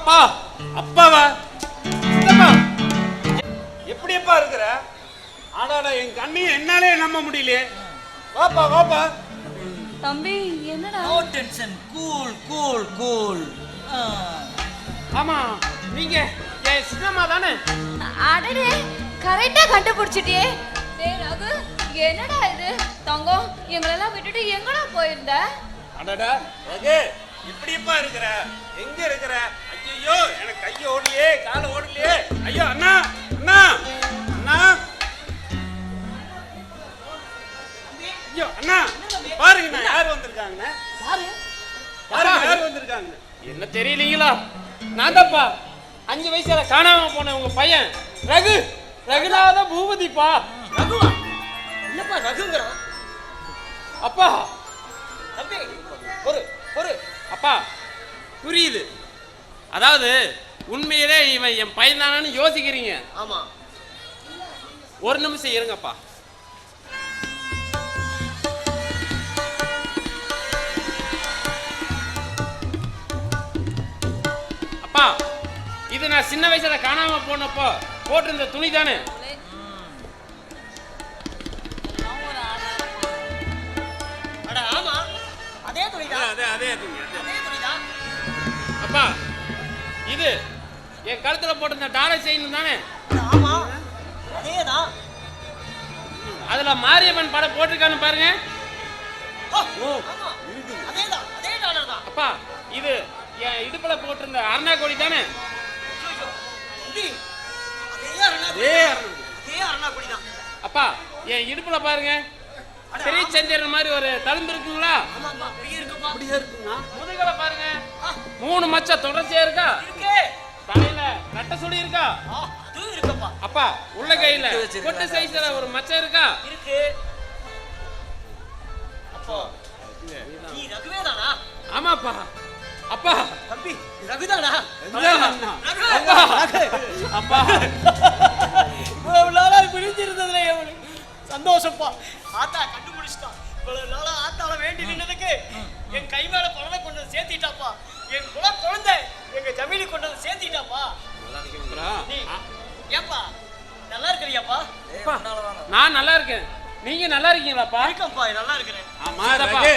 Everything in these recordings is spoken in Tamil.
அப்பா அப்பாவா எப்படியப்பா இருக்கிற? ஆடாடா என் கண்ணையும் என்னாலே நம்ப முடியலையே. வாப்பா வாப்பா. தம்பி என்னடா? No tension, cool cool cool. ஆமா நீங்க என் சின்னம்மா தானே? அடடே கரெக்டா கண்டுபிடிச்சிட்டியே. டேய் ரகு என்னடா இது? தங்கம் எங்களெல்லாம் விட்டுட்டு எங்கடா போயிருந்த? அடடா ரகு எப்படியப்பா இருக்கிற? எங்க இருக்கிற? ஐயோ எனக்கு கைய ஓடலையே கால ஓடலையே. ஐயோ அண்ணா அண்ணா அண்ணா. ஐயோ அண்ணா பாருங்க யார் வந்திருக்காங்க. பாருங்க யார் வந்திருக்காங்க. என்ன தெரியலீங்களா? நான் தான்ப்பா 5 வயசுல காணாம போன உங்க பையன் ரகு. ரகுநாத பூபதிப்பா. ரகுவா? என்னப்பா ரகுங்கறான்? அப்பா தம்பி ஒரு அப்பா புரியுது. அதாவது உண்மையிலே இவன் என் பையன் தானு யோசிக்கிறீங்க. ஆமா. ஒரு நிமிஷம் இருங்கப்பா. அப்பா இது நான் சின்ன வயசுல காணாம போனப்போ போட்டிருந்த துணி தானே? அட ஆமா அதே துணிதான். அதே துணி. அதே துணிதான். அப்பா இது என் கழுத்துல போட்டிருந்த டாலர் செயின் தானே? ஆமா அதேதான். அதுல மாரியம்மன் படம் போட்டிருக்கான்னு பாருங்க. ஆமா அதேதான். அதே டாலர் தான். அப்பா இது என் இடுப்புல போட்டிருந்த அருணா கோடி தானே? அதே அருணா கோடி தான். அப்பா என் இடுப்புல பாருங்க பெரிய சந்திரன் மாதிரி ஒரு தழும்பு இருக்குங்களா? ஆமாப்பா அப்படியே இருக்குப்பா. அப்படியே இருக்குங்க. முதுகுல பாருங்க 3 மச்ச தொடர்ச்சியா இருக்கா? இருக்கு. தலையில நட்ட சுழி இருக்கா? அதுவும் இருக்குப்பா. அப்பா உள்ள கையில கொட்டு சைஸ்ல ஒரு மச்சம் இருக்கா? இருக்கு. அப்போ நீ ரகுவேதானா? ஆமாப்பா. அப்பா தம்பி ரகுதானா? அப்பா அப்பா இவ்வளவு நாளா பிரிஞ்சிருந்ததுல எவ்வளவு சந்தோஷப்பா. ஆத்தா கண்டுபிடிச்சிட்டான். இவ்வளவு நாளா ஆத்தால வேண்டி நின்னதுக்கு என் கை மேல பணத்தை கொண்டு வந்து சேர்த்திட்டாப்பா. என் குல குழந்தை எங்க ஜமீனி கொண்டு வந்து சேர்த்திட்டாப்பா. நீ ஏப்பா நல்லா இருக்கிறியாப்பா? நான் நல்லா இருக்கேன். நீங்க நல்லா இருக்கீங்களாப்பா? இருக்கேன்ப்பா நல்லா இருக்கிறேன். ஆமா ரகு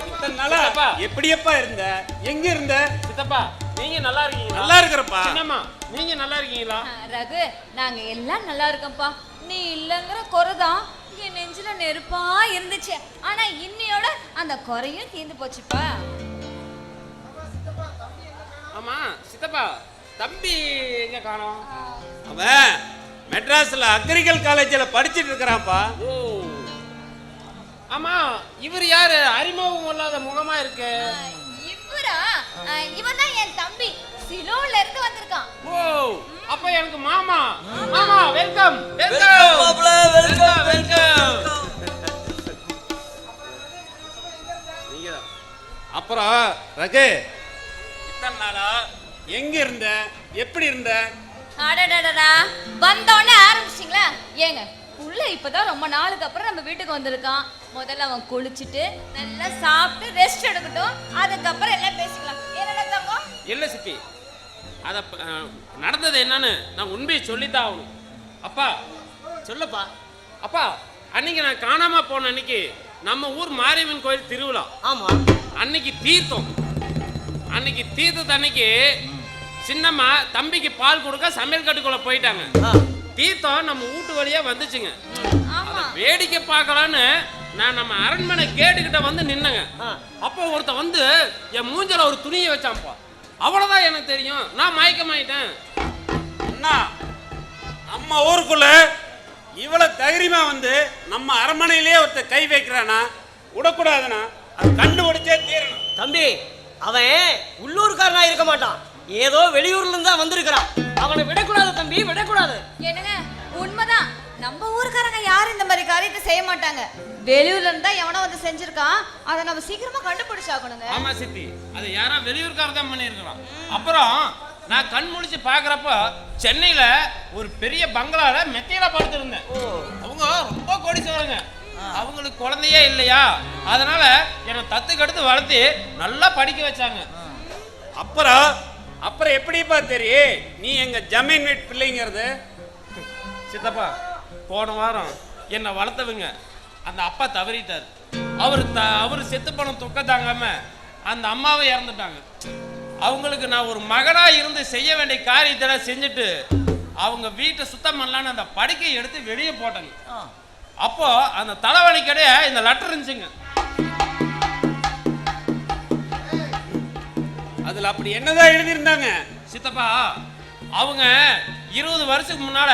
இத்தனை நாளா எப்படியப்பா இருந்த? எங்க இருந்த? சித்தப்பா நீங்க நல்லா இருக்கீங்களா? நல்லா இருக்கறப்பா. சின்னம்மா நீங்க நல்லா இருக்கீங்களா? ரகு நாங்க எல்லாம் நல்லா இருக்கோம்ப்பா. நீ இல்லங்கற குறைதான் என் நெஞ்சில நெருப்பா இருந்துச்சு. ஆனா இன்னையோட அந்த குறையும் தீர்ந்து போச்சுப்பா. ஆமா சித்தப்பா தம்பி எங்க காணோம்? அவன் மெட்ராஸ்ல அக்ரிகல் காலேஜ்ல படிச்சிட்டு இருக்கறான்ப்பா. ஓ ஆமா இவர் யாரு? அறிமுகம் இல்லாத முகமா இருக்கு. இவரா? இவன் தான் என் தம்பி. சிலோன்ல இருந்து வந்திருக்கான். ஓ அப்ப எனக்கு மாமா. மாமா வெல்கம் வெல்கம் மாப்ள வெல்கம் வெல்கம். நீங்க அப்புறம் ரகு இத்தனை நாளா எங்க இருந்த? எப்படி இருந்த? அடடடடா வந்தோடனே ஆரம்பிச்சிங்களா? ஏங்க புள்ள இப்பதான் ரொம்ப நாளுக்கு அப்புறம் நம்ம வீட்டுக்கு வந்திருக்கான். முதல்ல அவன் குளிச்சுட்டு நல்லா சாப்பிட்டு ரெஸ்ட் எடுக்கட்டும். அதுக்கப்புறம் எல்லாம் பேசிக்கலாம். என்னடா தங்கம்? இல்ல சித்தி அத நடந்தது என்னன்னு நான் உண்மையை சொல்லித்தான் ஆகணும். அப்பா சொல்லப்பா. அப்பா அன்னைக்கு நான் காணாம போன அன்னைக்கு நம்ம ஊர் மாரியம்மன் கோயில் திருவிழா. ஆமா அன்னைக்கு தீர்த்தம். அன்னைக்கு தீர்த்தத்து அன்னைக்கு சின்னம்மா தம்பிக்கு பால் கொடுக்க சமையல் கட்டுக்குள்ள போயிட்டாங்க. தீர்த்தம் நம்ம வீட்டு வழியா வந்துச்சுங்க. அத வேடிக்கை பார்க்கலான்னு நான் நம்ம அரண்மனை கேட்டுக்கிட்ட வந்து நின்னங்க. அப்போ ஒருத்த வந்து என் மூஞ்சல ஒரு துணியை வச்சான்ப்பா. அவ்வளவுதான் எனக்கு தெரியும். நான் மயக்கமாயிட்டேன். அண்ணா நம்ம ஊருக்குள்ள இவ்வளவு தைரியமா வந்து நம்ம அரண்மனையிலேயே ஒருத்த கை வைக்கிறானா விடக்கூடாதுன்னா அது கண்டுபிடிச்சே தீரணும். தம்பி அவன் உள்ளூர்காரனா இருக்க மாட்டான். ஏதோ வெளியூர்ல இருந்து தான் வந்திருக்கிறான். அவனை விடக்கூடாது தம்பி விடக்கூடாது. என்னங்க உண்மைதான். நம்ம ஊர்க்காரங்க யாரும் இந்த மாதிரி காரியத்தை செய்ய மாட்டாங்க. வெளியூர்ல இருந்தா எவனோ வந்து செஞ்சிருக்கான். அதை நம்ம சீக்கிரமா கண்டுபிடிச்சாக்கணுங்க. ஆமா சித்தி அது யாரா வெளியூர்காரர் தான் பண்ணிருக்கான். அப்புறம் நான் கண் முழிச்சு பாக்குறப்ப சென்னையில ஒரு பெரிய பங்களால மெத்தையில படுத்திருந்தேன். அவங்க ரொம்ப கோடீஸ்வரங்க. அவங்களுக்கு குழந்தையே இல்லையா, அதனால என்னை தத்துக்கெடுத்து வளர்த்து நல்லா படிக்க வச்சாங்க. அப்புறம் அப்புறம் எப்படிப்பா தெரியும் நீ எங்க ஜமீன் வீட்டு பிள்ளைங்கிறது? சித்தப்பா, போன வாரம் என்னை வளர்த்தவங்க அந்த அப்பா தவறிட்டார். அவரு செத்து பணம் தொக்க தாங்காம அந்த அம்மாவை இறந்துட்டாங்க. அவங்களுக்கு நான் ஒரு மகனா இருந்து செய்ய வேண்டிய காரியத்தை செஞ்சுட்டு அவங்க வீட்டை சுத்தம் பண்ணலான்னு அந்த படுக்கையை எடுத்து வெளியே போட்டாங்க. அப்போ அந்த தலைவலிக்கடைய இந்த லெட்டர் இருந்துச்சுங்க. அதுல அப்படி என்னதான் எழுதியிருந்தாங்க சித்தப்பா? அவங்க 20 வருஷத்துக்கு முன்னால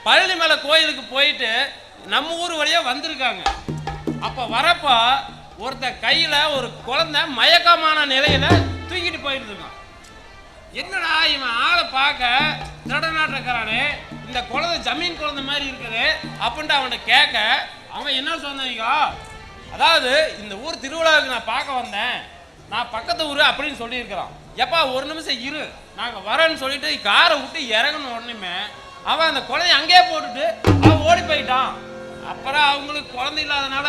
பழனிமலை கோயிலுக்கு போயிட்டு நம்ம ஊர் வழியா வந்திருக்காங்க. அப்ப வரப்ப ஒருத்த கையில ஒரு குழந்தை மயக்கமான நிலையில தூக்கிட்டு போயிட்டு இருக்கான். என்னடா இவன் ஆளை பார்க்க நடனாட்டக்காரனே, இந்த குழந்தை ஜமீன் குழந்தை மாதிரி இருக்குது அப்படின்ட்டு அவன்கிட்ட கேட்க அவன் என்ன சொன்னாங்க, அதாவது இந்த ஊர் திருவிழாவுக்கு நான் பார்க்க வந்தேன், நான் பக்கத்து ஊர் அப்படின்னு சொல்லியிருக்கிறான். எப்பா ஒரு நிமிஷம் இரு, நாங்கள் வரேன்னு சொல்லிட்டு காரை விட்டு இறங்கணும். உடனே அவன் அந்த குழந்தைய அங்கேயே போட்டுட்டு அவன் ஓடி போயிட்டான். அப்புறம் அவங்களுக்கு குழந்தை இல்லாதனால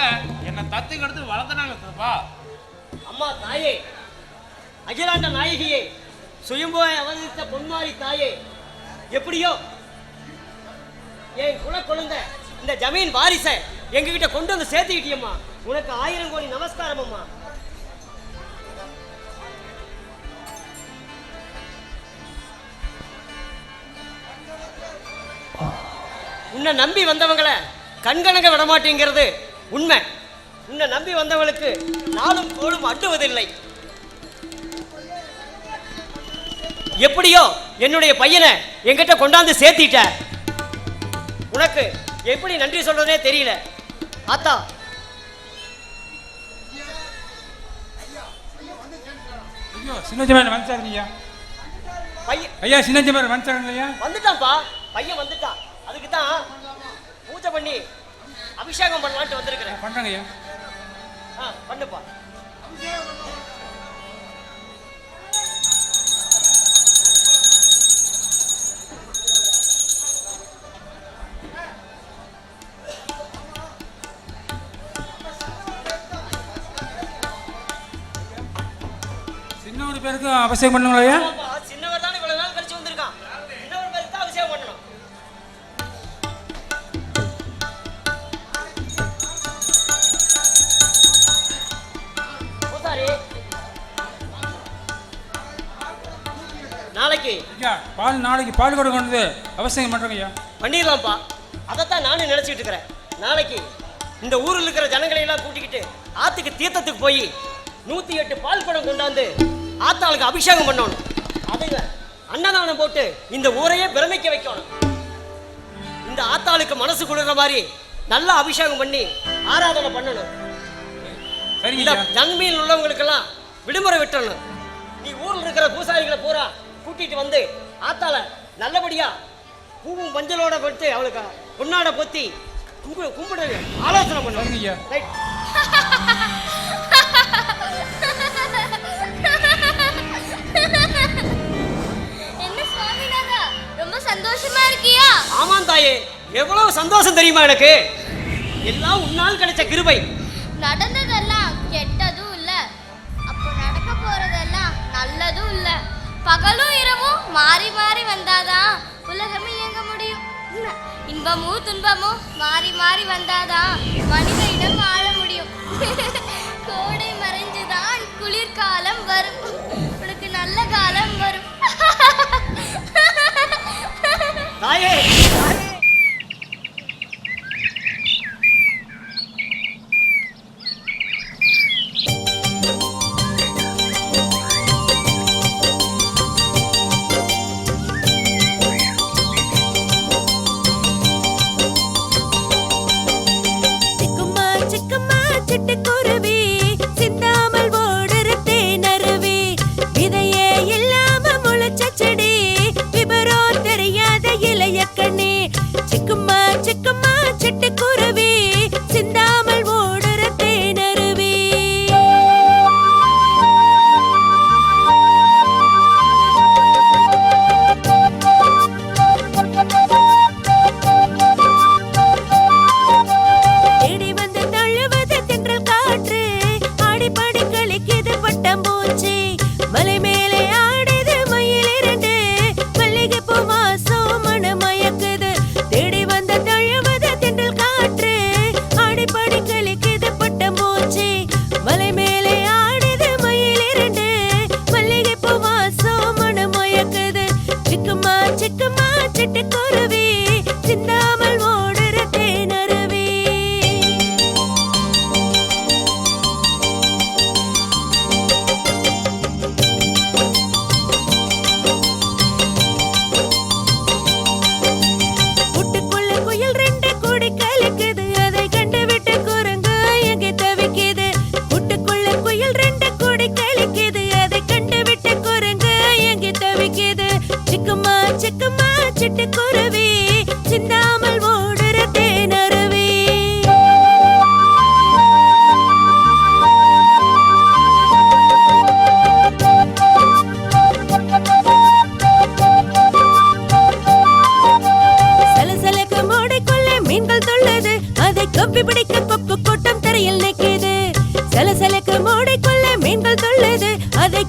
என்னை தத்துக்கு எடுத்து வளர்த்துனாங்கப்பா. அம்மா தாயே, அகிலாண்ட நாயகியே, சுயம்போய் அவதரித்த பொன்மாரி தாயே, எப்படியோ என் குல குழந்தை இந்த ஜமீன் வாரிசை எங்ககிட்ட கொண்டு வந்து சேர்த்துக்கிட்டியம்மா. உனக்கு 1000 கோடி நமஸ்காரம் அம்மா. உன்னை நம்பி வந்தவங்களை கண்கணங்க விடமாட்டேங்கிறது உண்மை. உன்னை நம்பி வந்தவங்களுக்கு நாளும் கோளும் அட்டுவதில்லை. எப்படியோ என்னுடைய பையனை என்கிட்ட கொண்டாந்து சேர்த்திட்ட. உனக்கு எப்படி நன்றி சொல்றதே தெரியல. ஆத்தா, சின்னஜமான் வந்துட்டாருங்கய்யா. பையன் ஐயா சின்னஜமான் வந்துட்டாருங்கய்யா. வந்துட்டான்ப்பா, பையன் வந்துட்டான். அதுக்கு தான் பூஜை பண்ணி அபிஷேகம் பண்ணலான்ட்டு வந்திருக்கிறேன். பண்றாங்க ஐயா. பண்ணுப்பா. சின்ன பேருக்கு அபிஷேகம் பண்ணுங்களா ஐயா? சின்னவர் தான் இவ்வளவு நாள் கழிச்சு வந்திருக்கான். சின்னவர் பேருக்கு தான் அபிஷேகம் பண்ணணும். நாளைக்கு நாளைக்கு பால் கூட கொண்டு வந்து அவசியம் பண்றோங்க ஐயா. பண்ணிடலாம்ப்பா. அதைத்தான் நானும் நினைச்சிட்டு இருக்கிறேன். நாளைக்கு இந்த ஊரில் இருக்கிற ஜனங்களை எல்லாம் கூட்டிக்கிட்டு ஆத்துக்கு தீர்த்தத்துக்கு போய் 108 பால் குடம் கொண்டாந்து ஆத்தாளுக்கு அபிஷேகம் பண்ணணும். அதை அன்னதானம் போட்டு இந்த ஊரையே பிரமிக்க வைக்கணும். இந்த ஆத்தாளுக்கு மனசு குளிர்ற மாதிரி நல்லா அபிஷேகம் பண்ணி ஆராதனை பண்ணணும். இந்த ஜன்மீன் உள்ளவங்களுக்கெல்லாம் விடுமுறை விட்டணும். நீ ஊரில் இருக்கிற பூசாரிகளை பூரா கூட்டிட்டு வந்து ஆத்தால நல்லபடியா பூவும் மஞ்சளோட கொடுத்து அவளுக்கு பொன்னாட பொத்தி கும்பிட ஆலோசனை பண்ணுங்க. என்ன சுவாமிநாதா, ரொம்ப சந்தோஷமா இருக்கியா? ஆமாம் தாயே, எவ்வளவு சந்தோஷம் தெரியுமா எனக்கு. எல்லாம் உன்னால் கிடைச்ச கிருபை. நடந்ததெல்லாம் கெட்டதும் இல்ல, அப்போ நடக்க போறதெல்லாம் நல்லதும் இல்ல. பகலும் இரவும் மாறி மாறி வந்தாதான் உலகமே இயங்க முடியும். இன்பமும் துன்பமும் மாறி மாறி வந்தாதான் மனித இடம் வாழ முடியும். கோடை மறைஞ்சுதான் குளிர்காலம் வரும், உனக்கு நல்ல காலம் வரும். தாயே, கண்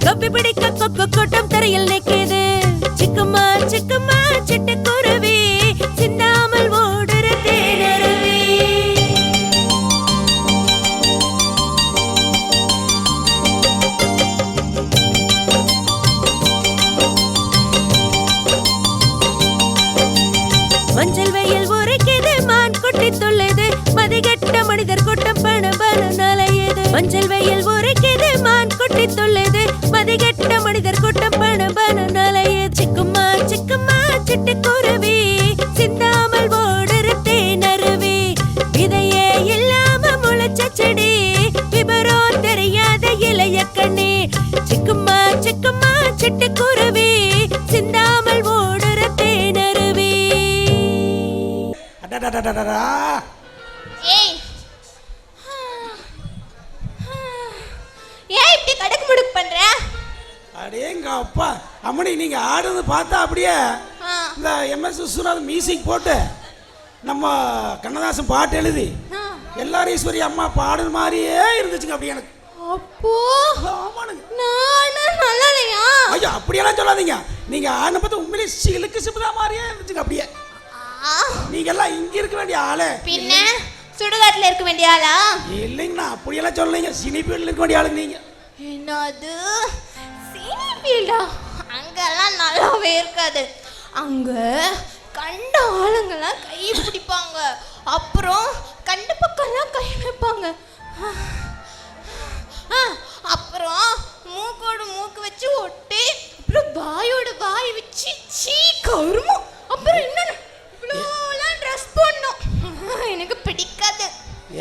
கப்பி பிடிக்க கொக்கு கூட்டம் தரையில் நிற்கிது. சிக்குமா சிக்குமா சிட்டுக்குருவி சிந்தாமல் ஓடுற தேனருவி. மஞ்சள் வெயில் உரைக்குது, மான் குட்டி துள்ளுது, மதிகெட்ட மனிதர் கூட்டம் பணபன நலையுது. மஞ்சள் வெயில் உரைக்குது, மான் குட்டி துள்ளுது, மதிகெட்ட மனிதர் கூட்டம் பணபன நலையுது. சிக்குமா சிக்குமா சிட்டுக்குருவி சிந்தாமல் ஓடுற தேனருவி. விதையே இல்லாம முளைச்ச செடி, விபரம் தெரியாத இளைய கண்ணி. சிக்குமா சிக்குமா சிட்டுக்குருவி சிந்தாமல் ஓடுற தேனருவி. ஏய் ஏன் இப்படி கடக்கு முடுக்கு பண்ற? அடேங்க அப்பா அம்மணி, நீங்க ஆடுறது பார்த்தா அப்படியே இந்த எம்எஸ் விஸ்வநாதன் மியூசிக் போட்டு நம்ம கண்ணதாசன் பாட்டு எழுதி எல்லாரும் ஈஸ்வரி அம்மா பாடுற மாதிரியே இருந்துச்சுங்க. அப்படி எனக்கு அப்போ ஆமானுங்க. நானும் நல்லலையா? ஐயா அப்படியெல்லாம் சொல்லாதீங்க. நீங்க ஆடின பார்த்தா உண்மையிலே சிலுக்கு சிப்புதா மாதிரியே இருந்துச்சுங்க. அப்படியே நீங்க எல்லாம் இங்க இருக்க வேண்டிய ஆளு. பின்ன சுடுகாட்டுல இருக்க வேண்டிய ஆளா? இல்லைங்கண்ணா, அப்படியெல்லாம் சொல்லலைங்க. சினி ஃபீல்ட்ல இருக்க வேண்டிய ஆளு நீங்க. என்னது சினி ஃபீல்டா? அங்கெல்லாம் நல்லாவே இருக்காது. அங்க கண்ட ஆளுங்கெல்லாம் கை பிடிப்பாங்க, அப்புறம் கண்ட பக்கம்லாம் கை வைப்பாங்க, அப்புறம் மூக்கோடு மூக்கு வச்சு ஒட்டி, அப்புறம் வாயோட வாய் வச்சு சீ கருமம், அப்புறம் இன்னொன்று இவ்வளோலாம் ட்ரெஸ் பண்ணும். எனக்கு பிடிக்காது.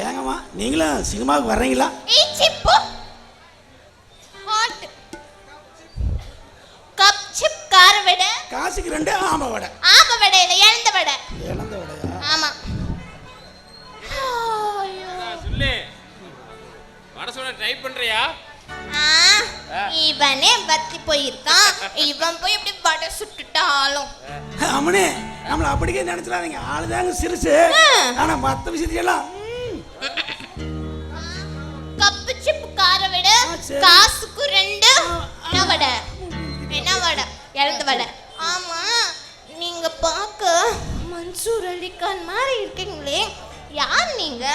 ஏங்கம்மா நீங்களும் சினிமாவுக்கு வர்றீங்களா? ஏய் சிப்பு ஹாட் கப் சிப் கார வடை, காசுக்கு 2 ஆமை வடை. ஆமை வடை இல்ல, இழந்த வடை. இழந்த வடையா? ஆமா. சொல்லு, வடை சுட ட்ரை பண்றியா? இவனே பத்தி போயிருக்கான், இவன் போய் இப்படி வடை சுட்டுட்டாலும். அம்மனே நம்மள அப்படிக்கே நினைச்சிடாதீங்க. ஆளுதாங்க சிறுசு, ஆனா மத்த விஷயத்தையெல்லாம் கப்பு சிப் கார வடை காசுக்கு 2 என்ன வடை? என்ன வடை? இழந்த வடை. ஆமா, நீங்க பார்க்க மன்சூர் அலிகான் மாதிரி இருக்கீங்களே, யார் நீங்க?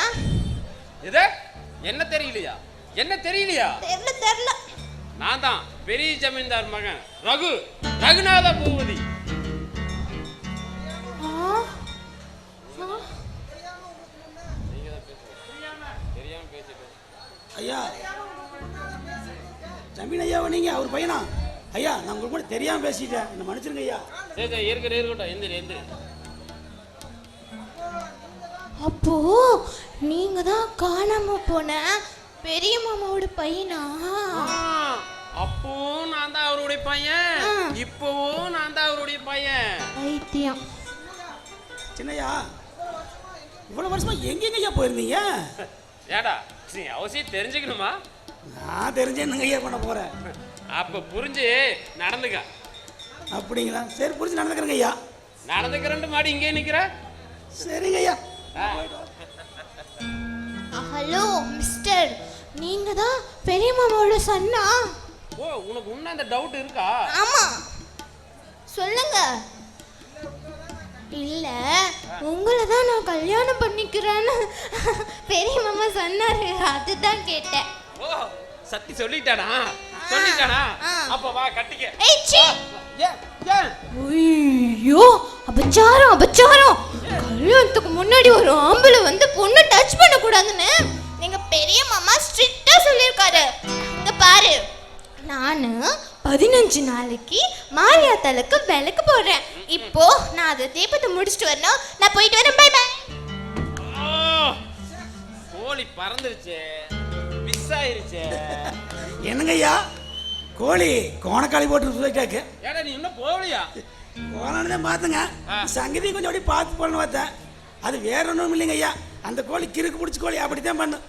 இது என்ன தெரியலையா? என்ன தெரியலையா? தெரியல. நான் தான் பெரிய ஜமீன்தார் மகன் ரகுநாத பூபதி. ஐயா ஜமீன் ஐயாவை நீங்க அவர் பையனா? ஐயா நான் உங்களுக்கு கூட தெரியாம பேசிட்டேன், என்ன மன்னிச்சிருங்க ஐயா. சரி இருக்கட்டும், எந்திரி. அப்போ நீங்க தான் காணாம போன பெரிய மாமாவோட பையனா? அப்போ நான் தான் அவருடைய பையன், இப்போவும் நான் தான் அவருடைய பையன். பைத்தியம். சின்னையா இவ்வளவு வருஷமா எங்கெங்க ஐயா போயிருந்தீங்க? ஏடா நீ அவசியம் தெரிஞ்சுக்கணுமா? நான் தெரிஞ்சேன்னு ஐயா பண்ண போறேன். அப்ப புரிஞ்சு நடந்துக்க. அப்படிங்களா? சரி புரிஞ்சு நடந்துக்கிறேங்க ஐயா. நடந்துக்கிறேன் மாடி இங்கே நிக்கிற. சரிங்க ஐயா. ஹலோ மிஸ்டர், நீங்க தான் பெரிய மாமாவோட சன்னா? ஓ, உனக்கு இன்னும் அந்த டவுட் இருக்கா? ஆமா, சொல்லுங்க. இல்ல, உங்களை தான் நான் கல்யாணம் பண்ணிக்கிறேன்னு பெரிய மாமா சொன்னாரு, அதுதான் கேட்டேன். ஓ, சத்தி சொல்லிட்டானா? அப்ப வா கட்டிக்க. ஏய் சீ. ஏன்? ஐயோ, அபச்சாரம். கல்யாணத்துக்கு முன்னாடி ஒரு ஆம்பளை வந்து பொண்ணு டச் பண்ண கூடாதுன்னு எங்க பெரிய மாமா ஸ்ட்ரிக்ட்டா சொல்லிருக்காரு. இங்க பாரு, நானு 15 நாளைக்கு மாரியாத்தாளுக்கு விளக்கு போடுறேன். இப்போ நான் அதை தீபத்தை முடிச்சுட்டு வரணும். நான் போயிட்டு வரேன். Bye bye. கோழி பறந்துருச்சு, மிஸ் ஆயிருச்சு. என்னங்க ஐயா கோழி கோணக்காளி போட்டு சொல்லிட்டாக்கு. ஏடா நீ இன்னும் போகலையா? போனானே பார்த்துங்க, சங்கதி கொஞ்சம் அப்படி பார்த்து போன பார்த்தேன். அது வேற ஒன்றும் இல்லைங்க ஐயா, அந்த கோழி கிறுக்கு பிடிச்சி கோழி அப்படித்தான் பண்ணும்.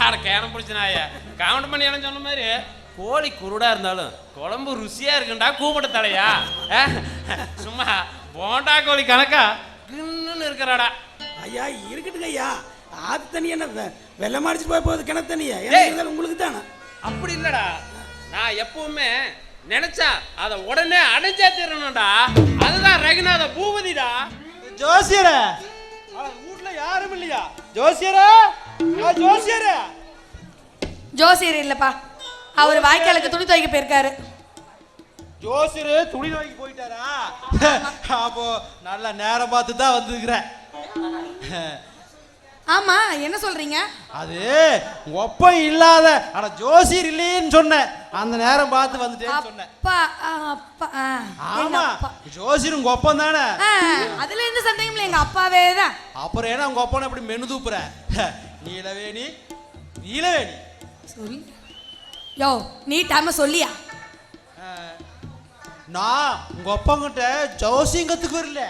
ஆட கேரம் பிடிச்சனாயா கவுண்ட் பண்ணி எல்லாம் சொன்ன மாதிரி கோழி குருடா இருந்தாலும் குழம்பு ருசியா இருக்குண்டா கூப்பிட்ட தலையா. சும்மா போண்டா கோழி கணக்கா கின்னு இருக்கிறாடா. ஐயா இருக்கட்டுங்க ஐயா, ஆத்து தண்ணி என்ன வெள்ளம் அடிச்சுட்டு போய் போகுது கிணத்து தண்ணியா? உங்களுக்கு தானே? அப்படி இல்லடா, நான் எப்பவுமே நினைச்சா அதை உடனே அடைஞ்சே தீரணும்டா. அதுதான் ரகுநாத பூபதிடா. ஜோசியரே, வீட்டுல யாரும் இல்லையா? ஜோசியரே, ஜோசியரே. ஜோசியர் இல்லப்பா, அவர் வாய்க்காலுக்கு துணி துவைக்க போயிருக்காரு. ஜோசியரு துணி துவைக்க போயிட்டாரா? அப்போ நல்ல நேரம் பார்த்து தான் வந்துருக்கிறேன். ஆமா, என்ன சொல்றீங்க? அது ஒப்பம் இல்லாத ஆனா ஜோசியர் இல்லைன்னு சொன்னேன். அந்த நேரம் பார்த்து வந்துட்டேன்னு சொன்னேன். அப்பா அப்பா ஆமா, ஜோசியர் உங்க ஒப்பம் தானே? அதுல எந்த சந்தேகம் இல்லை, எங்க அப்பாவே தான். அப்புறம் ஏன்னா உங்க ஒப்பனை அப்படி மெனு தூப்புற? நீலவேணி நீலவேணி சொல்லி யோ, நீ டைம் சொல்லியா? நான் உங்க ஒப்பங்கிட்ட ஜோசியம் கத்துக்கு வரல.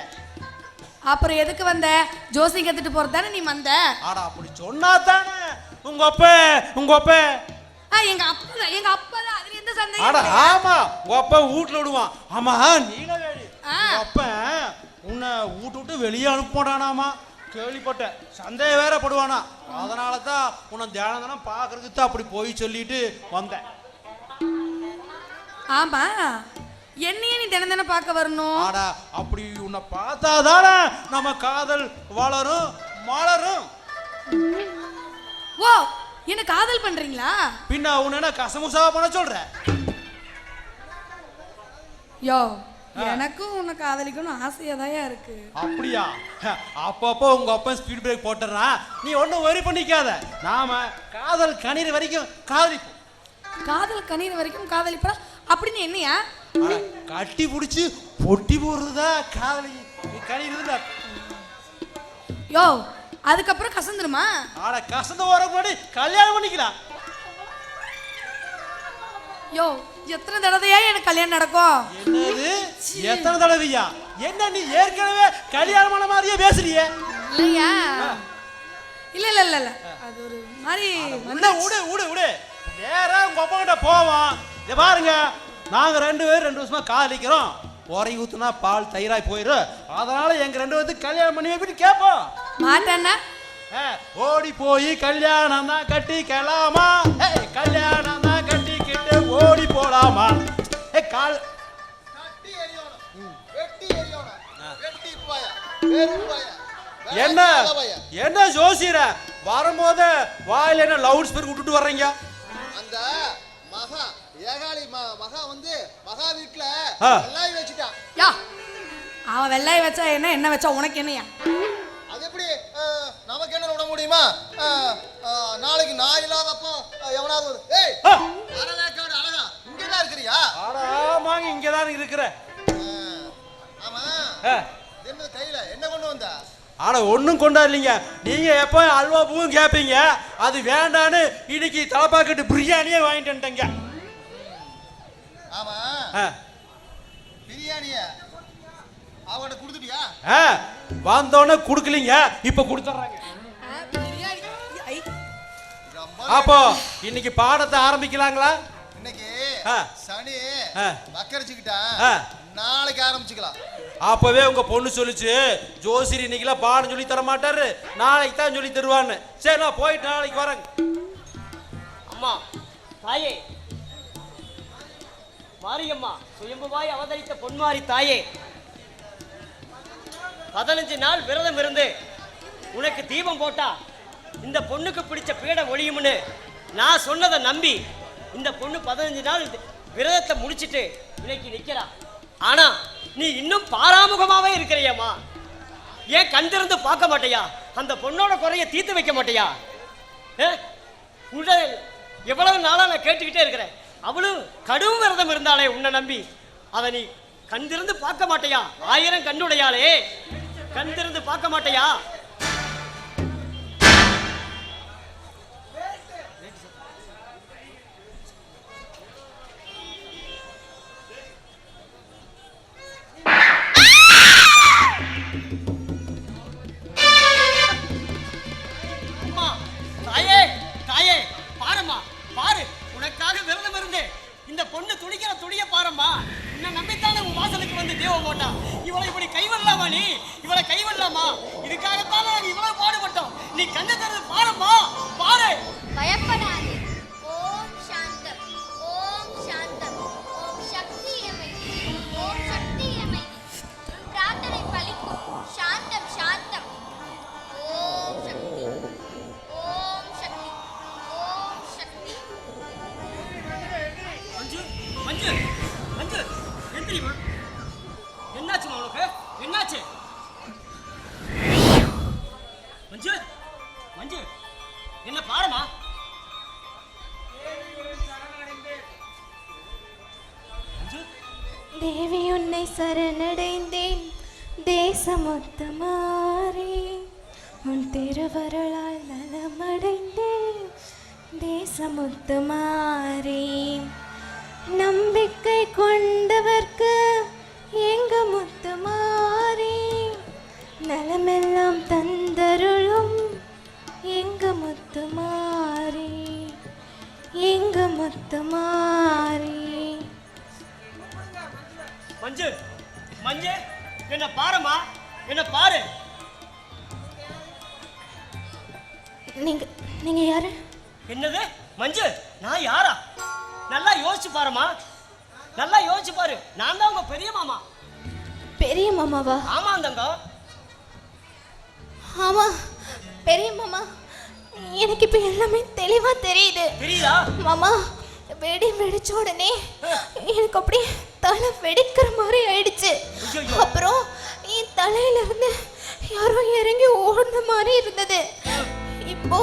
அப்புறம் எதுக்கு வந்த? ஜோசி கத்துட்டு போறதானே நீ வந்த? ஆடா அப்படி சொன்னா தானே உங்க ஒப்ப எங்க அப்பா தான், எங்க அப்பா தான். அதுல எந்த சந்தேகம் ஆடா இல்லை. ஆமா, உங்க அப்பா வீட்டுல விடுவான். ஆமா நீலவேணி, உங்க அப்பா உன்னை வீட்டு விட்டு வெளியே அனுப்படானாமா கேள்விப்பட்டேன். சந்தேகம் வேற படுவானா. அதனால தான் உன்னை தியானம் பாக்குறதுக்கு தான் அப்படி போய் சொல்லிட்டு வந்தேன். ஆமா, என்னையே நீ தினம் தினம் பார்க்க வரணும். ஆடா அப்படி உன்னை பார்த்தாதானே நம்ம காதல் வளரும் மலரும். ஓ, என்ன காதல் பண்றீங்களா? பின்ன உன்ன என்ன கசமுசாவா பண்ண சொல்ற? யோ, எனக்கும் உன்னை காதலிக்கணும் ஆசையாதான் இருக்கு. அப்படியா? அப்பப்போ உங்க அப்பா ஸ்பீட் பிரேக் போட்டுறான். நீ ஒன்றும் வரி பண்ணிக்காத. நாம காதல் கண்ணீர் வரைக்கும் காதலிப்போம். காதல் கண்ணீர் வரைக்கும் காதலிப்பா அப்படின்னு என்னையா? கட்டி பிடிச்சி பொட்டி போடுறதுதான் காதலி கண்ணீர். யோ, அதுக்கப்புறம் கசந்துருமா? ஆனா கசந்து வர முன்னாடி கல்யாணம் பண்ணிக்கலாம். யோ, எத்தனை தடவையா எனக்கு கல்யாணம் நடக்கும்? என்னது எத்தனை தடவையா? என்ன நீ ஏற்கனவே கல்யாணமான மாதிரியே பேசுறியே? இல்லையா? இல்ல இல்ல இல்ல இல்ல, அது ஒரு மாதிரி விடு. நேரா உங்க அப்பா கிட்ட போவோம். இதை பாருங்க, நாங்க 2 பேரும் 2 வருஷமா காதலிக்கிறோம். உரையை ஊத்துனா பால் தயிராய் போயிரு. அதனால எங்க 2 பேருக்கு கல்யாணம் பண்ணி வைப்பிட்டு கேட்போம். மாட்டேன்னா ஓடி போய் கல்யாணம் தான் கட்டிக்கலாமா? கல்யாணம் தான் கட்டிக்கிட்டு ஓடி போலாமா? கால் என்ன என்ன ஜோசியர வரும்போது வாயில என்ன லவுட் ஸ்பீக்கர் விட்டுட்டு வர்றீங்க? அந்த மகா ஏகாலி மகா வந்து மகா வீட்டுல வெள்ளாய் வச்சுட்டான். யா, அவன் வெள்ளாய் வச்சா என்ன, என்ன வச்சா உனக்கு என்னையா? அது எப்படி நமக்கு என்ன விட முடியுமா? நாளைக்கு நான் இல்லாதப்போ எவனாவது ஏய் அரவேக்காடு அழகா இங்கதான் இருக்கிறியா? ஆமாங்க, இங்கதான் இருக்கிறேன். ஆமா, என்ன கையில என்ன கொண்டு வந்த? ஆனா ஒன்னும் கொண்டாடலீங்க. நீங்க எப்ப அல்வா பூவும் கேட்பீங்க, அது வேண்டான்னு இன்னைக்கு தலப்பாக்கட்டு பிரியாணியே வாங்கிட்டு வந்துட்டேங்க. ஆமா, பிரியாணிய அவகிட்ட கொடுத்துட்டியா? வந்தோடனே கொடுக்கலீங்க, இப்ப கொடுத்துட்றாங்க. அப்போ இன்னைக்கு பாடத்தை ஆரம்பிக்கலாங்களா? இன்னைக்கு சனி வக்கரிச்சுக்கிட்டா, நாளைக்கு ஆரம்பிச்சுக்கலாம். அப்பவே உங்க பொண்ணு சொல்லிச்சு, ஜோசியர் இன்னைக்குலாம் பாடம் சொல்லி தர மாட்டாரு, நாளைக்கு தான் சொல்லி தருவான்னு. சரி, நான் போயிட்டு நாளைக்கு வரேங்க. அம்மா தாயே, மாரியம்மா சுயம்புவாய் அவதரித்த பொன்மாரி தாயே, 15 நாள் விரதம் இருந்து உனக்கு தீபம் போட்டா இந்த பொண்ணுக்கு பிடிச்ச பீடம் ஒழியும்னு நான் சொன்னதை நம்பி இந்த பொண்ணு 15 நாள் விரதத்தை முடிச்சிட்டு இன்னைக்கு நிக்கிறா. ஆனா நீ இன்னும் பாராமுகமாவே இருக்கிறியம்மா. ஏன் கண் திறந்து பார்க்க மாட்டியா? அந்த பொண்ணோட குறைய தீர்த்து வைக்க மாட்டியா? உடல் எவ்வளவு நாளா நான் கேட்டுக்கிட்டே இருக்கிறேன். அவளும் கடும் விரதம் இருந்தாலே உன்னை நம்பி, அதை நீ கண் திறந்து பார்க்க மாட்டியா? 1000 கண்ணுடையாளே, கண் திறந்து பார்க்க மாட்டியா? தாயே தாயே, பாரும்மா பாரு, உனக்காக விரதம் இருந்து இந்த பொண்ணு துடிக்கிற துடிய பாரும்மா. உன்னை நம்பித்தானே உன் வாசலுக்கு வந்து தீபம் போட்டா. இவளை இப்படி கைவிடலாமா? நீ இவளை கைவிடலாமா? இதுக்காகத்தானே நாங்க இவ்வளவு பாடுபட்டோம். நீ கண்ணை திறந்து பாரும்மா, பாரு. பயப்படாதே. ஓம் சாந்தம், ஓம் சாந்தம். மஞ்சு மஞ்சு எந்திரிமா. என்னாச்சுமா உனக்கு? என்னாச்சு மஞ்சு? மஞ்சு என்ன பாருமா? மஞ்சு தேவி உன்னை சரணடைந்தேன் தேசமொத்தமாறி உன் திருவருளால் நலமடைந்தேன் தேசமொத்தமாறி நம்பிக்கை கொண்டவர்க்கு எங்க முத்துமாறி நலமெல்லாம் தந்தருளும் எங்க முத்துமாறி எங்க முத்துமாறி. மஞ்சு மஞ்சு என்ன பாருமா, என்ன பாரு. நீங்க நீங்க யாரு? என்னது மஞ்சு? நான் யாரா? நல்லா யோசிச்சு பாருமா, நல்லா யோசிச்சு பாரு. நான் தான் உங்க பெரிய மாமா. பெரிய மாமாவா? ஆமா தங்கம். ஆமா பெரிய மாமா, எனக்கு இப்ப எல்லாமே தெளிவா தெரியுது. தெரியுதா மாமா? வெடி வெடிச்ச உடனே எனக்கு அப்படியே தலை வெடிக்கிற மாதிரி ஆயிடுச்சு. அப்புறம் என் தலையில இருந்து யாரோ இறங்கி ஓடுன மாதிரி இருந்தது. இப்போ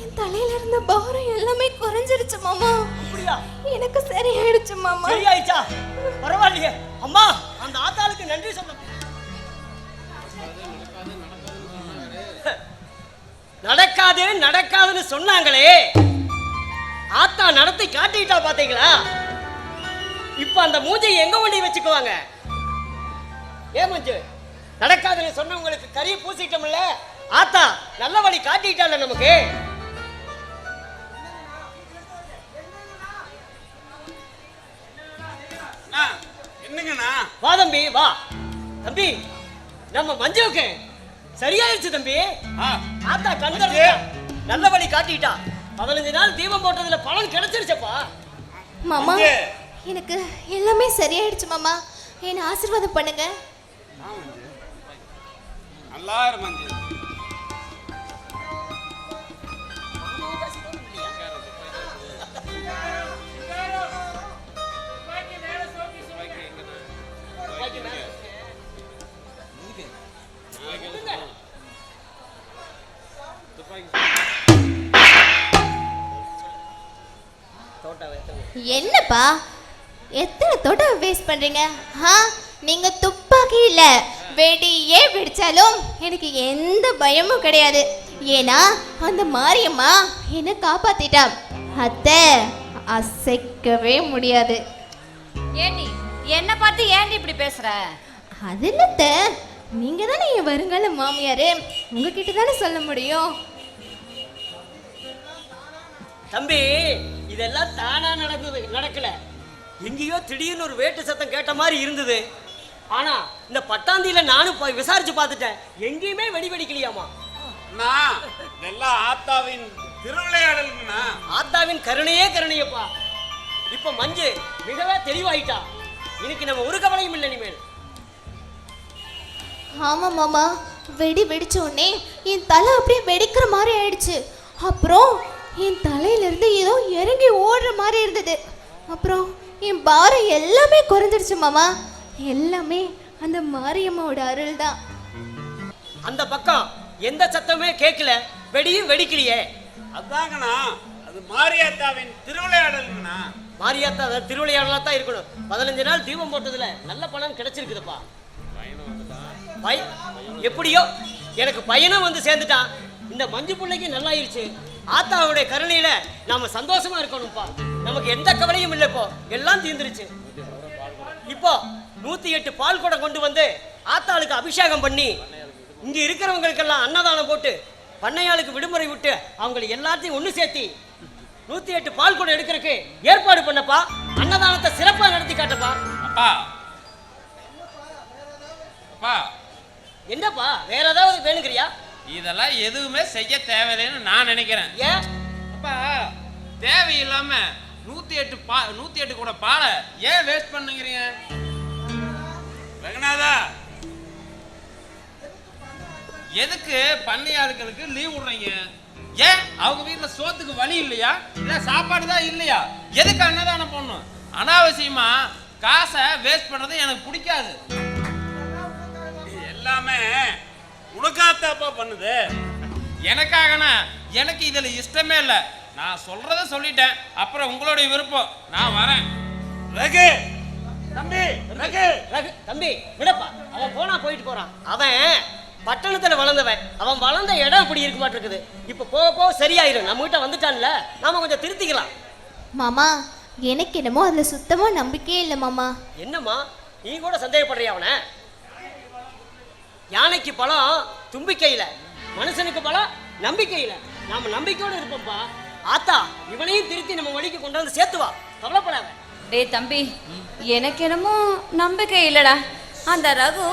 என் தலையில இருந்த பாரம் எல்லாமே குறைஞ்சிருச்சு மாமா. அப்படியா? எனக்கு சரியாயிடுச்சு மாமா. சரியாயிச்சா? பரவாயில்லையே அம்மா. அந்த ஆத்தாளுக்கு நன்றி சொல்ல. நடக்காது நடக்காதுன்னு சொன்னாங்களே, ஆத்தா நடத்தி காட்டிட்டா பாத்தீங்களா? இப்ப அந்த மூஞ்சியை எங்க கொண்டு வச்சுக்குவாங்க? ஏன் மஞ்சு, நடக்காதுன்னு சொன்னவங்களுக்கு கறி பூசிட்டோம்ல, ஆத்தா நல்ல வழி காட்டிட்டால நமக்கு. என்னங்கண்ணா? வா தம்பி வா. தம்பி நம்ம மஞ்சுவுக்கு சரியாயிருச்சு தம்பி. ஆத்தா கண்கள் நல்ல வழி காட்டிட்டா. 15 நாள் தீபம் போட்டதுல பலன் கிடைச்சிருச்சப்பா. மாமா எனக்கு எல்லாமே சரியாயிடுச்சு மாமா. என்ன ஆசீர்வாதம் பண்ணுங்க. நல்லா இரு மஞ்சு. என்னப்பா எத்தனை தோட்ட வேஸ்ட் பண்றீங்க? நீங்க துப்பாக்கி இல்ல, வெடியே வெடிச்சாலும் எனக்கு எந்த பயமும் கிடையாது. ஏன்னா அந்த மாரியம்மா என்ன காப்பாத்திட்டா. அத்தை அசைக்கவே முடியாது. ஏண்டி என்ன பார்த்து ஏண்டி இப்படி பேசுற? அது இல்லத்த, நீங்க தானே என் வருங்கால மாமியாரு, உங்ககிட்ட தானே சொல்ல முடியும். தம்பி இதெல்லாம் தானா நடக்கல. எங்கேயோ திடீர்னு ஒரு வேட்டு சத்தம் கேட்ட மாதிரி இருந்தது. ஆனா இந்த பட்டாந்தியில நானும் போய் விசாரிச்சு பார்த்துட்டேன், எங்கேயுமே வெடி வெடிக்கலையாமா. இதெல்லாம் ஆத்தாவின் திருவிளையாடலுங்கண்ணா. ஆத்தாவின் கருணையே கருணையப்பா. இப்ப மஞ்சு மிகவே தெளிவாயிட்டா. இன்னைக்கு நம்ம ஒரு கவலையும் இல்லை இனிமேல். ஆமா மாமா, வெடி வெடிச்ச உடனே என் தலை அப்படியே வெடிக்கிற மாதிரி ஆயிடுச்சு. அப்புறம் என் தலையில இருந்து ஏதோ இறங்கி ஓடுற மாதிரி இருந்தது. அப்புறம் என் பாரம் எல்லாமே குறைஞ்சிருச்சு மாமா. எல்லாமே அந்த மாரியம்மாவோட அருள் தான். அந்த பக்கம் எந்த சத்தமே கேட்கல, வெடியும் வெடிக்கலையே. அதாங்கண்ணா, அது மாரியாத்தாவின் திருவிளையாடலுங்கண்ணா. மாரியாத்தா திருவிளையாடலா தான் இருக்கணும். 15 நாள் தீபம் போட்டதுல நல்ல பலன் கிடைச்சிருக்குதுப்பா. எப்படியோ எனக்கு பையனும் வந்து சேர்ந்துட்டான். இந்த மஞ்சு பிள்ளைக்கு நல்லாயிருச்சு. ஆத்தாவுடைய கருணையில நாம சந்தோஷமா இருக்கணும்ப்பா. நமக்கு எந்த கவலையும் இல்லை. இப்போ எல்லாம் தீர்ந்துருச்சு. இப்போ 108 பால் குடம் கொண்டு வந்து ஆத்தாளுக்கு அபிஷேகம் பண்ணி இங்க இருக்கிறவங்களுக்கெல்லாம் அன்னதானம் போட்டு பண்ணையாளுக்கு விடுமுறை விட்டு அவங்களை எல்லாத்தையும் ஒண்ணு சேர்த்தி 108 பால் குடம் எடுக்கிறதுக்கு ஏற்பாடு பண்ணப்பா. அன்னதானத்தை சிறப்பா நடத்தி காட்டப்பா. அப்பா அப்பா, என்னப்பா வேற ஏதாவது வேணுங்கிறியா? இதெல்லாம் எதுவுமே செய்ய தேவையில்லைன்னு நான் நினைக்கிறேன். ஏன் அப்பா, தேவையில்லாம 108 கூட பாலை ஏன் வேஸ்ட் பண்ணுங்கிறீங்க? ரங்கநாதா, எதுக்கு பண்ணையாளுகளுக்கு லீவ் விடுறீங்க? ஏன் அவங்க வீட்டுல சோத்துக்கு வழி இல்லையா? இல்ல சாப்பாடு தான் இல்லையா? எதுக்கு அன்னதானம் பண்ணும்? அனாவசியமா காசை வேஸ்ட் பண்றது எனக்கு பிடிக்காது. எல்லாமே உனக்காத்தாப்பா பண்ணுது. எனக்காகனா எனக்கு இதுல இஷ்டமே இல்லை. நான் சொல்றத சொல்லிட்டேன், அப்புறம் உங்களுடைய விருப்பம். நான் வரேன். ரகு தம்பி, ரகு ரகு தம்பி விடப்பா, அவன் போனா போயிட்டு போறான். அவன் பட்டணத்துல வளர்ந்தவன். அவன் வளர்ந்த இடம் இப்படி இருக்க மாட்டிருக்குது. இப்ப போக போக சரியாயிரும். நம்ம கிட்ட வந்துட்டான்ல, நாம கொஞ்சம் திருத்திக்கலாம். மாமா எனக்கு என்னமோ அதுல சுத்தமா நம்பிக்கையே இல்லை மாமா. என்னம்மா நீ கூட சந்தேகப்படுறியா அவனை? யானைக்கு பழம் தும்பிக்கையில, மனுஷனுக்கு பழம் நம்பிக்கையில. நாம நம்பிக்கையோட இருப்போம்ப்பா. ஆத்தா இவனையும் திருத்தி நம்ம வழிக்கு கொண்டு வந்து சேர்த்துவா, கவலைப்படாத. டேய் தம்பி, எனக்கு என்னமோ நம்பிக்கை இல்லடா. அந்த ரகு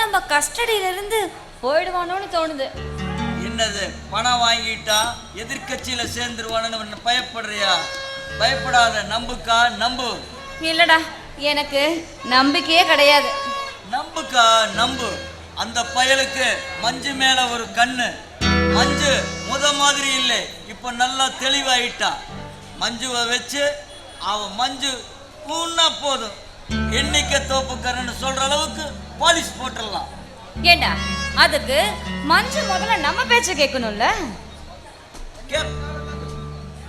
நம்ம கஸ்டடியில இருந்து போயிடுவானோன்னு தோணுது. என்னது பணம் வாங்கிட்டா எதிர்கட்சியில சேர்ந்துருவானு பயப்படுறியா? பயப்படாத, நம்புக்கா, நம்பு. இல்லடா, எனக்கு நம்பிக்கையே கிடையாது. நம்புக்கா, நம்பு. அந்த பயலுக்கு மஞ்சு மேல ஒரு கண்ணு. மஞ்சு மாதிரி இல்லை, இப்ப நல்லா தெளிவாயிட்டா. மஞ்சுவை வச்சு அவன் மஞ்சு கூன்னா போதும், எண்ணிக்கை தோப்புக்காரன்னு சொல்ற அளவுக்கு பாலிஷ் போட்டுடலாம். ஏண்டா, அதுக்கு மஞ்சு முதல்ல நம்ம பேச்ச கேட்கணும்ல.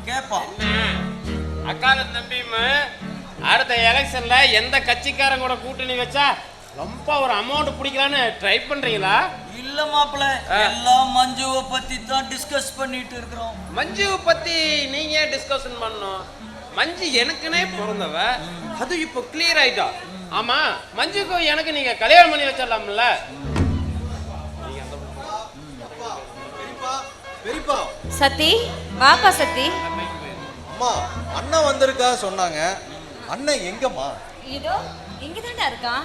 கேப்பா அக்காலும் தம்பியும் அடுத்த எலெக்ஷன்ல எந்த கட்சிக்காரன் கூட கூட்டணி வச்சா ரொம்ப ஒரு அமௌண்ட் பிடிக்கலான்னு ட்ரை பண்றீங்களா? இல்ல மாப்பிள்ள, எல்லாம் மஞ்சுவை பத்தி தான் டிஸ்கஸ் பண்ணிட்டு இருக்கிறோம். மஞ்சுவை பத்தி நீங்க ஏன் டிஸ்கஷன் பண்ணணும்? மஞ்சு எனக்குனே பிறந்தவ, அது இப்போ கிளியர் ஆயிட்டா. ஆமா, மஞ்சுக்கும் எனக்கு நீங்க கல்யாணம் பண்ணி வச்சிடலாம்ல. பெரியப்பா சத்தி, வாப்பா சத்தி. அம்மா, அண்ணன் வந்திருக்கா சொன்னாங்க. அண்ணன் எங்கம்மா? இதோ இங்கதான்டா இருக்கான்.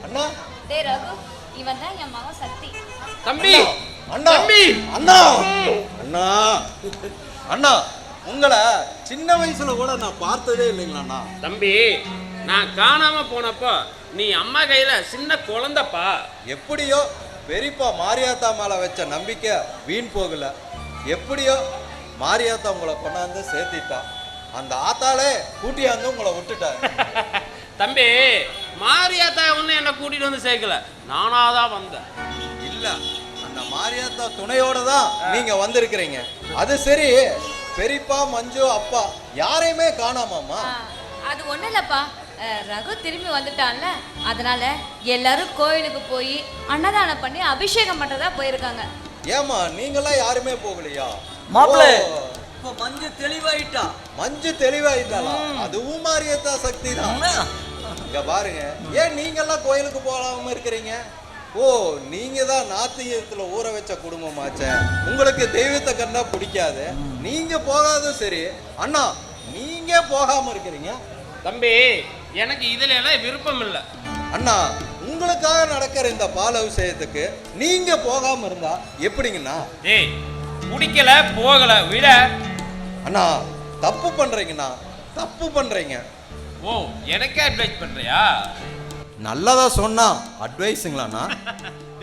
அண்ணா, டேய் ரகு, இவன் தான் என் மகன் சத்தி. தம்பி, அண்ணா, தம்பி, அண்ணா, அண்ணா, அண்ணா, உங்களை சின்ன வயசுல கூட நான் பார்த்ததே இல்லைங்களாண்ணா. தம்பி, நான் காணாம போனப்போ நீ அம்மா கையில சின்ன குழந்தைப்பா. எப்படியோ பெரியப்பா மாரியாத்தா மேல வச்ச நம்பிக்கை வீண் போகல. எப்படியோ மாரியாத்தா உங்களை கொண்டாந்து சேர்த்திட்டா. அந்த ஆத்தாலே கூட்டியாந்து உங்களை விட்டுட்டாரு. தம்பி, மாரியாத்தா ஒண்ணு என்ன கூட்டிட்டு வந்து சேர்க்கல, நானாதான் வந்தேன். இல்ல, அந்த மாரியாத்தா துணையோட தான் நீங்க வந்திருக்கிறீங்க. அது சரி, பெரியப்பா, மஞ்சு, அப்பா யாரையுமே காணாமாமா? அது ஒண்ணும் இல்லப்பா, ரகு திரும்பி வந்துட்டான்ல, அதனால எல்லாரும் கோயிலுக்கு போய் அன்னதானம் பண்ணி அபிஷேகம் பண்றதா போயிருக்காங்க. ஏமா நீங்களாம் யாருமே போகலையா? மாப்பிள்ள, ஓ, இப்ப மஞ்சு தெளிவாயிட்டா. மஞ்சு தெளிவாயிட்டாளா? அதுவும் மாரியாத்தா சக்தி தான். இங்க பாருங்க, ஏன் நீங்கெல்லாம் கோயிலுக்கு போகாம இருக்கிறீங்க? ஓ, நீங்க தான் நாத்திகத்துல ஊற வச்ச குடும்பமாச்சே. உங்களுக்கு தெய்வத்தை கண்டா பிடிக்காது, நீங்க போகாத. சரி அண்ணா, நீங்க போகாம இருக்கிறீங்க. தம்பி, எனக்கு இதுல எல்லாம் விருப்பம் இல்லை. அண்ணா, உங்களுக்காக நடக்கிற இந்த பால் அபிஷேகத்துக்கு நீங்க போகாம இருந்தா எப்படிங்கண்ணா? ஏய், குடிக்கல போகல விட. அண்ணா, தப்பு பண்றீங்கண்ணா, தப்பு பண்றீங்க. ஓ, எனக்கே அட்வைஸ் பண்றியா? நல்லதா சொன்னா அட்வைஸுங்களாண்ணா?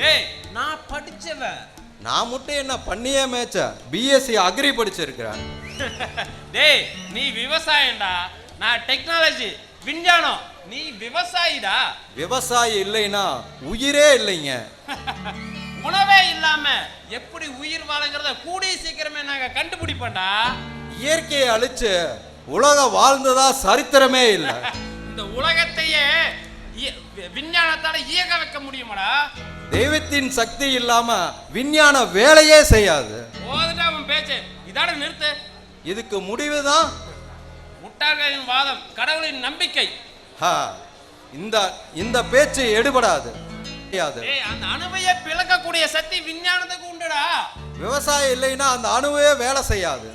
ஏய், நான் படிச்சவன். நான் மட்டும் என்ன பண்ணியே மேய்ச்ச பிஎஸ்சி அக்ரி படிச்சிருக்கிறேன். டேய், நீ விவசாயம்டா, நான் டெக்னாலஜி விஞ்ஞானம், நீ விவசாயிடா. விவசாயி இல்லைன்னா உயிரே இல்லைங்க. உணவே இல்லாம எப்படி உயிர் வாழுங்கிறத கூடிய சீக்கிரமே நாங்க கண்டுபிடிப்போம்டா. இயற்கையை அழிச்சு உலகம் வாழ்ந்ததா சரித்திரமே இல்லை. இந்த உலகத்தையே விஞ்ஞானத்தால இயக்க வைக்க முடியுமாடா? தெய்வத்தின் சக்தி இல்லாம விஞ்ஞான வேலையே செய்யாது. போதுடா உன் பேச்சு, இதோட நிறுத்து. இதுக்கு முடிவுதான் முட்டாள்களின் வாதம், கடவுளின் நம்பிக்கை. இந்த பேச்சு எடுபடாது. ஏய், அந்த அணுவையே பிளக்கக்கூடிய சக்தி விஞ்ஞானத்துக்கு உண்டுடா. விவசாயம் இல்லைன்னா அந்த அணுவே வேலை செய்யாது.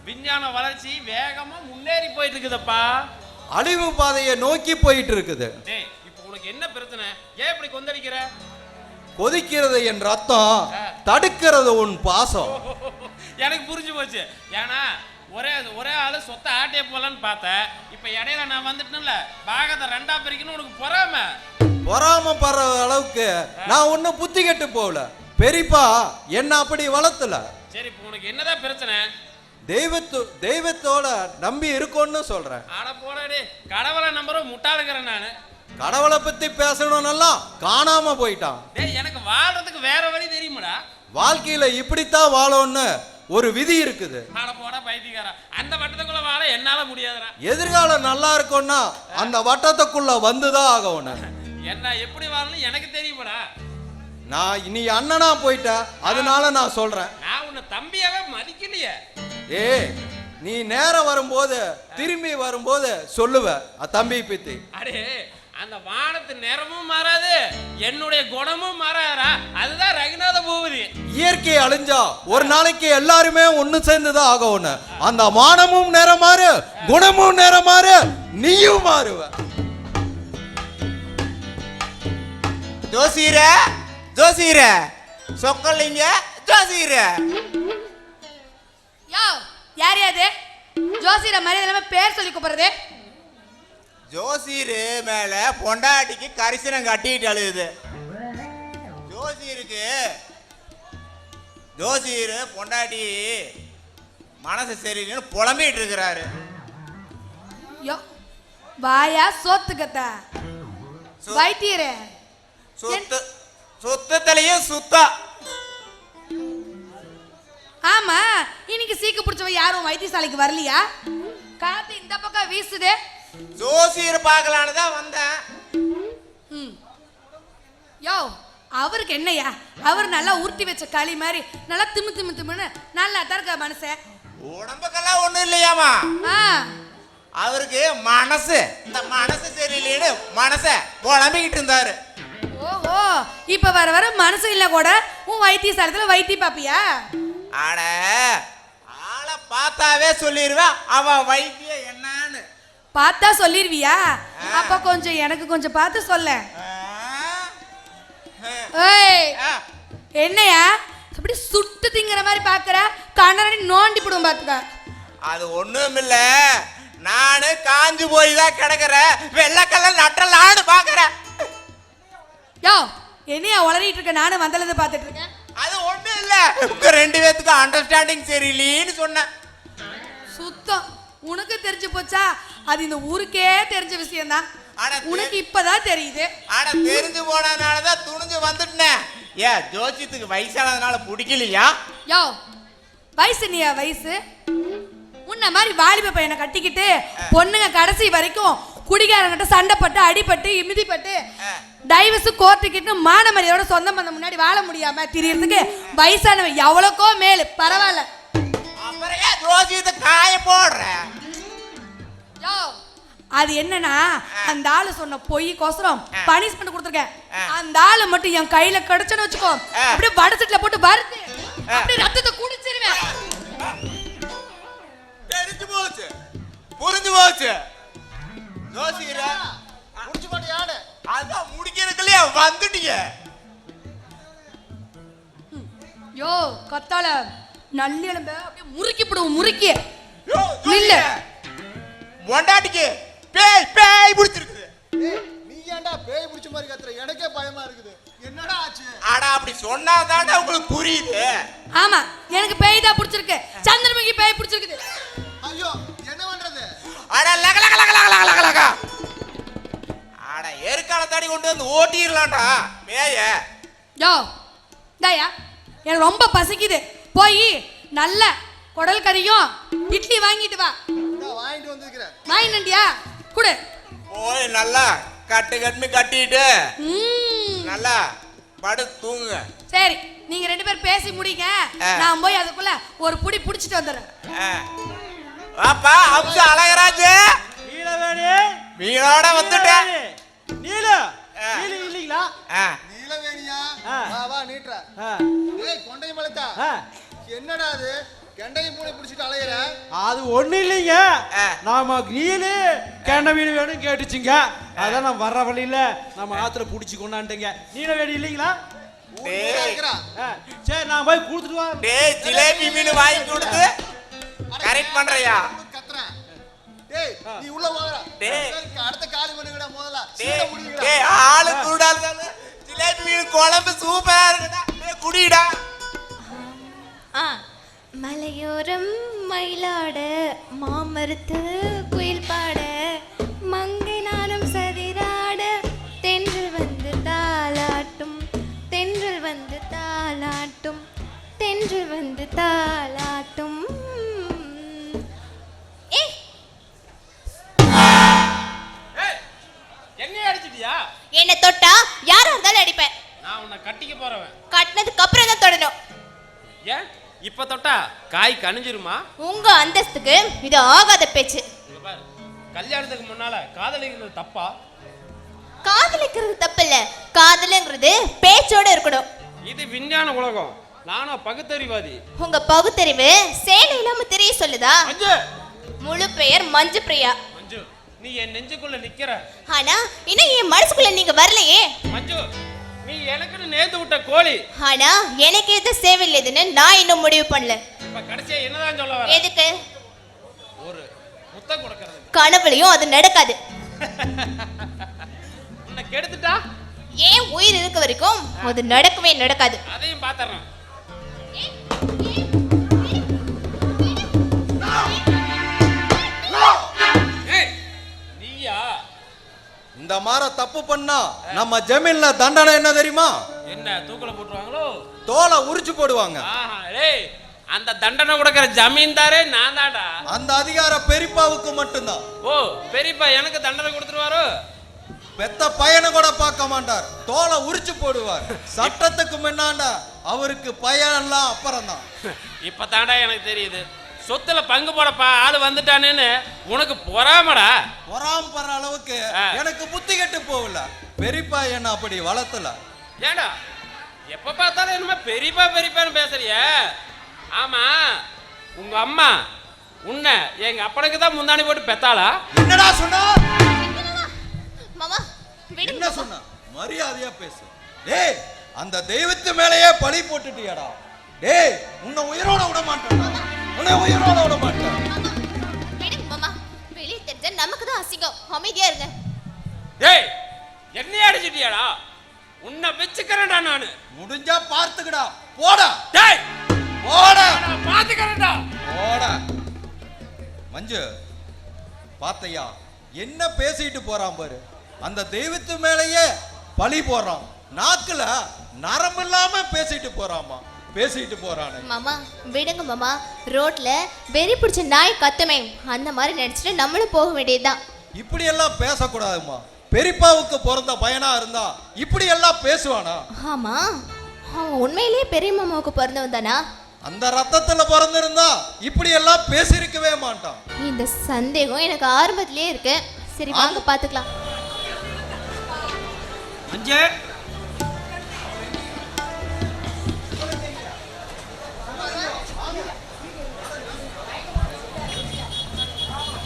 விஞ்ஞான வளர்ச்சி வேகமா முன்னேறி போயிட்டு இருக்குதுப்பா. அழிவு பாதையை நோக்கி போயிட்டு இருக்குது. டேய், இப்போ உனக்கு என்ன பிரச்சனை? ஏன் இப்படி கொந்தளிக்கிற? கொதிக்கிறது என் ரத்தம், தடுக்கிறது உன் பாசம். எனக்கு புரிஞ்சு போச்சு. ஏன்னா ஒரே ஆளு சொத்தை ஆட்டிய போலான்னு பார்த்தேன். இப்ப இடையில நான் வந்துட்டேன்ல, பாகத்தை ரெண்டா பிரிக்கணும். உனக்கு பொறாமப்படுற அளவுக்கு நான் ஒன்னும் புத்தி கெட்டு போகல. பெரியப்பா என்ன அப்படி வளர்த்தல. சரி, இப்போ உனக்கு என்னதான் பிரச்சனை? தெய்வத்தோட நம்பி இருக்கோன்னு சொல்றேன். ஆட போடாடே, கடவுளை நம்புற முட்டாளுக்கிறேன் நானு. கடவுளை பத்தி பேசணும்னெல்லாம் காணாம போயிட்டான். டேய், எனக்கு வாழ்றதுக்கு வேற வழி தெரியுமாடா? வாழ்க்கையில இப்படித்தான் வாழணும்னு ஒரு விதி இருக்குது. ஆட போடா பைத்தியக்காரா, அந்த வட்டத்துக்குள்ள வாழ என்னால முடியாதுடா. எதிர்காலம் நல்லா இருக்கும்னா அந்த வட்டத்துக்குள்ள வந்துதான் ஆகணும். என்ன எப்படி வாழணும் எனக்கு தெரியுமாடா? நான் நீ அண்ணனா போயிட்ட, அதனால நான் சொல்றேன். நான் உன்னை தம்பியாவே மதிக்கலையே. ஏய், நீ நேரம் வரும்போது திரும்பி வரும்போது சொல்லுவ தம்பி பத்தி. அடே, அந்த வானத்து நிறமும் மாறாது, என்னுடைய குணமும் மாறாரா. அதுதான் ரகுநாத பூபதி. இயற்கை அழிஞ்சா ஒரு நாளைக்கு எல்லாருமே ஒண்ணு சேர்ந்துதான் ஆகணும். அந்த வானமும் நேரம் மாறு, குணமும் நேரம் மாறு, நீயும் மாறுவ. ஜோசியர ஜோசியர சொக்கலிங்க ஜோசியர. யோ, யார் யாரு ஜோசியர மரியாதை இல்லாம பேர் சொல்லி கூப்பிடுறது? ஜோசியரு மேல பொண்டாட்டிக்கு கரிசனம் கட்டிட்டு அழுகுது. ஜோசியரு பொண்டாட்டி மனசு சரியில்லைன்னு புலம்பிட்டு இருக்கிறாரு. யோ, வாயா சோத்துக்கத்தா வைத்தியரே, சுத்தத்திலையும் சுத்தம். ஆமா, இன்னைக்கு சீக்கு பிடிச்சவ யாரும் வைத்தியசாலைக்கு வரலையா? காத்து இந்த பக்கம் வீசுதே. ஜோசியர் பார்க்கலான்னு தான் வந்தேன். யோ, அவருக்கு என்னையா? அவர் நல்லா உருட்டி வச்ச களி மாதிரி நல்லா திமுன்னு நல்லா தான் இருக்க மனசே. உடம்புக்கெல்லாம் ஒண்ணும் இல்லையாமா. அவருக்கு மனசு, இந்த மனசு சரியில்லைன்னு மனச புலம்பிக்கிட்டு இருந்தாரு. ஓஹோ, இப்ப வர வர மனசு இல்ல கூட உன் வைத்தியசாலத்துல வைத்திய பாப்பியா? அட, ஆளை பார்த்தாவே சொல்லிடுவேன் அவன் வைத்தியம் என்னன்னு. பார்த்தா சொல்லிருவியா? அப்ப கொஞ்சம் எனக்கு கொஞ்சம் பார்த்து சொல்ல. ஏய், என்னையா அப்படி சுட்டு திங்கிற மாதிரி பாக்குற? கண்ணாடி நோண்டி போடுவோம் பாத்துக்க. அது ஒண்ணும் இல்ல, நானு காஞ்சு போய் தான் கிடக்குறேன், வெள்ளக்கல்ல நட்டலான்னு பாக்குறேன். யோ, என்னையா உளறிட்டு இருக்க? நானும் வந்தலது பாத்துட்டு இருக்கேன். அது ஒண்ணும் இல்ல, உங்க ரெண்டு பேத்துக்கு அண்டர்ஸ்டாண்டிங் சரியில்லைன்னு சொன்னேன். சுத்தம் உனக்கு தெரிஞ்சு போச்சா? அது இந்த ஊருக்கே தெரிஞ்ச விஷயம் தான். உனக்கு இப்பதான் தெரியுது. ஆனா தெரிஞ்சு போனதுனாலதான் துணிஞ்சு வந்துட்டேன். ஏன் ஜோசியத்துக்கு வயசானதுனால பிடிக்கலையா? யோ, வயசு நீயா? வயசு உன்ன மாதிரி வாலிப பையனை கட்டிக்கிட்டு பொண்ணுங்க கடைசி வரைக்கும் குடிகாரங்கிட்ட சண்டைப்பட்டு அடிபட்டு மிதிப்பட்டு டைவர்ஸ் கோர்ட்டுக்கிட்டு மான மரியாதையோட சொந்தம் பண்ண முன்னாடி வாழ முடியாம திரியறதுக்கு வயசானவன் எவ்வளோக்கோ மேலு. பரவாயில்ல. அப்புறம் ஏன் ஜோசியத்தை காய போடுற? யோ, அது என்னன்னா அந்த ஆளு சொன்ன பொய்க்கோசரம் பனிஷ்மெண்ட் கொடுத்துருக்கேன். அந்த ஆளு மட்டும் என் கையில கிடைச்சுன்னு வச்சுக்கோ, அப்படியே வடசட்டில போட்டு வறுத்து அப்படியே ரத்தத்தை குடிச்சிருவேன். தெரிஞ்சு போச்சு, புரிஞ்சு போச்சு. ஜோசியரா முடிச்சு மாட்டியாடு, அதான் முடிக்கிறதுக்குள்ளே வந்துட்டீங்க. யோ, கத்தால நல்ல எலும்ப அப்படியே முறுக்கி போடுவோம். முறுக்கி இல்ல, பொண்டாட்டிக்கு பேய் பேய் பிடிச்சிருக்குது. நீ ஏன்டா பேய் பிடிச்ச மாதிரி கத்துற? எனக்கே பயமா இருக்குது. என்னடா ஆச்சு? அட, அப்படி சொன்னாதான்டா உங்களுக்கு புரியுது. ஆமா, எனக்கு பேய் தான் பிடிச்சிருக்கு. சந்திரமுகி பேய் பிடிச்சிருக்குது. ஐயோ, என்ன பண்றது? அட லக லக லக லக லக லக லக. அட, எருக்கால தாடி கொண்டு வந்து ஓட்டிரலாம்டா பேய. யோ, டேயா, எனக்கு ரொம்ப பசிக்குது. போய் நல்ல குடல் கறியும் இட்லி வாங்கிட்டு வா. நான் வாங்கிட்டு வந்திருக்கிறேன். வாங்கிட்டியா? குடு. போய் நல்லா கட்டுன்னு கட்டிட்டு நல்லா படு தூங்குங்க. சரி, நீங்க ரெண்டு பேரும் பேசி முடிங்க. நான் போய் அதுக்குள்ள ஒரு புடி புடிச்சிட்டு வந்துடுறேன். வாப்பா அம்ச அழகராஜ். நீலவேணி, மீனோட வந்துட்டேன். நீல நீல இல்லீங்களா? நீலவேணியா? வா வா நீட்ற. ஏய் கொண்டை மலைத்தா, என்னடா அது கெண்டை மூளை பிடிச்சிட்டு அலையற? அது ஒண்ணு இல்லைங்க, நாம நீலு கெண்டை மீன் வேணும் கேட்டுச்சுங்க. அதான் நான் வர்ற வழியில நம்ம ஆத்துல புடிச்சு கொண்டாண்டுங்க. நீலவேணி இல்லீங்களா? சரி, நான் போய் கொடுத்துட்டு வா. டேய், ஜிலேபி மீன் வாங்கி கொடுத்து கரெக்ட் பண்றியா? கத்துறேன். டேய், நீ உள்ள வாடா. டேய், அடுத்த காலி பண்ணுங்கடா முதல்ல. டேய் டேய், ஆளு கூடாது. ஜிலேபி மீன் குழம்பு சூப்பரா இருக்குடா. டேய் குடிடா. மலையோரம் மயிலாட மாமரத்து குயில் பாட மங்கை நானும் சதிராட தென்றல் வந்து தாலாட்டும் தென்றல் வந்து தாலாட்டும் தென்றல் வந்து தாலாட்டும். என்னைய அடிச்சிட்டியா? என்ன தொட்டா யாரா இருந்தாலும் அடிப்பேன். நான் உன்னை கட்டிக்க போறவன். கட்டினதுக்கு அப்புறம் தான் தொடணும். ஏன் இப்ப தொட்டா காய் கனிஞ்சிருமா? உங்க அந்தஸ்துக்கு இது ஆகாத பேச்சு. இங்க பாரு, கல்யாணத்துக்கு முன்னால காதலிக்கிறது தப்பா? காதலிக்கிறது தப்பு இல்ல, காதலுங்கிறது பேச்சோட இருக்கணும். இது விஞ்ஞான உலகம், நானும் பகுத்தறிவாதி. உங்க பகுத்தறிவு சேலை இல்லாம தெரிய சொல்லுதா? மஞ்சு, முழு பெயர் மஞ்சு பிரியா. மஞ்சு நீ என் நெஞ்சுக்குள்ள நிக்கிற. ஆனா இன்னும் என் மனசுக்குள்ள நீங்க வரலையே. மஞ்சு நீ எனக்குன்னு நேர்ந்து விட்ட கோழி. ஆனா எனக்கு எது சேவையில்லைதுன்னு நான் இன்னும் முடிவு பண்ணல. இப்ப கடைசியா என்னதான் சொல்ல வர? எதுக்கு? ஒரு முத்தம் கொடுக்கறது. கனவுலயும் அது நடக்காது. உன்னை கெடுத்துட்டா? ஏன் உயிர் இருக்க வரைக்கும் அது நடக்கவே நடக்காது. அதையும் பாத்துறேன். நீயா இந்த மாதிரி தப்பு பண்ணா நம்ம ஜமீன்ல தண்டனை என்ன தெரியுமா? என்ன தூக்குல போட்டுருவாங்களோ? தோலை உரிச்சு போடுவாங்க. ஆஹா, டேய் அந்த தண்டனை கொடுக்கிற ஜமீன்தாரே நான் தான்டா. அந்த அதிகாரம் பெரியப்பாவுக்கு மட்டும்தான். ஓ, பெரியப்பா எனக்கு தண்டனை கொடுத்துருவாரோ? பெத்த பையனை கூட பார்க்க மாட்டார், தோலை உரிச்சு போடுவார். சட்டத்துக்கு முன்னாண்ட அவருக்கு பையன் எல்லாம் அப்புறம் தான். இப்ப தாண்டா எனக்கு தெரியுது, சொத்துல பங்கு போடப்பா ஆளு வந்துட்டானேன்னு உனக்கு பொறாமடா. பொறாமப்படுற அளவுக்கு எனக்கு புத்தி கெட்டு போகல. பெரியப்பா என்ன அப்படி வளர்த்தல. ஏடா எப்ப பார்த்தாலும் என்னமா பெரியப்பா பெரியப்பான்னு பேசுறிய? ஆமா, உங்க அம்மா உன்னை எங்க அப்பனுக்கு தான் முந்தாணி போட்டு பெத்தாளா? என்னடா சொன்னா? மாமா என்ன சொன்னா? மரியாதையா பேசு. டேய் அந்த தெய்வத்து மேலேயே பழி போட்டுட்டியாடா. டேய் உன்னை உயிரோட விட மாட்டேன், உன்னை உயிரோட விட மாட்டேன். விடுங்க மாமா, வெளியே தெரிஞ்சா நமக்கு தான் அசிங்கம். அமைதியா இருங்க. டேய் என்னைய அடிச்சிட்டியாடா? உன்னை வெச்சுக்கிறேன்டா நானு. முடிஞ்சா பார்த்துக்கடா. போடா. டேய் போடா. பாத்துக்கிறேன்டா. போடா. மஞ்சு பாத்தையா என்ன பேசிட்டு போறான் பாரு. அந்த தெய்வத்து மேலேயே பழி போடுறான். நாக்குல நரம்பு இல்லாம பேசிட்டு போறாமா, பேசிட்டு போறானே. மாமா விடுங்க மாமா, ரோட்ல வெறி பிடிச்ச நாய் கத்துமே அந்த மாதிரி நினைச்சிட்டு நம்மளும் போக வேண்டியதுதான். இப்படி எல்லாம் பேசக்கூடாதுமா. பெரியப்பாவுக்கு பிறந்த பையனா இருந்தா இப்படி எல்லாம் பேசுவானா? ஆமா, அவன் உண்மையிலேயே பெரிய மாமாவுக்கு பிறந்தவன் தானா? அந்த ரத்தத்துல பிறந்திருந்தா இப்படி எல்லாம் பேசியிருக்கவே மாட்டான். இந்த சந்தேகம் எனக்கு ஆரம்பத்திலே இருக்கு. சரி வாங்க பாத்துக்கலாம். மஞ்சு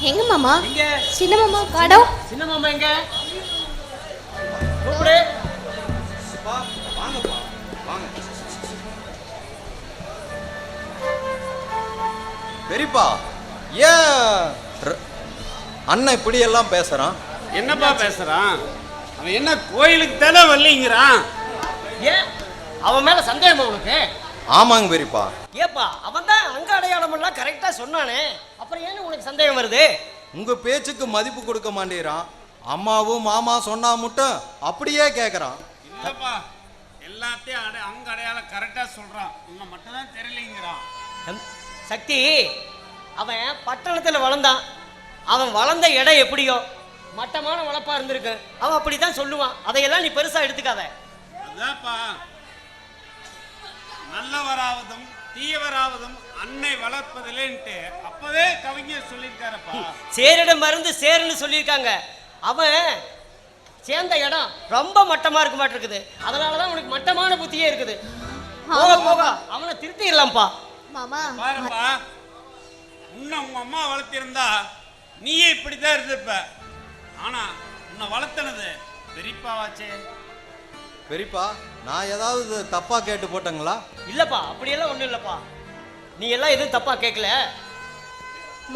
எங்க மாமா? எங்க? சின்ன மாமா காணோம். சின்ன மாமா எங்க? கூப்பிடு. வாங்கப்பா வாங்க. பெரியப்பா ஏன் அண்ணன் இப்படி எல்லாம் பேசுறான்? என்னப்பா பேசுறான் அவன்? என்ன கோயிலுக்கு தானே வரலைங்கிறான்? ஏன் அவன் மேல சந்தேகமா உனக்கு? ஆமாங்க பெரியப்பா. ஏப்பா அவன் தான் அங்க அடையாளம் எல்லாம் கரெக்டா சொன்னானே, அப்புறம் ஏன் உனக்கு சந்தேகம் வருது? உங்க பேச்சுக்கு மதிப்பு கொடுக்க மாட்டேறான். அம்மாவும் மாமா சொன்னா மட்டும் அப்படியே கேக்குறான். இல்லப்பா, எல்லாத்தையும் அங்க அடையாளம் கரெக்டா சொல்றான், உன்னை மட்டும் தான் தெரியலைங்கிறான். சக்தி அவன் பட்டணத்துல வளர்ந்தான். அவன் வளர்ந்த இடம் எப்படியோ மட்டமான வளர்ப்பா இருந்திருக்கு. அவன் அப்படித்தான் சொல்லுவான். அதையெல்லாம் நீ பெருசா எடுத்துக்காத. அதான்ப்பா, நல்லவராவதும் தீயவராவதும் அன்னை வளர்ப்பதில்லைன்ட்டு அப்பவே கவிஞர் சொல்லியிருக்காரப்பா. சேரிடம் மருந்து சேருன்னு சொல்லியிருக்காங்க. அவன் சேர்ந்த இடம் ரொம்ப மட்டமா இருக்க மாட்டிருக்குது. அதனாலதான் உனக்கு மட்டமான புத்தியே இருக்குது. போக போக அவனை திருத்திடலாம்ப்பா. மாமா பாருப்பா, உன்னை உங்க அம்மா வளர்த்திருந்தா நீயே இப்படித்தான் இருந்திருப்ப. ஆனா உன்னை வளர்த்தனது பெரியப்பாவாச்சே. பெரியப்பா நான் ஏதாவது தப்பா கேட்டு போட்டங்களா? இல்லப்பா, அப்படியெல்லாம் ஒண்ணும் இல்லப்பா. நீ எல்லாம் எதுவும் தப்பா கேட்கல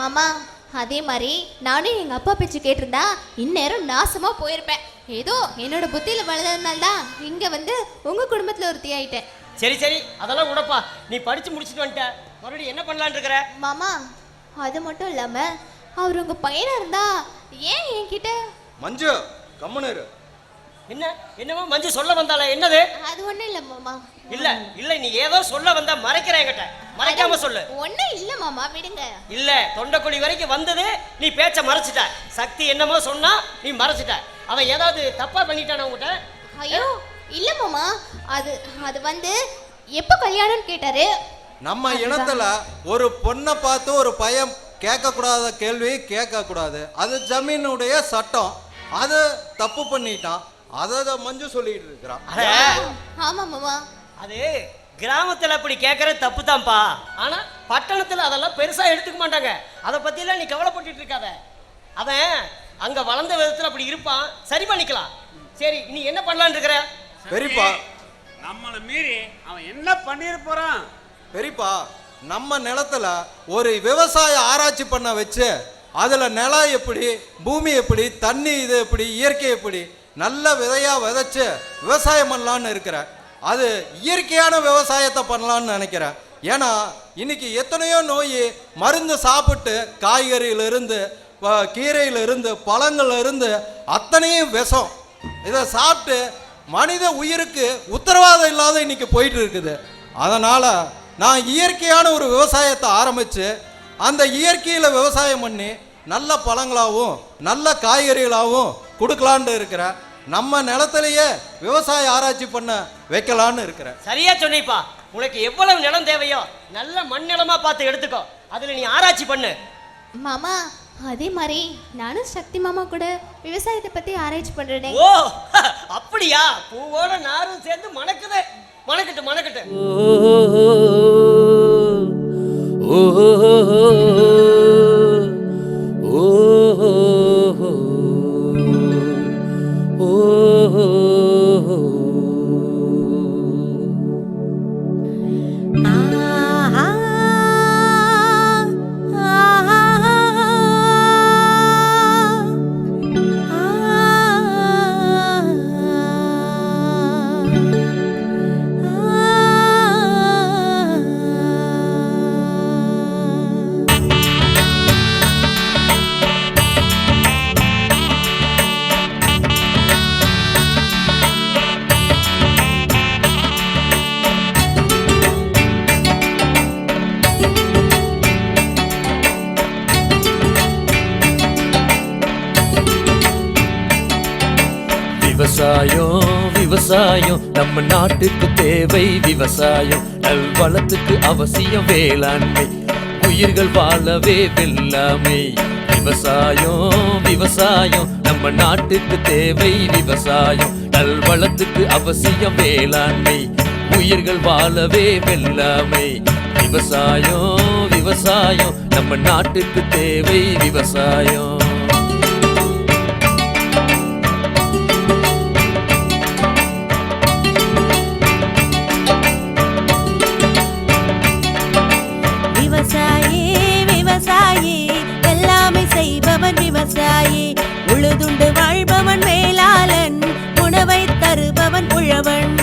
மாமா. அதே மாதிரி நானும் எங்க அப்பா பேச்சு கேட்டிருந்தா இந்நேரம் நாசமா போயிருப்பேன். ஏதோ என்னோட புத்தியில வளர்ந்ததுனால தான் இங்க வந்து உங்க குடும்பத்துல ஒருத்தி ஆயிட்டேன். சரி சரி, அதெல்லாம் விடப்பா. நீ படிச்சு முடிச்சுட்டு வந்துட்ட. மறுபடியும் என்ன பண்ணலான்னு இருக்கிற? மாமா அது மட்டும் இல்லாம அவர் உங்க பையனா இருந்தா ஏன் என்கிட்ட? மஞ்சு கம்முனு இரு. என்னவோ மஞ்சு சொல்ல வந்தால என்னது? அது ஒண்ணும் இல்ல மாமா. இல்ல நீ ஏதோ சொல்ல வந்தா மறைக்கிற என்கிட்ட. மறைக்காம சொல்லு. ஒண்ணும் இல்ல மாமா, விடுங்க. இல்ல தொண்டைக்குழி வரைக்கும் வந்தது நீ பேச்ச மறைச்சிட்ட. சக்தி என்னமோ சொன்னா நீ மறைச்சிட்ட. அவன் ஏதாவது தப்பா பண்ணிட்டானா உன்கிட்ட? ஐயோ இல்ல மாமா, அது வந்து எப்ப கல்யாணம் கேட்டாரு. நம்ம இனத்துல ஒரு பொண்ணை பார்த்து ஒரு பையன் கேட்கக்கூடாத கேள்வி கேட்கக்கூடாது. அது ஜமீனுடைய சட்டம். அது தப்பு பண்ணிட்டான். அதை மஞ்சு சொல்லிட்டு இருக்கிறான். ஆமா மாமா, அது கிராமத்துல அப்படி கேட்கறது தப்பு தான்ப்பா. ஆனா பட்டணத்துல அதெல்லாம் பெருசா எடுத்துக்க மாட்டாங்க. அதை பத்திலாம் நீ கவலைப்பட்டு இருக்காத. அவன் அங்க வளர்ந்த விதத்துல அப்படி இருப்பான். சரி பண்ணிக்கலாம். சரி நீ என்ன பண்ணலான்னு இருக்கிற? பெரியப்பா, நம்மளை மீறி அவன் என்ன பண்ணிட போறான்? பெரியப்பா, நம்ம நிலத்துல ஒரு விவசாய ஆராய்ச்சி பண்ண வச்சு அதுல நிலம் எப்படி, பூமி எப்படி, தண்ணி இது எப்படி, இயற்கை எப்படி நல்ல விதையா விதைச்சு விவசாயம் பண்ணலான்னு இருக்கிறேன். அது இயற்கையான விவசாயத்தை பண்ணலான்னு நினைக்கிறேன். ஏன்னா இன்னைக்கு எத்தனையோ நோய் மருந்து சாப்பிட்டு காய்கறியிலிருந்து கீரையிலிருந்து பழங்கள்ல அத்தனையும் விஷம். இதை சாப்பிட்டு மனித உயிருக்கு உத்தரவாதம் இல்லாத இன்னைக்கு போயிட்டு இருக்குது. அதனால நான் இயற்கையான ஒரு விவசாயத்தை ஆரம்பிச்சு அந்த இயற்கையில் விவசாயம் பண்ணி நல்ல பழங்களாகவும் நல்ல காய்கறிகளாகவும் கொடுக்கலான்னு இருக்கிறேன். நம்ம நிலத்திலேயே விவசாய ஆராய்ச்சி பண்ண வைக்கலான்னு இருக்கிறேன். சரியா சொன்னிப்பா. உனக்கு எவ்வளவு நிலம் தேவையோ நல்ல மண் நிலமா பார்த்து எடுத்துக்கோ. அதுல நீ ஆராய்ச்சி பண்ணு. மாமா அதே மாதிரி நானும் சக்தி மாமா கூட விவசாயத்தை பத்தி ஆராய்ச்சி பண்றேனே. ஓ அப்படியா? பூவோட நாரும் சேர்ந்து மணக்குது. மணக்கட்டு மணக்கட்டு. விவசாயம் நம்ம நாட்டுக்கு தேவை. விவசாயம் நல்வளத்துக்கு அவசியம். வேளாண்மை உயிர்கள் வாழவே வெல்லாமை. விவசாயம் நம்ம நாட்டுக்கு தேவை. விவசாயம் நல்வளத்துக்கு அவசியம். வேளாண்மை உயிர்கள் வாழவே வெல்லாமை. விவசாயம் நம்ம நாட்டுக்கு தேவை. விவசாயம் விவசாயி உழுதுண்டு வாழ்பவன் வேளாளன். உணவை தருபவன் உழவன்.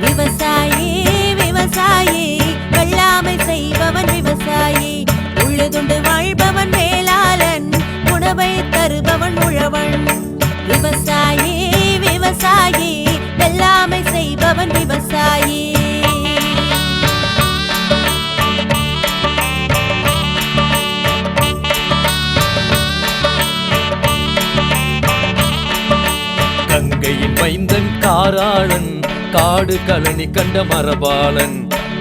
விவசாயி வெள்ளாமை செய்பவன் விவசாயி. உழுதுண்டு வாழ்பவன் வேளாளன். உணவை தருபவன் உழவன். விவசாயி வெள்ளாமை செய்பவன் விவசாயி. கங்கையின் மைந்தன் காராளன். காடு கழனி கண்ட மரபாளன்.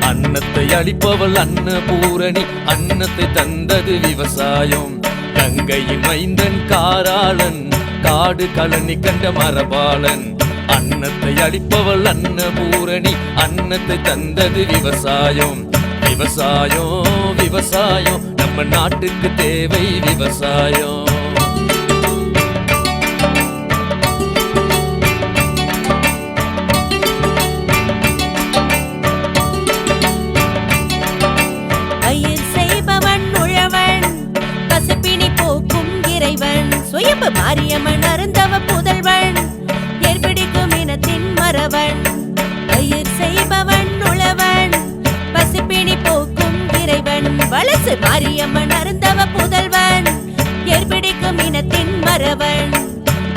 அன்னத்தை அளிப்பவள் அன்னபூரணி. அன்னத்தை தந்தது விவசாயம். கங்கையின் மைந்தன் காராளன். காடு கழனி கண்ட மரபாளன். அன்னத்தை அளிப்பவள் அன்னபூரணி. அன்னத்தை தந்தது விவசாயம். விவசாயம் நம்ம நாட்டுக்கு தேவை. விவசாயம் மாரியம்மன் அருந்தவ புதல்வன். ஏற்பிடிக்கும் இனத்தின் மறவன். பயிர் செய்பவன் உழவன். பசிப்பிணி போக்கும் இறைவன். முசு மாரியம்மன் அருந்தவ புதல்வன் ஏற்பிடிக்கும் இனத்தின் மறவன்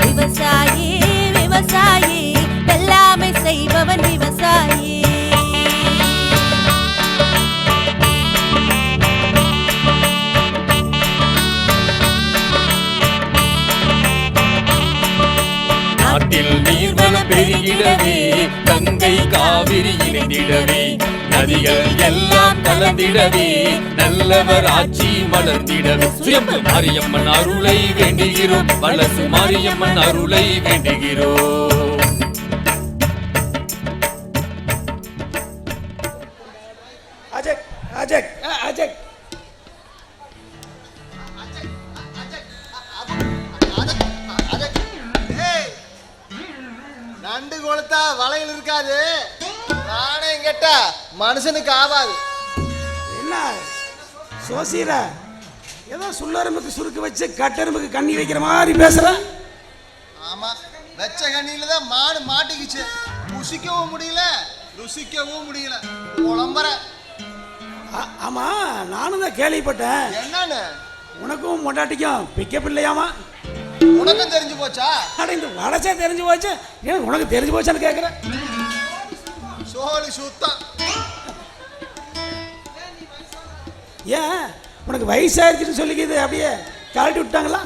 விவசாயி விவசாயி வெள்ளாமை செய்பவன் விவசாயி நாட்டில் நீர்வளம் பெருகிடவே கங்கை காவிரி இணைந்திடவே நதிகள் எல்லாம் கலந்திடவே நல்லவர் ஆட்சி மலர்ந்திடவே சுயம்பு மாரியம்மன் அருளை வேண்டுகிறோம் வலசு மாரியம்மன் அருளை வேண்டுகிறோம். அஜக் அஜக் அஜக் நண்டு கொளுத்தா வளையல் இருக்காது, நானே கேட்ட மனுஷனுக்கு ஆவாது. என்ன சோசியரா ஏதோ சுள்ளரும்புக்கு சுருக்கு வச்சு கட்டரும்புக்கு கண்ணி வைக்கிற மாதிரி பேசுற? ஆமா, வெச்ச கண்ணியில தான் மாடு மாட்டிக்கிச்சு. புசிக்கவும் முடியல, ருசிக்கவும் முடியல, உளம்பர. ஆமா, நானும் தான் கேள்விப்பட்டேன். என்னன்னு? உனக்கும் மொண்டாட்டிக்கும் பிக்கப் இல்லையாமா? உனக்கும் தெரிஞ்சு போச்சா? அட இந்த வடச்சே தெரிஞ்சு போச்சு, ஏன் உனக்கு தெரிஞ்சு போச்சான்னு கேட்குறேன். சோழி சுத்தம். ஏன் உனக்கு வயசாயிருச்சுன்னு சொல்லிக்கிது அப்படியே கழட்டி விட்டாங்களா?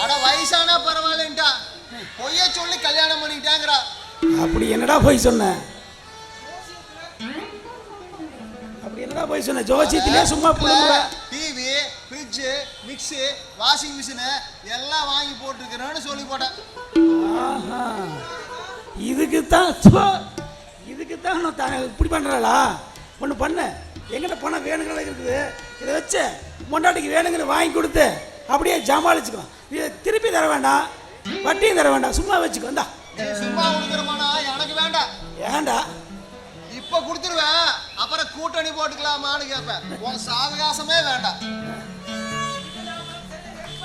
அட வயசானா பரவாயில்லன்ட்டா, பொய்ய சொல்லி கல்யாணம் பண்ணிக்கிட்டாங்கிறா. அப்படி என்னடா போய் சொன்ன? அப்படி என்னடா போய் சொன்ன? ஜோசியத்திலே சும்மா புலம்புற. TV, fridge, mixie, washing machine எல்லாம் வாங்கி போட்டுருக்கிறேன்னு சொல்லி போட்டேன். இதுக்குத்தான் நான் இப்படி பண்ணுறாளா? ஒன்று பண்ண, எங்கிட்ட பணம் வேணுங்கிற இருக்குது, இதை வச்சு மொண்டாட்டிக்கு வேணுங்கிற வாங்கி கொடுத்து அப்படியே ஜமாளிச்சுக்கோ. இதை திருப்பி தர வேண்டாம், வட்டியும் தர வேண்டாம், சும்மா வச்சுக்கோ. இந்தா சும்மா கொடுக்குறமானா எனக்கு வேண்டாம். ஏண்டா? இப்ப கொடுத்துருவேன், அப்புறம் கூட்டணி போட்டுக்கலாமான்னு கேட்பேன். உன் சாவகாசமே வேண்டாம்.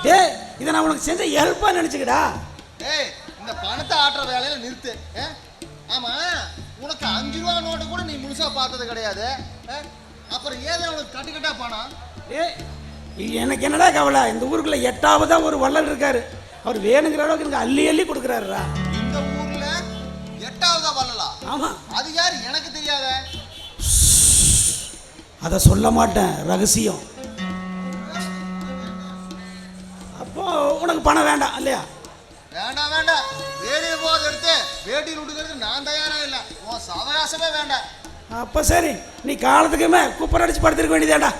டேய், இதை நான் உனக்கு செஞ்ச ஹெல்ப்பா நினைச்சுக்கடா. ஏய், இந்த பணத்தை ஆட்டுற வேலையில நிறுத்து. ஆமா, உனக்கு 5 ரூபா நோட்டு கூட நீ முழுசா பார்த்தது கிடையாது. அப்புறம் ஏதோ உனக்கு கட்டுக்கட்டா பணம். எனக்கு என்னடா கவலை? இந்த ஊருக்குள்ள 8ஆவதா ஒரு வள்ளல் இருக்காரு, அவர் வேணுங்கிற அளவுக்கு எனக்கு அள்ளி அள்ளி கொடுக்குறாருடா. இந்த ஊர்ல 8ஆவதா வள்ளலா? ஆமா. அது யார் எனக்கு தெரியாத. அதை சொல்ல மாட்டேன், ரகசியம். அப்போ உனக்கு பணம் வேண்டாம் இல்லையா? வேண்டாம் வேண்டாம், வேடியை போது எடுத்து வேட்டியில் விடுக்கிறது நான் தயாரா இல்லை. உன் சவகாசமே வேண்டாம். அப்ப சரி, நீ காலத்துக்குமே குப்பர் அடிச்சு படுத்திருக்க வேண்டியதாடா.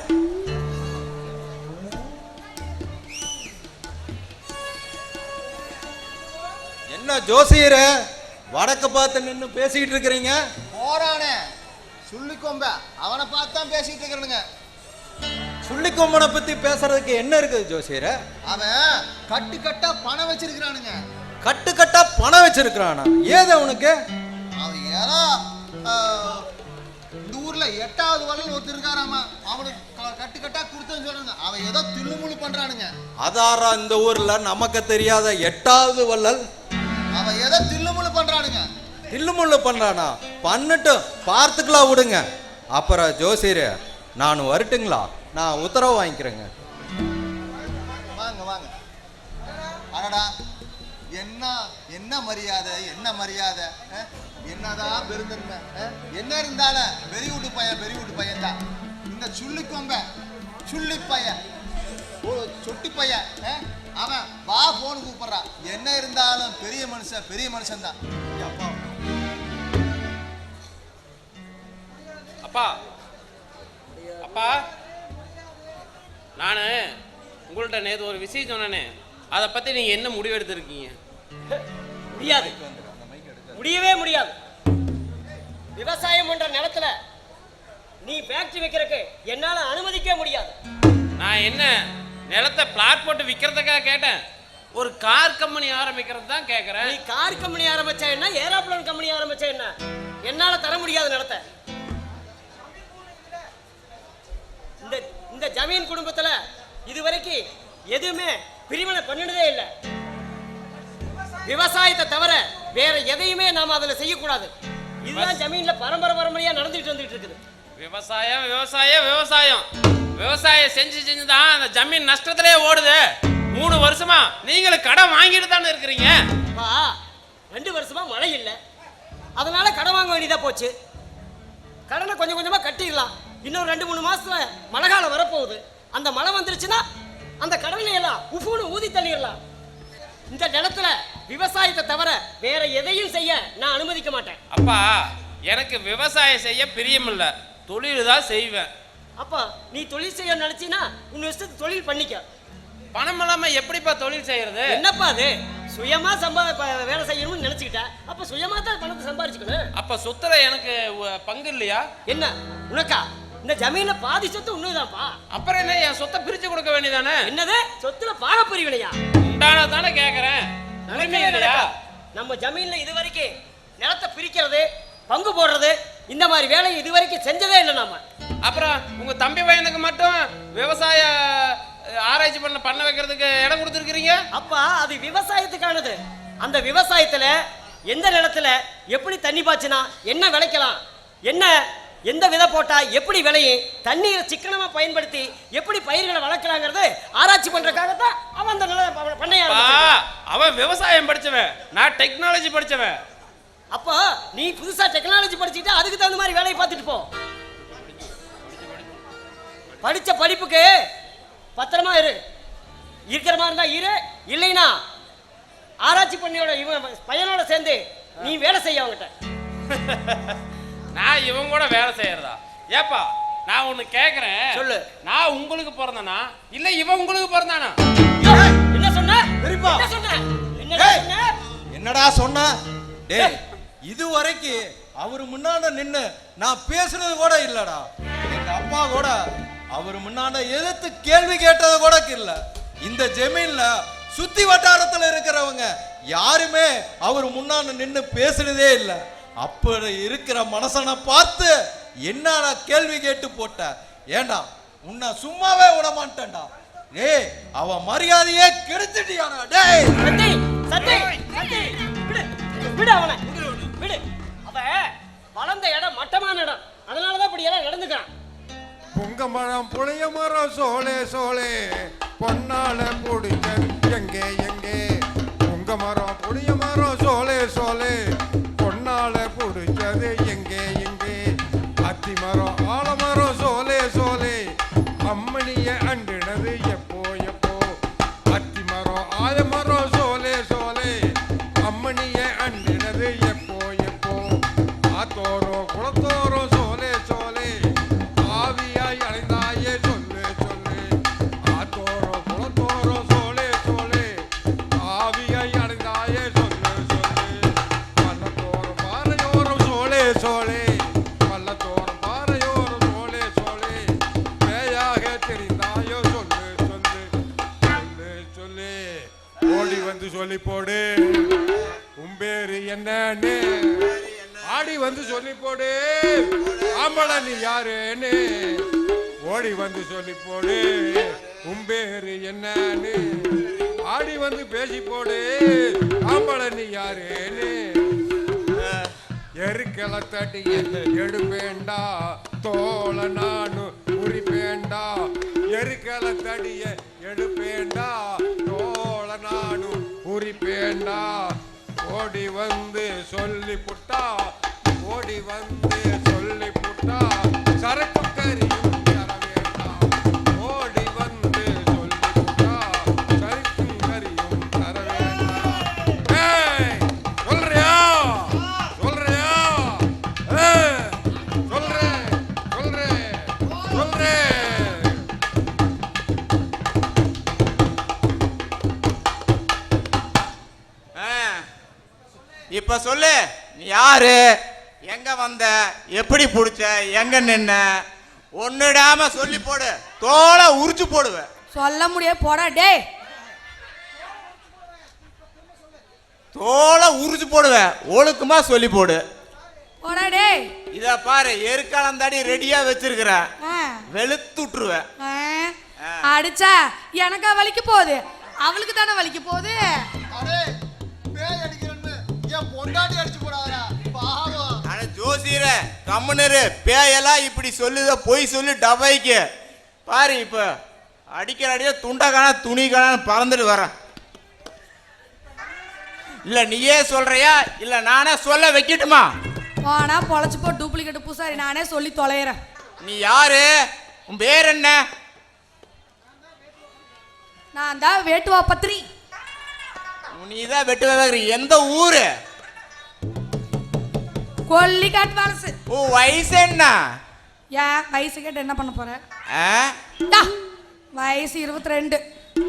என்ன ஜோசியர வடக்க பார்த்து நின்று பேசிக்கிட்டு இருக்கிறீங்க? போறானே சுள்ளிக்கொம்ப, அவனை பார்த்து தான் பேசிட்டு இருக்கிறனுங்க. சுள்ளிக்கொம்பனை பத்தி பேசுறதுக்கு என்ன இருக்குது ஜோசியர? அவன் கட்டு கட்டா பணம் வச்சிருக்கிறானுங்க. கட்டு கட்டா பணம் வச்சிருக்கிறானா? ஏது அவனுக்கு? அவன் ஏதோ இந்த ஊர்ல 8ஆவது வள்ளல் ஒருத்தர் இருக்காராமா, அவனுக்கு கட்டு கட்டா கொடுத்தேன்னு சொல்றாங்க. அவன் ஏதோ தில்லுமுள்ளு பண்றானுங்க. அதாரா இந்த ஊர்ல நமக்கு தெரியாத 8ஆவது வள்ளல்? அவன் ஏதோ தில்லுமுள்ளு பண்றானுங்க. தில்லுமுள்ளு பண்றானா? பண்ணட்டும், பார்த்துக்கலாம் விடுங்க. அப்புறம் ஜோசியர், நான் வரட்டுங்களா? நான் உத்தரவு வாங்கிக்கிறேங்க. வாங்க வாங்க. அடடா, என்ன என்ன மரியாதை, என்ன மரியாதை, என்னதான் பெருந்தன்மை. என்ன இருந்தாலும் பெரிய வீட்டு பையன் தான் இந்த சுள்ளிக்கொம்ப, சுள்ளி பையன், சொட்டி பையன். அவன் வா போன்னு கூப்பிடுறான். என்ன இருந்தாலும் பெரிய மனுஷன் தான். அப்பா அப்பா, நான் உங்கள்கிட்ட நேற்று ஒரு விஷயம் சொன்னேனே, அதை பற்றி நீங்கள் என்ன முடிவு எடுத்திருக்கீங்க? முடியாது, முடியவே முடியாது. விவசாயம் பண்ற நிலத்துல நீ ஃபேக்டரி வைக்கிறதுக்கு என்னால அனுமதிக்க முடியாது. நான் என்ன நிலத்தை பிளாட் போட்டு விற்கிறதுக்காக கேட்டேன், ஒரு கார் கம்பெனி ஆரம்பிக்கிறது தான் கேட்குறேன். நீ கார் கம்பெனி ஆரம்பிச்சா என்ன, ஏரோப்ளேன் கம்பெனி ஆரம்பிச்சா என்ன, என்னால தர முடியாது நிலத்தை. இந்த ஜமீன் குடும்பத்துல இதுவரைக்கும் எதுவுமே பிரிவினை பண்ணினதே இல்லை. விவசாயத்தை தவிர வேற எதையுமே நாம அதுல செய்யக்கூடாது. இதுதான் ஜமீன்ல பரம்பரையா நடந்துட்டு வந்துட்டு இருக்குது. விவசாயம் விவசாயம் விவசாயம் விவசாயம் செஞ்சு தான் அந்த ஜமீன் நஷ்டத்திலே ஓடுது. 3 வருஷமா நீங்களும் கடன் வாங்கிட்டு தானே இருக்கிறீங்க. 2 வருஷமா மழை இல்லை, அதனால கடன் வாங்க வேண்டியதா போச்சு. கடனை கொஞ்சம் கொஞ்சமா கட்டிடலாம். இன்னும் 2-3 மாசத்துல மழை காலம் வரப்போகுது. அந்த மழை வந்துருச்சுன்னா அந்த கடனை எல்லாம் உஃபுன்னு ஊதி தள்ளிடலாம். இந்த நிலத்துல விவசாயத்தை தவிர வேற எதையும் செய்ய நான் அனுமதிக்க மாட்டேன். அப்பா, எனக்கு விவசாயம் செய்ய பிரியம் இல்ல, தொழில் தான் செய்வேன். அப்பா, நீ தொழில் செய்ய நினைச்சினா உன் இஷ்டத்துக்கு தொழில் பண்ணிக்க. பணம் இல்லாம எப்படிப்பா தொழில் செய்யறது? என்னப்பா அது, சுயமா வேலை செய்யணும்னு நினைச்சுக்கிட்டேன். அப்ப சுயமா தான் பணத்தை சம்பாதிச்சுக்கணும். அப்ப சொத்துல எனக்கு பங்கு இல்லையா? என்ன உனக்கா? இந்த ஜமீன்ல பாதி சொத்து உண்மைதான்ப்பா. அப்புறம் என்ன, என் சொத்தை பிரிச்சு கொடுக்க வேண்டியதானே? என்னது, சொத்துல பாகப்பிரிவினையா? உண்டானதானே கேக்குறேன். நம்ம ஜமீன்ல இதுவரைக்கும் நிலத்தை பிரிக்கிறது, பங்கு போடுறது, இந்த மாதிரி வேலையை இதுவரைக்கும் செஞ்சதே இல்லை நாம. அப்புறம் உங்க தம்பி பையனுக்கு மட்டும் விவசாய ஆராய்ச்சி பண்ண வைக்கிறதுக்கு இடம் கொடுத்துருக்கீங்க. அப்பா, அது விவசாயத்துக்கானது. அந்த விவசாயத்துல எந்த நிலத்துல எப்படி தண்ணி பாய்ச்சினா என்ன விளைக்கலாம், என்ன எந்த விதை போட்டா எப்படி விளையும், தண்ணீரை சிக்கனமா பயன்படுத்தி எப்படி பயிர்களை வளர்க்கலாங்கிறது ஆராய்ச்சி பண்றதுக்காகத்தான் அவன் அந்த பண்ணையா. அவன் விவசாயம் படிச்சவன், நான் டெக்னாலஜி படிச்சவன். அப்போ நீ புதுசா டெக்னாலஜி படிச்சுட்டு அதுக்கு தகுந்த மாதிரி வேலையை பார்த்துட்டு போ. படிச்ச படிப்புக்கு பத்திரமா இருக்கிற மாதிரி இருந்தா இரு, இல்லைன்னா ஆராய்ச்சி பண்ணியோட இவன் பையனோட சேர்ந்து நீ வேலை செய்ய அவங்ககிட்ட. நான் இவன் கூட வேலை செய்யறதா? ஏப்பா, நான் ஒண்ணு கேக்குறேன், சொல்லு. நான் உங்களுக்கு பிறந்தனா இல்ல இவன் உங்களுக்கு பிறந்தானா? என்ன சொன்ன? என்னடா சொன்ன? டேய், இது வரைக்கும் அவரு முன்னாடி நின்னு நான் பேசுனது கூட இல்லடா. எங்க அப்பா கூட அவரு முன்னாடி எதிர்த்து கேள்வி கேட்டது கூட இல்ல. இந்த ஜமீன்ல சுத்தி வட்டாரத்துல இருக்கிறவங்க யாருமே அவர் முன்னாடி நின்னு பேசுனதே இல்ல. அப்படி இருக்கிற மனசனை பார்த்து என்னடா கேள்வி கேட்டு போட்ட? ஏண்டா, உன்னை சும்மாவே விட மாட்டேன்டா. டேய், அவ மரியாதையே கெடுத்துட்டியாடா. டேய் சத்தி, சத்தி, சத்தி, விடு, விடு அவனை, விடு. அவன் வளர்ந்த இடம் மட்டமான இடம், அதனாலதான் இப்படி எல்லாம் நடந்துக்கிறான். பொங்க மரம் புளிய மரம் சோலே சோலே பொன்னால பிடிச்ச எங்கே எங்கே. பொங்க மரம் புளிய மரம் சோலே சோலே பொன்னால பிடிச்சது எங்கே எங்கே. அத்தி மரம் ஆலமரம் சோலே சோலே அம்மணிய அண்டினது எப்போ எப்போ. அத்தி மரம் ஆயமரம் சோலே சோலே அம்மணிய அண்டினது எப்போ எப்போ. ஆத்தோரோ குளத்தோரோ சோலே சோலே ஆவியாய் அடைந்தாயே சொல்லு சொல்லு. ஆத்தோரோ குளத்தோரோ சோலே சோலே ஆவியாய் அடைந்தாயே சொல்லு சொல்லு. பள்ளத்தோரம் பாறையோரம் சோலே சோலே பள்ளத்தோரம் பாறையோரம் சோலே சோலே பேயாக தெரிந்தாயோ சொல்லு சொல்லு சொல்லு சொல்லு. ஓடி வந்து சொல்லி போடு உம்பேரு என்னன்னு. ஆடி வந்து சொல்லி போடு ஆம்பள நீ யாருன்னு. ஓடி வந்து சொல்லி போடு உம்பேரு என்னன்னு. ஆடி வந்து பேசி போடு ஆம்பள நீ யாருன்னு. எருக்களை தட்டி எடுப்பேண்டா தோள நானு உரிப்பேண்டா. எருக்களை தடிய எடுப்பேண்டா தோள நானு உரிப்பேண்டா. ஓடி வந்து சொல்லி புட்டா ஓடி வந்து சொல்லி புட்டா சரக்கு கறியும் தர வேண்டாம். ஓடி வந்து சொல்லி புட்டா சரக்கு கறியும் தர வேண்டாம். ஏய், சொல்றியா சொல்றியா? சொல்றேன் சொல்றேன் சொல்றேன். இப்ப சொல்லு, நீ யாரு, எங்க வந்த, எப்படி புடிச்ச, எங்க நின்ன? ஒன்னுடாம சொல்லி போடு, தோலை உரிச்சு போடுவேன். சொல்ல முடியாது போடா டேய். தோலை உரிச்சு போடுவேன், ஒழுக்கமா சொல்லி போடு. போடா டேய். இத பாரு, எருக்காலந்தாடி ரெடியா வச்சிருக்கிற, வெளுத்துட்டுருவேன். அடிச்சா எனக்கா வலிக்க போகுது, அவளுக்கு தானே வலிக்க போகுது. பொண்டாட்டி அடிச்சு போடாதா பாவம். ஆனா ஜோசியர கம்முனரு, பேயெல்லாம் இப்படி சொல்லுத, பொய் சொல்லி டபைக்கு பாரு இப்ப அடிக்கிற அடியே துண்டக்கான துணிக்கான பறந்துட்டு வரேன். இல்ல நீயே சொல்றியா இல்ல நானே சொல்ல வைக்கட்டுமா? வானா பொழைச்சு போ டூப்ளிகேட் பூசாரி, நானே சொல்லி தொலைகிறேன். நீ யாரு? உன் பேர் என்ன? நான் தான் வேட்டுவா பத்திரி. நீதான் வெட்டுவ. எந்த ஊரு? கொல்லிக்காட்டு வலசு. ஓ வயசு என்ன? ஏன் வயசு கேட்டு என்ன பண்ண போற? வயசு 22.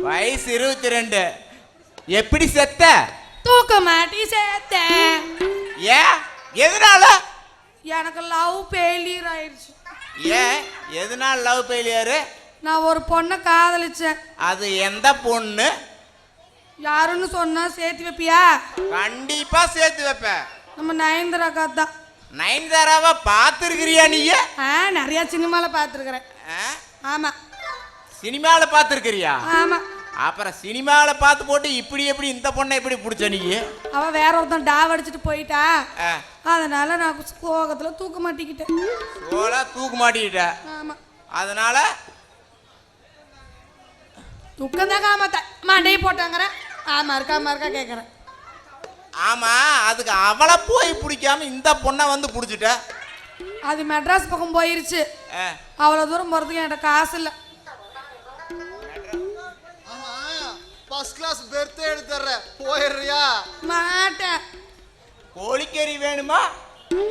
வயசு 22. எப்படி செத்த? தூக்க மாட்டி செத்தேன். ஏன்? எதனால? எனக்கு லவ் ஃபெயிலியர் ஆயிடுச்சு. ஏன் எதனால லவ் ஃபெயிலியர்? நான் ஒரு பொண்ணை காதலிச்சேன். அது எந்த பொண்ணு? யாருன்னு சொன்னா சேர்த்து வைப்பியா? கண்டிப்பா சேர்த்து வைப்பேன். நம்ம நயன்தாரா தான். நயன்தாராவா பார்த்துருக்கிறியா நீ? நிறைய சினிமால பார்த்துருக்கிறேன். ஆமா. சினிமால பார்த்துருக்கிறியா? ஆமா. அப்புறம் சினிமால பார்த்து போட்டு இப்படி எப்படி இந்த பொண்ணை எப்படி பிடிச்ச நீ? அவ வேற ஒருத்தன் டாவ் அடிச்சுட்டு போயிட்டா, அதனால நான் கோகத்துல தூக்க மாட்டிக்கிட்டேன். சோலா தூக்க மாட்டிக்கிட்ட? ஆமா. அதனால துக்கம் தான் காமத்த மண்டையை போட்டாங்கற. ஆமா இருக்கா கேக்குறேன். ஆமா, அதுக்கு அவளை போய் பிடிக்காம இந்த பொண்ணை வந்து பிடிச்சிட்ட. அது மெட்ராஸ் பக்கம் போயிருச்சு. அவ்வளவு தூரம் போறதுக்கு என்கிட்ட காசு இல்லை. ஃபர்ஸ்ட் கிளாஸ் பெர்த் எடுத்துற போயிடுறியா? மாட்டேன். கோழிக்கறி வேணுமா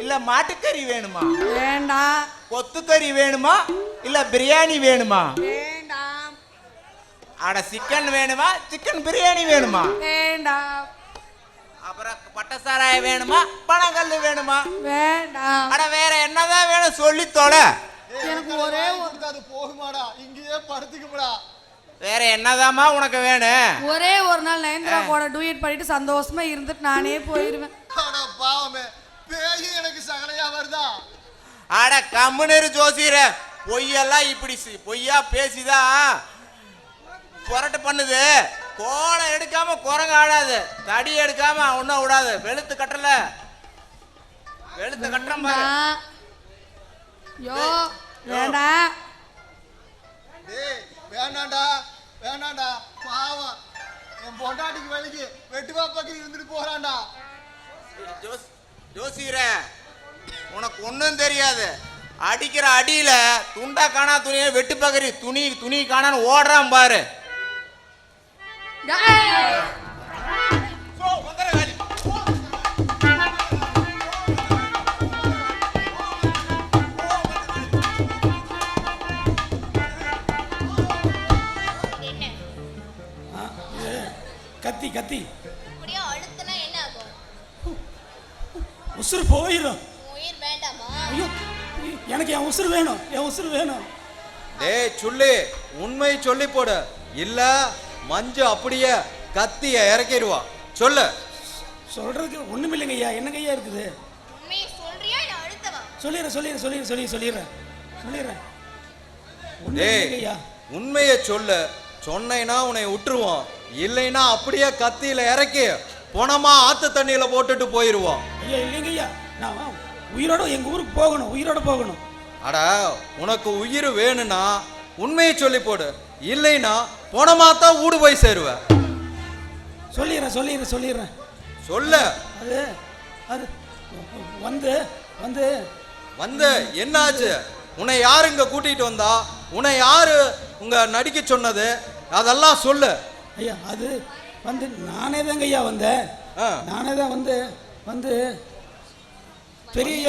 இல்ல மாட்டுக்கறி வேணுமா? வேண்டாம். கொத்துக்கறி வேணுமா இல்ல பிரியாணி வேணுமா? வேண்டாம். அட சிக்கன் வேணுமா சிக்கன் பிரியாணி வேணுமா? வேண்டாம். அப்புறம் பட்டை சாராயம் வேணுமா பனங்கல்லு வேணுமா? வேண்டாம். அட வேற என்னதான் வேணும் சொல்லி தொலை. எனக்கு ஒரே அது போகுமாடா, இங்கேயே படுத்துக்குடா. வேற என்னதாம்மா உனக்கு வேணும்? ஒரே ஒரு நாள் நயன்தாரா கூட டூயட் பண்ணிட்டு சந்தோஷமா இருந்துட்டு நானே போயிருவேன். அட பாவமே, பேய் எனக்கு சகலையா வருதா? அட கம்முனரு ஜோசியர, பொய்யெல்லாம் இப்படி பொய்யா பேசிதான் புரட்டு பண்ணுது. கோலம் எடுக்காம குரங்கு ஆடாது, தடி எடுக்காம ஒன்னும் விடாது. வெளுத்து கட்டல, வெளுத்து கட்டுறோம் பாரு. யோ வேண்டாம். டேய் வேண்டாண்டா பாவம், என் பொண்டாட்டிக்கு வேலைக்கு வெட்டுவா பக்கத்துல இருந்துட்டு போறான்டா. ஜோசியர, உனக்கு ஒன்றும் தெரியாது. அடிக்கிற அடியில துண்டா காணா துணியை வெட்டு பக்கறி துணி காணான்னு ஓடுறான் பாரு. கத்தி கத்தி அப்படியே அழுத்துனா என்ன ஆகும்? உசுறு போயிடும். உயிர் வேண்டாமா? ஐயோ, எனக்கு என் உசுறு வேணும், என் உசுறு வேணும். டேய் சொல்லி உண்மை சொல்லி போடு, இல்ல மஞ்சு அப்படியே கத்திய இறக்கிடுவா. சொல்லு. சொல்றதுக்கு ஒண்ணும் இல்லைங்க ஐயா. என்னங்க ஐயா இருக்குது? உண்மையை சொல்றியா இல்ல அழுத்தவா? சொல்லிடுறேன். டேய் உண்மையை சொல்லு, சொன்னைனா உன்னை விட்டுருவோம், இல்லைன்னா அப்படியே கத்தியில இறக்கி போனமா ஆத்து தண்ணியில போட்டுட்டு போயிருவோம். ஐயா இல்லைங்க ஐயா, நான் உயிரோட எங்க ஊருக்கு போகணும், உயிரோட போகணும். அட உனக்கு உயிர் வேணும்னா உண்மையை சொல்லி போடு, இல்லைன்னா போனமா தான் ஊடு போய் சேருவ. சொல்லிடுறேன். சொல்லு. அது வந்து வந்து வந்து என்னாச்சு? உன்னை யாரு இங்க கூட்டிட்டு வந்தா? உன்னை யாரு உங்க நடிக்க சொன்னது? அதெல்லாம் சொல்லு. ஐயா அது வந்து நானே தாங்க ஐயா வந்தேன். நானே தான் வந்து பெரிய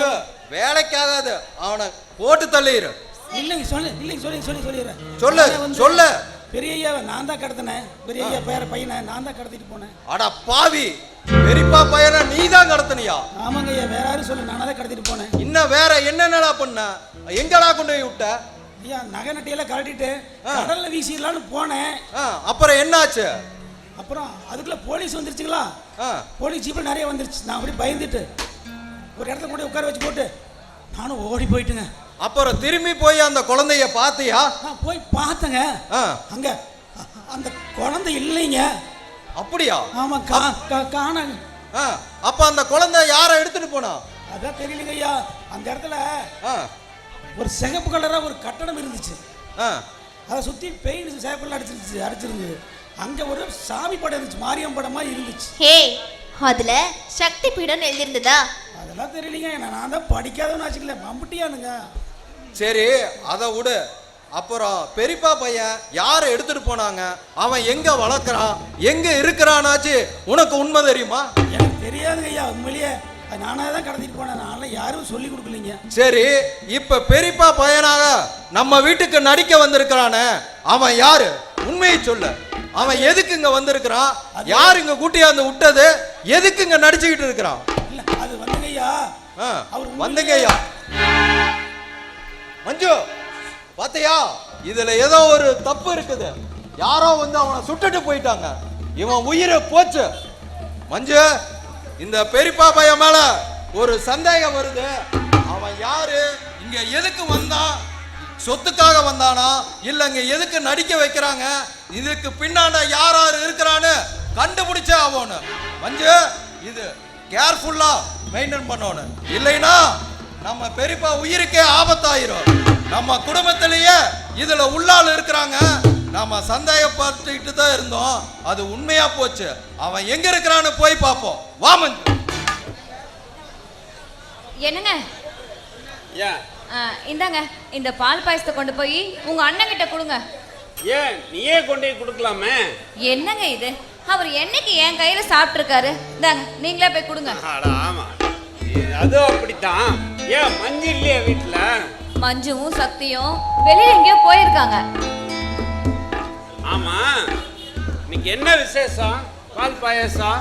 வேலைக்காகாது, அவனை போட்டு தள்ளிடு. இல்லைங்க சொல்லிடுறேன். சொல்லு. பெரிய ஐயாவை நான் தான் கடத்தினேன். பெரிய ஐயா பையனை நான் தான் கடத்திட்டு போனேன். அட பாவி, பெரியப்பா பையனை நீ தான் கடத்தினியா? ஆமாங்க ஐயா, வேற யாரும் சொல்லு, நானே தான் கடத்திட்டு போனேன். இன்னும் வேற என்னென்னடா பண்ண? எங்கடா கொண்டு போய் விட்ட? ஐயா நகை நட்டையெல்லாம் கழட்டிட்டு கடல்ல வீசிடலான்னு போனேன். அப்புறம் என்னாச்சு? அப்புறம் அதுக்குள்ள போலீஸ் வந்துருச்சுங்களா? போலீஸ் ஜீப்ல நிறைய வந்துருச்சு. நான் அப்படி பயந்துட்டு ஒரு இடத்துல கூட உட்கார வச்சு போட்டு நானும் ஓடி போயிட்டுங்க. அப்புறம் திரும்பி போய் அந்த குழந்தைய பாத்தியா? போய் பார்த்தங்க. அங்க அந்த குழந்தை இல்லைங்க. அப்படியா? ஆமா காணாங்க. அப்ப அந்த குழந்தை யார எடுத்துட்டு போனா? அதான் தெரியலங்க ஐயா. அந்த இடத்துல ஒரு சிகப்பு கலரா ஒரு கட்டடம் இருந்துச்சு. அதை சுற்றி பெயிண்ட் சேப்பெல்லாம் அடிச்சிருந்து அங்கே ஒரு சாமி படம் இருந்துச்சு, மாரியம் படமாக இருந்துச்சு. ஹே, அதுல சக்தி பீடம் எழுதியிருந்ததா? அதெல்லாம் தெரியலீங்க, நான் தான் படிக்காதவன்னு வச்சுக்கல, மம்புட்டியானுங்க. சரி அதை விடு. அப்புறம் பெரியப்பா பையன் யாரை எடுத்துட்டு போனாங்க, அவன் எங்க வளர்க்குறான், எங்க இருக்கிறானாச்சு உனக்கு உண்மை தெரியுமா? எனக்கு தெரியாதுங்க ஐயா, உண்மையிலேயே நானாக தான் கடத்திட்டு போனேன், நான்லாம் யாரும் சொல்லி கொடுக்கலீங்க. சரி, இப்ப பெரியப்பா பையனாக நம்ம வீட்டுக்கு நடிக்க வந்திருக்கிறானே, அவன் யாரு? உண்மையை சொல்லு. அவன் எதுக்கு இங்க வந்திருக்கிறான்? யார் இங்க கூட்டியாந்து விட்டது? எதுக்கு இங்க நடிச்சுக்கிட்டு இருக்கிறான்? இல்ல அது வந்துங்க ஐயா, அவர் வந்துங்க ஐயா. மஞ்சு பாத்தியா, இதுல ஏதோ ஒரு தப்பு இருக்குது. யாரோ வந்து அவனை சுட்டுட்டு போயிட்டாங்க, இவன் உயிரை போச்சு. மஞ்சு, இந்த பெரியப்பா பையன் மேல ஒரு சந்தேகம் வருது. அவன் யாரு, இங்க எதுக்கு வந்தான்? சொத்துக்காக வந்தானா, இல்ல இங்க எதுக்கு நடிக்க வைக்கிறாங்க, இதுக்கு பின்னாண்ட யார் யார் இருக்கிறான்னு கண்டுபிடிச்சே ஆகணும். மஞ்சு, இது கேர்ஃபுல்லா மெயின்டைன் பண்ணணும், இல்லைன்னா நம்ம பெரியப்பா உயிருக்கே ஆபத்தாயிரும். நம்ம குடும்பத்திலேயே இதுல உள்ளாள் இருக்கிறாங்க, நாம சந்தேகப்பட்டுக்கிட்டு தான் இருந்தோம், அது உண்மையா போச்சு. அவன் எங்க இருக்கிறான்னு போய் பார்ப்போம், வா மஞ்சு. என்னங்க, இந்தாங்க இந்த பால் பாயசத்தை கொண்டு போய் உங்க அண்ணன் கிட்ட கொடுங்க. ஏன் நீயே கொண்டு போய் கொடுக்கலாமே? என்னங்க இது, அவர் என்னைக்கு என் கையில சாப்பிட்டுருக்காரு, இந்தாங்க நீங்களே போய் கொடுங்க. ஆமா, அது அப்படித்தான். ஏன் மஞ்சு இல்லையா வீட்டுல? மஞ்சுவும் சக்தியும் வெளியே எங்கேயோ போயிருக்காங்க. ஆமா, இன்னைக்கு என்ன விசேஷம்? பால் பாயசம்?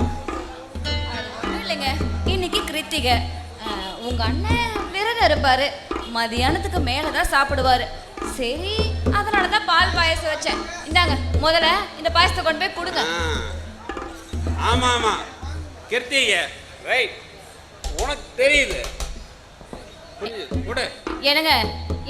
ஒன்றும் இல்லைங்க, இன்னைக்கு கிருத்திகை. உங்க அண்ணன் விரதம் இருப்பாரு, மதியானத்துக்கு மேலதான் சாப்பிடுவாரு. சரி, அதனாலதான் பால் பாயசம் வச்சேன். இந்தாங்க முதல்ல இந்த பாயசத்தை கொண்டு போய் கொடுங்க. ஆமா ஆமா, கிருத்திகை ரைட், உனக்கு தெரியுது. என்னங்க,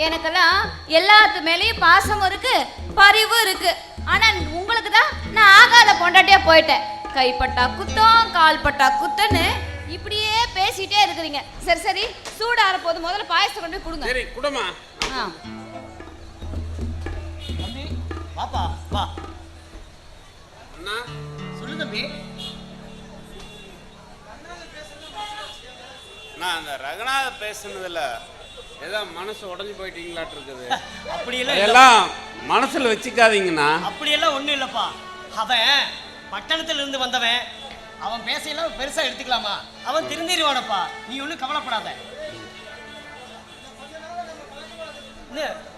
எனக்கெல்லாம் எல்லாத்து மேலேயும் பாசமும் இருக்கு, பரிவும் இருக்கு. ஆனா உங்களுக்கு தான் நான் ஆகாத பொண்டாட்டியா போயிட்டேன். கைப்பட்டா குத்தம், கால் பட்டா குத்தன்னு இப்படியே பேசிட்டே இருக்கிறீங்க. சரி சரி, சூடாற போது முதல்ல பாயசத்தை கொண்டு போய் கொடுங்க. சரி குடுமா. தம்பி வாப்பா வா. அண்ணா சொல்லு தம்பி. நான் அந்த ரங்கநாத பேசுனதுல ஏதோ மனசு உடஞ்சு போயிட்டீங்களாட்டு இருக்குது. அப்படியெல்லாம் எல்லாம் மனசுல வச்சுக்காதீங்கண்ணா. அப்படியெல்லாம் ஒண்ணும் இல்லப்பா. அவன் பட்டணத்துல இருந்து வந்தவன், அவன் பேசையெல்லாம் பெருசா எடுத்துக்கலாமா? அவன் திருந்திடுவானப்பா, நீ ஒன்றும் கவலைப்படாத.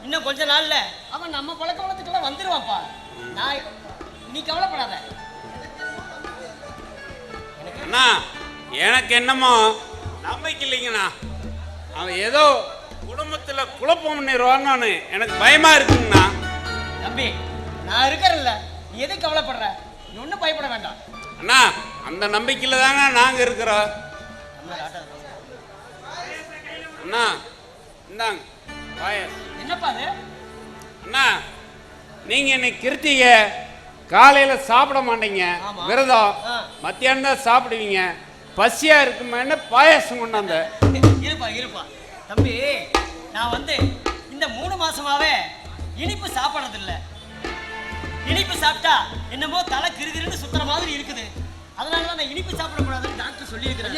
இன்னும் கொஞ்ச நாள்ல அவன் நம்ம பழக்க வளத்துக்கெல்லாம் வந்துருவான்ப்பா. நான் நீ கவலைப்படாத. அண்ணா எனக்கு என்னமோ நம்பிக்கை இல்லைங்கண்ணா. அவன் ஏதோ குடும்பத்துல குழப்பம் பண்ணிடுவான்னு எனக்கு பயமா இருக்குங்கண்ணா. தம்பி நான் இருக்கிறேன்ல, நீ எதுக்கு கவலைப்படுற? நீ ஒன்றும் பயப்பட வேண்டாம். அண்ணா அந்த நம்பிக்கையில தாங்க நாங்க இருக்கிறோம். அண்ணா இந்தாங்க பாயஸ். என்னப்பா அது? அண்ணா நீங்க இன்னைக்கு கிருத்திகை காலையில சாப்பிட மாட்டீங்க, விரதம். மத்தியானம் தான் சாப்பிடுவீங்க, பசியா இருக்குமே பாயசம் கொண்டாந்த. இருப்பா இருப்பா தம்பி, நான் வந்து இந்த 3 மாசமாவே இனிப்பு சாப்பிடறதில்ல. இனிப்பு சாப்பிட்டா என்னமோ தலை கிருகிருன்னு சுத்துற மாதிரி இருக்குது. அதனாலதான் நான் இனிப்பு சாப்பிடக்கூடாதுன்னு டாக்டர் சொல்லியிருக்கிறேன்.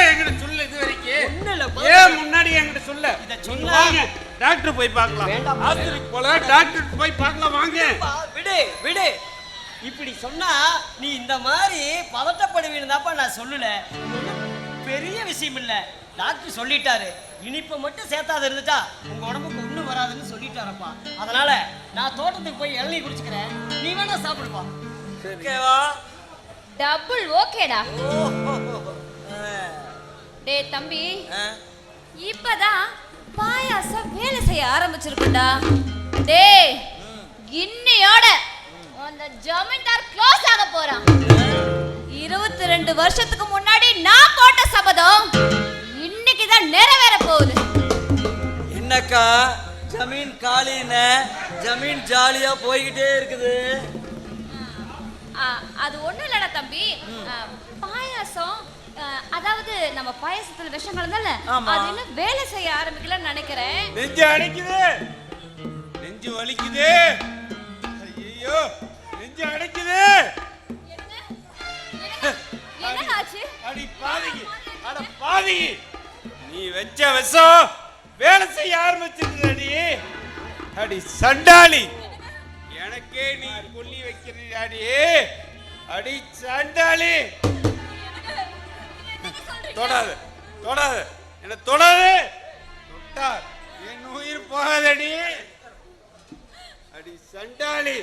என்கிட்ட சொல்ல இது வரைக்கும் ஏன் முன்னாடி என்கிட்ட சொல்ல. இதை சொன்னாங்க டாக்டர் போய் பார்க்கலாம், ஆஸ்பத்திரிக்கு போல டாக்டர் போய் பார்க்கலாம் வாங்க. விடு விடு, இப்படி சொன்னா நீ இந்த மாதிரி பதட்டப்படுவீங்கதாப்பா. நான் சொல்லல, பெரிய விஷயம் இல்ல. டாக்டர் சொல்லிட்டாரு, இனிப்பை மட்டும் சேர்த்தாது இருந்துட்டா உங்க உடம்புக்கு ஒண்ணும் வராதுன்னு சொல்லிட்டாரப்பா. அதனால நான் தோட்டத்துக்கு போய் இளநீ குடிச்சுக்கிறேன், நீ வேணா சாப்பிடுப்பா. ஓகேவா? டபுள் ஓகேடா. டேய் தம்பி, இப்பதான் பாயாசம் வேலை செய்ய ஆரம்பிச்சிருக்குடா. டேய் இன்னையோட அந்த ஜமீன்தார் க்ளோஸ் ஆக போறான். 22 வருஷத்துக்கு முன்னாடி நான் போட்ட சபதம் இன்னைக்கு தான் நிறைவேற போகுது. என்னக்கா ஜமீன் காலின ஜமீன் ஜாலியா போய்கிட்டே இருக்குது. அது ஒண்ணும் இல்லடா தம்பி, பாயாசம் அதாவது நம்ம பாயாசத்துல விஷம் கலந்தால அது இன்னும் வேலை செய்ய ஆரம்பிக்கலன்னு நினைக்கிறேன். நெஞ்சு நெஞ்சு வலிக்குது. ஐயோ நெஞ்சு அடைக்குது. அடி பாதிக்கு, அட பாதிக்கு, நீ வச்ச விஷம் வேலை செய்ய ஆரம்பிச்சிருக்கடி. அடி சண்டாளி, எனக்கே நீ கொல்லி வைக்கிறாடி. அடி சண்டாளி, தொடாது தொடாது, என்ன தொடாது. தொட்டா என் உயிர் போகாதடி. அடி சண்டாளி.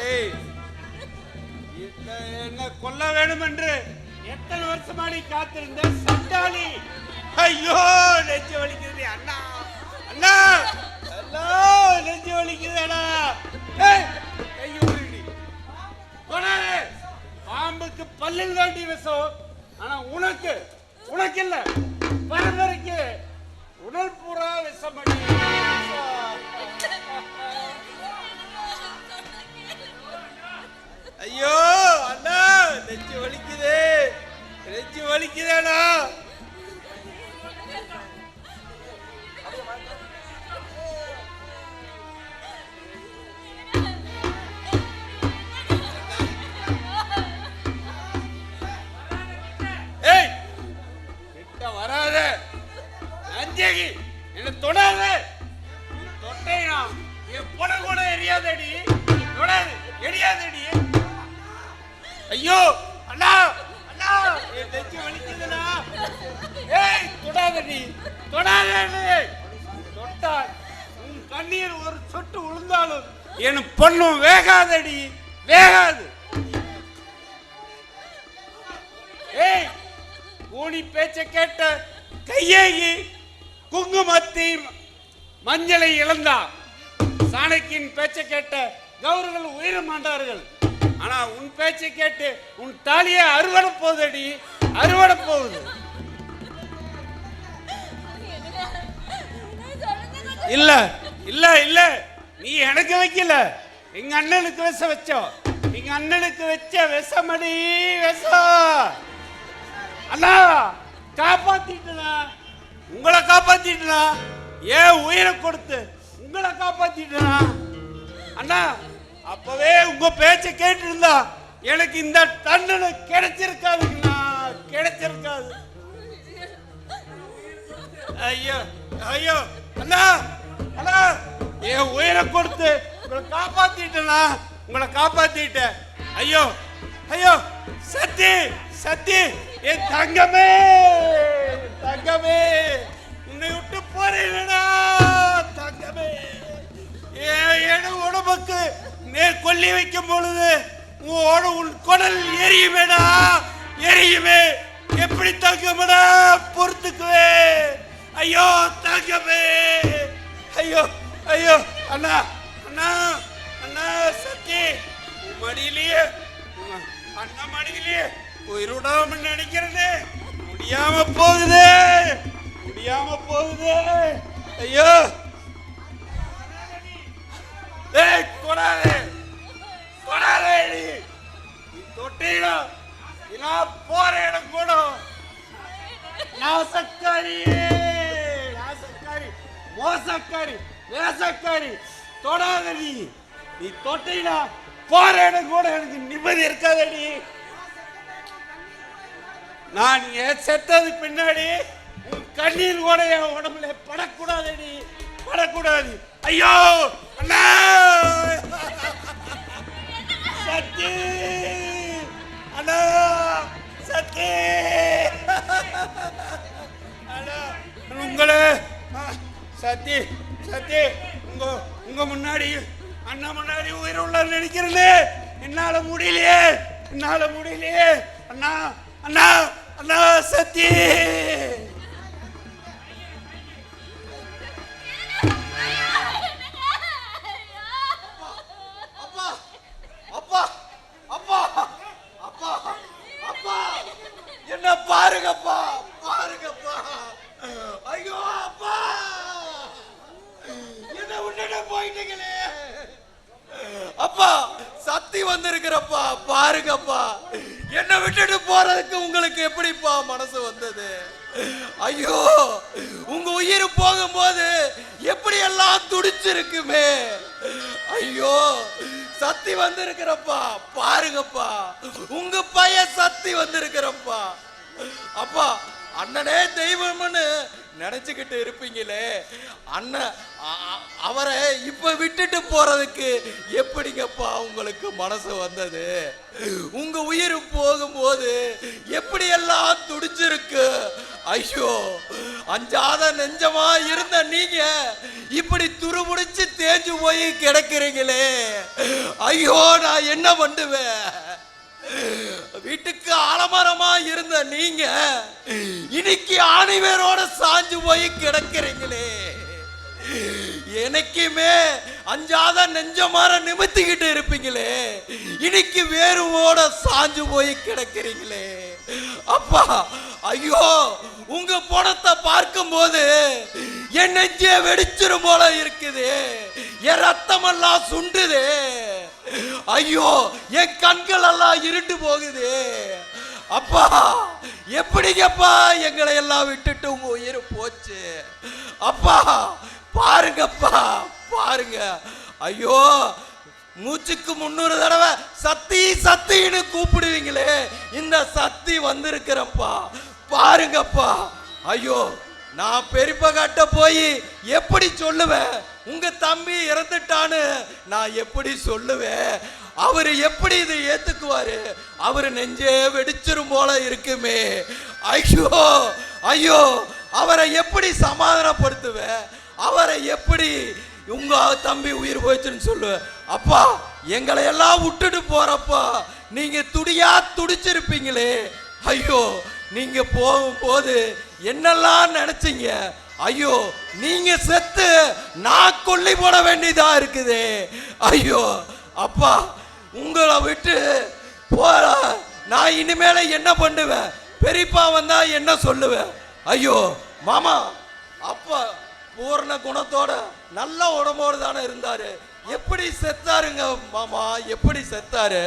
ஏய், என்ன கொல்ல வேண்டும் என்று எத்தனை வருஷமா நீ காத்திருந்த சண்டாளி. ஐயோ நெஞ்சு வலிக்குது அண்ணா, அண்ணா, அண்ணா, நெஞ்சு வலிக்குதுடா. பாம்புக்கு பல்லில் வேண்டி விஷம், ஆனா உனக்கு உனக்கு இல்ல, பரம்பரைக்கு உடல் பூரா விஷம். ஐயோ அண்ணா, நெஞ்சு வலிக்குது, நெஞ்சு வலிக்குதேடா. ஏய், கிட்ட வராத அஞ்சகி, என்ன தொடாத. தொட்டைனா என் பொட கூட எரியாதடி. தொடாது, எரியாதடி. ஐயோ அண்ணா, அண்ணா, என் நெஞ்சு வலிக்குதுடா. ஏய், தொடாதடி, தொடாதடி. தொட்டால் உன் கண்ணீர் ஒரு சொட்டு விழுந்தாலும் என் பொண்ணும் வேகாதடி, வேகாது. ஏய், கூனி பேச்ச கேட்ட கையேகி குங்குமத்தை மஞ்சளை இழந்தா. சாணக்கியின் பேச்ச கேட்ட கௌரவர்கள் உயிர மாட்டார்கள். ஆனா உன் பேச்சை கேட்டு உன் தாலியை அறுவடை போகுதடி, அறுவடை போகுது. இல்ல இல்ல இல்ல, நீ எனக்கு வைக்கல, எங்க அண்ணனுக்கு விஷ வச்சோம். எங்க அண்ணனுக்கு வச்ச விஷமடி, விஷம். அண்ணா காப்பாத்திட்டா, உங்களை காப்பாத்திட்டா, ஏன் உயிரை கொடுத்து உங்களை காப்பாத்திட்டா. அண்ணா அப்பவே உங்க பேச்ச கேட்டு இருந்தா எனக்கு இந்த தண்டனை கிடைச்சிருக்காதுங்கண்ணா, கிடைச்சிருக்காது. ஐயோ ஐயோ அண்ணா, அண்ணா, என் உயிரை கொடுத்து உங்களை காப்பாத்திட்டா, உங்களை காப்பாத்திட்டேன். ஐயோ ஐயோ, சத்தி சத்தி, என் தங்கமே, தங்கமே, உன்னை விட்டு போறேன்டா தங்கமே. என் உடம்புக்கு கொல்லி வைக்கும் பொழுது உன் குடல் எரியுமேடா, எரியுமே. எப்படி தங்கமடா பொறுத்துக்குவே. ஐயோ தங்கமே, ஐயோ ஐயோ. அண்ணா அண்ணா அண்ணா, சத்தி மடியிலேயே, அண்ணா மடியிலேயே உயிரோடாம நினைக்கிறது முடியாம போகுது, முடியாம போகுது. ஐயோ, ஏய் கொடாதே, கொடாதே. நீ தொட்டீடா, நான் போற இடம் கூட நாசக்காரி, நாசக்காரி, மோசக்காரி, நேசக்காரி. தொடாத நீ, நீ தொட்டீடா போற இடம் கூட எனக்கு நிம்மதி இருக்காதடி. நான் செத்ததுக்கு பின்னாடி உன் கண்ணீர் கூட என் உடம்புல படக்கூடாதடி, படக்கூடாது. ஐயோ அண்ணா, சத்தி அண்ணா, சத்தி அண்ணா, உங்களை சத்தி சத்தி உங்க முன்னாடி, அண்ணா முன்னாடி உயிர் உள்ள நினைக்கிறேன். என்னால முடியலையே, என்னால முடியலையே. அண்ணா அண்ணா அண்ணா, சத்தி. அப்பா அப்பா அப்பா அப்பா அப்பா, என்ன பாருங்கப்பா, பாருங்கப்பா. ஐயோ அப்பா, என்ன விட்டுட்டு போயிட்டீங்களே. அப்பா சத்தி வந்திருக்கிறப்பா, பாருங்கப்பா. என்ன விட்டுட்டு போறதுக்கு உங்களுக்கு எப்படிப்பா மனசு வந்தது? ஐயோ உங்க உயிர் போகும்போது எப்படி எல்லாம் துடிச்சிருக்குமே. ஐயோ சக்தி வந்திருக்கிறப்பா, பாருங்கப்பா உங்க பையன் சக்தி வந்திருக்கிறப்பா. அப்பா அண்ணனே தெய்வம்னு நினைச்சுக்கிட்டு இருப்பீங்களே, அண்ணன் அவரை இப்ப விட்டுட்டு போறதுக்கு எப்படிங்கப்பா உங்களுக்கு மனசு வந்தது? உங்க உயிர் போகும்போது எப்படி எல்லாம் துடிச்சிருக்கு. ஐயோ அஞ்சாத நெஞ்சமா இருந்த நீங்க இப்படி துருமுடிச்சு தேஞ்சு போய் கிடக்குறீங்களே. ஐயோ நான் என்ன பண்ணுவேன்? வீட்டுக்கு ஆலமரமா இருந்த நீங்க இன்னைக்கு ஆணிவேரோட சாஞ்சு போய் கிடக்குறீங்களே. எனக்குமே அஞ்சாத நெஞ்சமாற நிமித்திக்கிட்டு இருப்பீங்களே, இன்னைக்கு வேறுவோட சாஞ்சு போய் கிடக்குறீங்களே. அப்பா ஐயோ உங்க பணத்தை பார்க்கும் போது என் நெஞ்சே வெடிச்சிரும் போல இருக்குது. என் ரத்தமெல்லாம் சுண்டுது. ஐயோ என் கண்கள் எல்லாம் இருண்டு போகுது. அப்பா எப்படிங்கப்பா எங்களை எல்லாம் விட்டுட்டு உங்க உயிர் போச்சு? அப்பா பாருங்கப்பா பாருங்க. ஐயோ மூச்சுக்கு 300 தடவை சத்தி சத்தின்னு கூப்பிடுவீங்களே, இந்த சத்தி வந்திருக்கிறப்பா பாருங்கப்பா. ஐயோ நான் பெரியப்பா கிட்ட போய் எப்படி சொல்லுவேன் உங்க தம்பி இறந்துட்டான்னு? நான் எப்படி சொல்லுவேன்? அவரு எப்படி இதை ஏத்துக்குவாரு? அவரு நெஞ்சே வெடிச்சிரும் போல இருக்குமே. ஐயோ ஐயோ அவரை எப்படி சமாதானப்படுத்துவேன்? அவரை எப்படி உங்க தம்பி உயிர் போயிடுச்சுன்னு சொல்லுவேன்? அப்பா எங்களை எல்லாம் விட்டுட்டு போறப்பா நீங்க துடியா துடிச்சிருப்பீங்களே. ஐயோ நீங்க போகும்போது என்னெல்லாம் நினைச்சீங்க? ஐயோ நீங்க செத்து நான் கொல்லி போட வேண்டியதா இருக்குது. ஐயோ அப்பா உங்களை விட்டு போற நான் இனிமேல என்ன பண்ணுவேன்? பெரியப்பா வந்தா என்ன சொல்லுவேன்? ஐயோ மாமா அப்பா பூர்ண குணத்தோட நல்ல உடம்போடு தானே இருந்தாரு, எப்படி செத்தாருங்க மாமா? எப்படி செத்தாரு?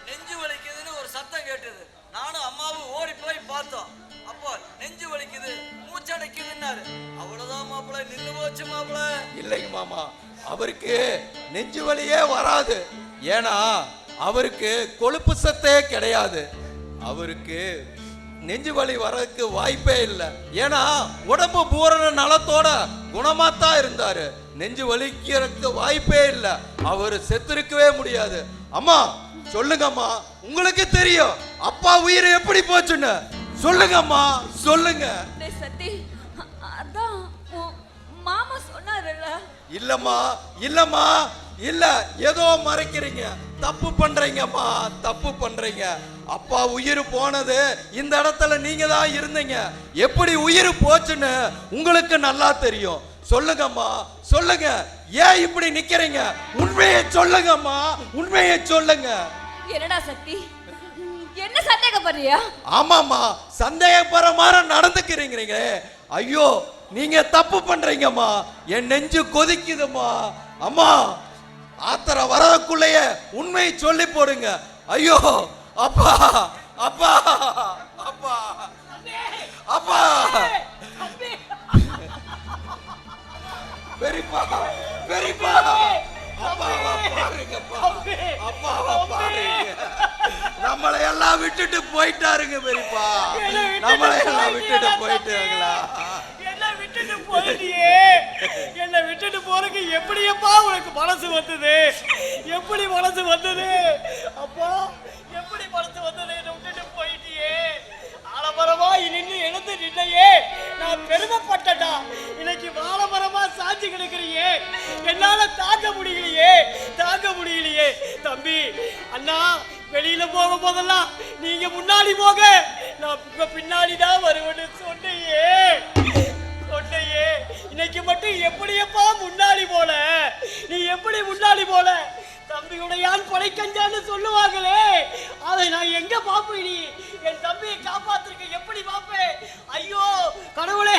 நெஞ்சு வலிக்குதுன்னு ஒரு சத்தம் கேட்டது. நானும் அம்மாவும் ஓடி போய் பார்த்தோம். அப்போ நெஞ்சு வலிக்குது மூச்சடைக்குதுன்னாரு. அவ்வளவுதான் மாப்பிள்ள, நின்று போச்சு மாப்பிள்ள. இல்லைங்க மாமா, அவருக்கு நெஞ்சு வலியே வராது. ஏன்னா அவருக்கு கொழுப்பு சத்தே கிடையாது. அவருக்கு நெஞ்சு வலி வரதுக்கு வாய்ப்பே இல்லை. ஏன்னா உடம்பு பூரண நலத்தோட குணமாத்தான் இருந்தாரு. நெஞ்சு வலிக்கிறதுக்கு வாய்ப்பே இல்லை. அவர் செத்துருக்கவே முடியாது. அம்மா சொல்லுங்கம்மா, உங்களுக்கு தெரியும் அப்பா உயிர் எப்படி போச்சுன்னு. சொல்லுங்கம்மா சொல்லுங்க. சத்தி அதான் மாமா சொன்னாருல்ல. இல்லம்மா இல்லம்மா இல்ல, ஏதோ மறைக்கிறீங்க, தப்பு பண்றீங்கம்மா, தப்பு பண்றீங்க. அப்பா உயிர் போனது இந்த இடத்துல நீங்க தான் இருந்தீங்க. எப்படி உயிர் போச்சுன்னு உங்களுக்கு நல்லா தெரியும். சொல்லுங்கம்மா சொல்லுங்க, ஏன் இப்படி நிக்கிறீங்க? உண்மையை சொல்லுங்கம்மா, உண்மையை சொல்லுங்க. என்னடா சக்தி, என்ன சந்தேகப்படுறியா? ஆமாம்மா, சந்தேகப்படுற மாதிரி நடந்துக்கிறீங்க. ஐயோ நீங்க தப்பு பண்றீங்கம்மா. என் நெஞ்சு கொதிக்குதும்மா. அம்மா ஆத்திர வரதுக்குள்ளேயே உண்மையை சொல்லி போடுங்க. ஐயோ அப்பா அப்பா அப்பா அப்பா பெரியப்பா பெரியப்பா அப்பாவா பாருங்கப்பா, அப்பாவா பாருங்க. நம்மளை எல்லாம் விட்டுட்டு போயிட்டாருங்க பெரியப்பா, நம்மளை எல்லாம் விட்டுட்டு போயிட்டாங்களா? என்னை விட்டுட்டு போறதுக்கு எப்படியப்பா உனக்கு மனசு வந்தது? எப்படி மனசு வந்தது? அப்பா எப்படி மனசு வந்தது? என்னை விட்டுட்டு போயிட்டியே. ஆலமரமா நின்று எழுந்து நின்னையே, நான் பெருமைப்பட்டடா. இன்னைக்கு வாழமரமா சாட்சி கிடக்குறியே, என்னால தாங்க முடியலையே, தாங்க முடியலையே. தம்பி அண்ணா வெளியில போக போதெல்லாம் நீங்க முன்னாடி போக, நான் உங்க பின்னாடிதான் வருவேன்னு சொன்னையே. இன்னைக்கு மட்டும் எப்படியப்பா முன்னாடி போல? நீ எப்படி முன்னாடி போல? தம்பியுடையான் படைக்கஞ்சான்னு சொல்லுவாங்களே, அதை நான் எங்க பாப்பேன்? நீ என் தம்பியை காப்பாத்திருக்க எப்படி பாப்பேன்? ஐயோ கடவுளே,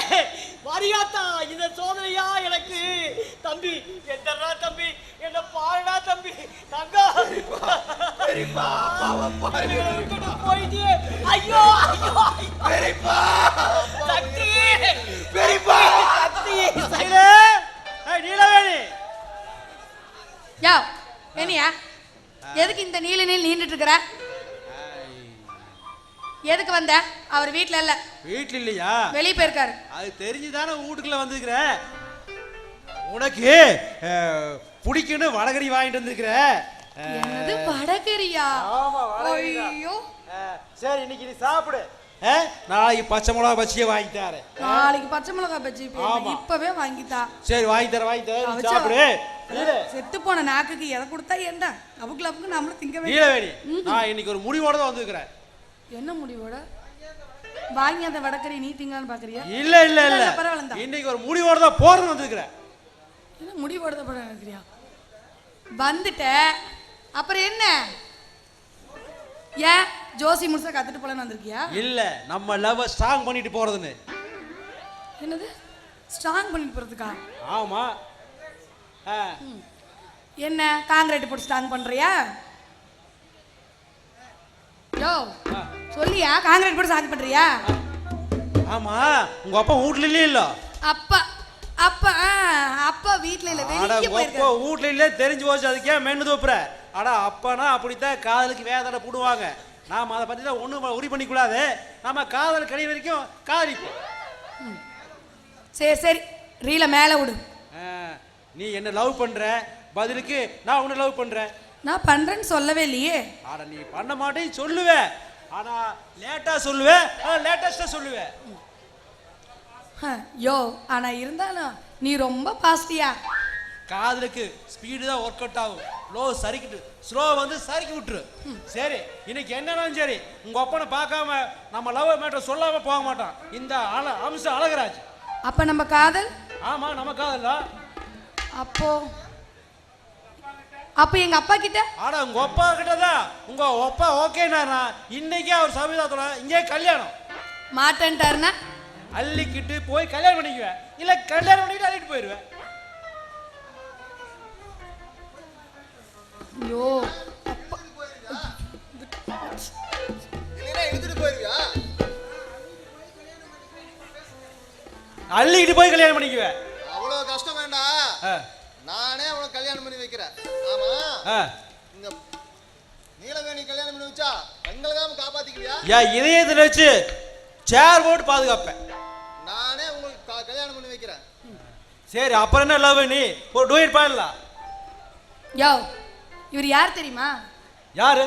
வாரியாத்தா இந்த சோதனையா எனக்கு? தம்பி எந்தரா தம்பி, என்ன பாருடா தம்பி. தங்கா போயிட்டு ஐயோ ஐயோ பெரியப்பா நீலவேணி யோ என்னையா எதுக்கு இந்த நீல நீல் நீண்டுட்டு இருக்கிற? எதுக்கு வந்த? அவர் வீட்ல இல்ல. வீட்ல இல்லையா? வெளியே போயிருக்காரு. அது தெரிஞ்சுதானே வீட்டுக்குள்ள வந்துருக்கிற. உனக்கு பிடிக்குன்னு வடகரி வாங்கிட்டு வந்துருக்கிற. என்னது வடகரியா? ஆமா ஐயோ சரி இன்னைக்கு நீ சாப்பிடு. நாளைக்கு பச்சை மிளகா பஜ்ஜியே வாங்கி தரேன். நாளைக்கு பச்சை மிளகா பஜ்ஜி இப்பவே வாங்கித்தா. சரி வாங்கி தரேன் சாப்பிடு. செத்து போன நாக்குக்கு எதை கொடுத்தா என்ன அவுக்கு நம்மளும் திங்க நீலவேணி நான் இன்னைக்கு ஒரு முடிவோட தான் வந்துருக்கிறேன். என்ன முடிவோட? வாங்கி அந்த வடகரி நீ திங்கலான்னு பாக்குறியா? இல்ல இல்ல இல்ல பரவாயில்ல இன்னைக்கு ஒரு முடிவோட தான் போறேன்னு வந்துருக்கிறேன். என்ன முடிவோட தான் போறேன்னு நினைக்கிறியா? வந்துட்ட அப்புறம் என்ன? ஏன் ஜோசி முழுசா கத்துட்டு போலன்னு வந்திருக்கியா? இல்ல நம்ம லவ் ஸ்ட்ராங் பண்ணிட்டு போறதுன்னு. என்னது ஸ்ட்ராங் பண்ணிட்டு போறதுக்கா? ஆமா. என்ன காங்கிரீட் போட்டு ஸ்ட்ராங் பண்றியா? யோ சொல்லியா காங்கிரீட் போட்டு ஸ்ட்ராங் பண்றியா? ஆமா உங்க அப்பா வீட்ல இல்ல. அப்பா அப்பா அப்பா வீட்ல இல்ல வெளிய போயிருக்காரு. அப்பா வீட்ல இல்ல தெரிஞ்சு போச்சு அதுக்கே மென்னு தோப்புற. அட அப்பனா அப்படித்தான் காதலுக்கு வேதனை போடுவாங்க. நாம அதை பத்தி தான் ஒண்ணும் உரி பண்ணிக்க கூடாது. நாம காதல் கடைசி வரைக்கும் காதலிப்போம். சரி சரி ரீல மேல விடு. நீ என்ன லவ் பண்ற பதிலுக்கு நான் உன்னை லவ் பண்றேன். நான் பண்றேன்னு சொல்லவே இல்லையே. ஆனா நீ பண்ண மாட்டேன்னு சொல்லுவே. ஆனா லேட்டா சொல்லுவே. லேட்டஸ்டா சொல்லுவே. யோ ஆனா இருந்தாலும் நீ ரொம்ப பாஸ்டியா. காதலுக்கு ஸ்பீடு தான் ஒர்க் அவுட் ஆகும். லோ சரிக்கிட்டு ஸ்லோ வந்து சறுக்கி விட்டுரு. சரி இன்னைக்கு என்னன்னாலும் சரி உங்க அப்பனை பார்க்காம நம்ம லவ் மேட்டர் சொல்லாம போக மாட்டான் இந்த அம்சம் அழகராஜ். அப்ப நம்ம காதல்? ஆமா நம்ம காதல் தான். அப்ப எங்க அப்பா கிட்ட? ஆனா உங்க அப்பா கிட்ட தான் உங்க அப்பா ஓகேனா இன்னைக்கே அவர் சபீதாத்தோட இங்கே கல்யாணம். மாட்டேன்ட்டாருன்னா அள்ளிக்கிட்டு போய் கல்யாணம் பண்ணிக்குவேன். இல்ல கல்யாணம் பண்ணிட்டு அள்ளிட்டு போயிடுவேன். ஐயோ அள்ளிக்கிட்டு போய் கல்யாணம் பண்ணிக்குவேன். அவ்வளவு கஷ்டம் வேண்டாம். நானே உனக்கு கல்யாணம் பண்ணி வைக்கிறேன். ஆமா இங்க நீலவேணி கல்யாணம் பண்ணி வச்சா எங்களுக்காக காப்பாத்திக்குவியா? இதயத்துல வச்சு சேர் போட்டு பாதுகாப்பேன். நானே உங்களுக்கு கல்யாணம் பண்ணி வைக்கிறேன். சரி அப்புறம் என்ன லவ் நீ ஒரு டூயட் பாடலாம். யோ இவர் யார் தெரியுமா? யாரு?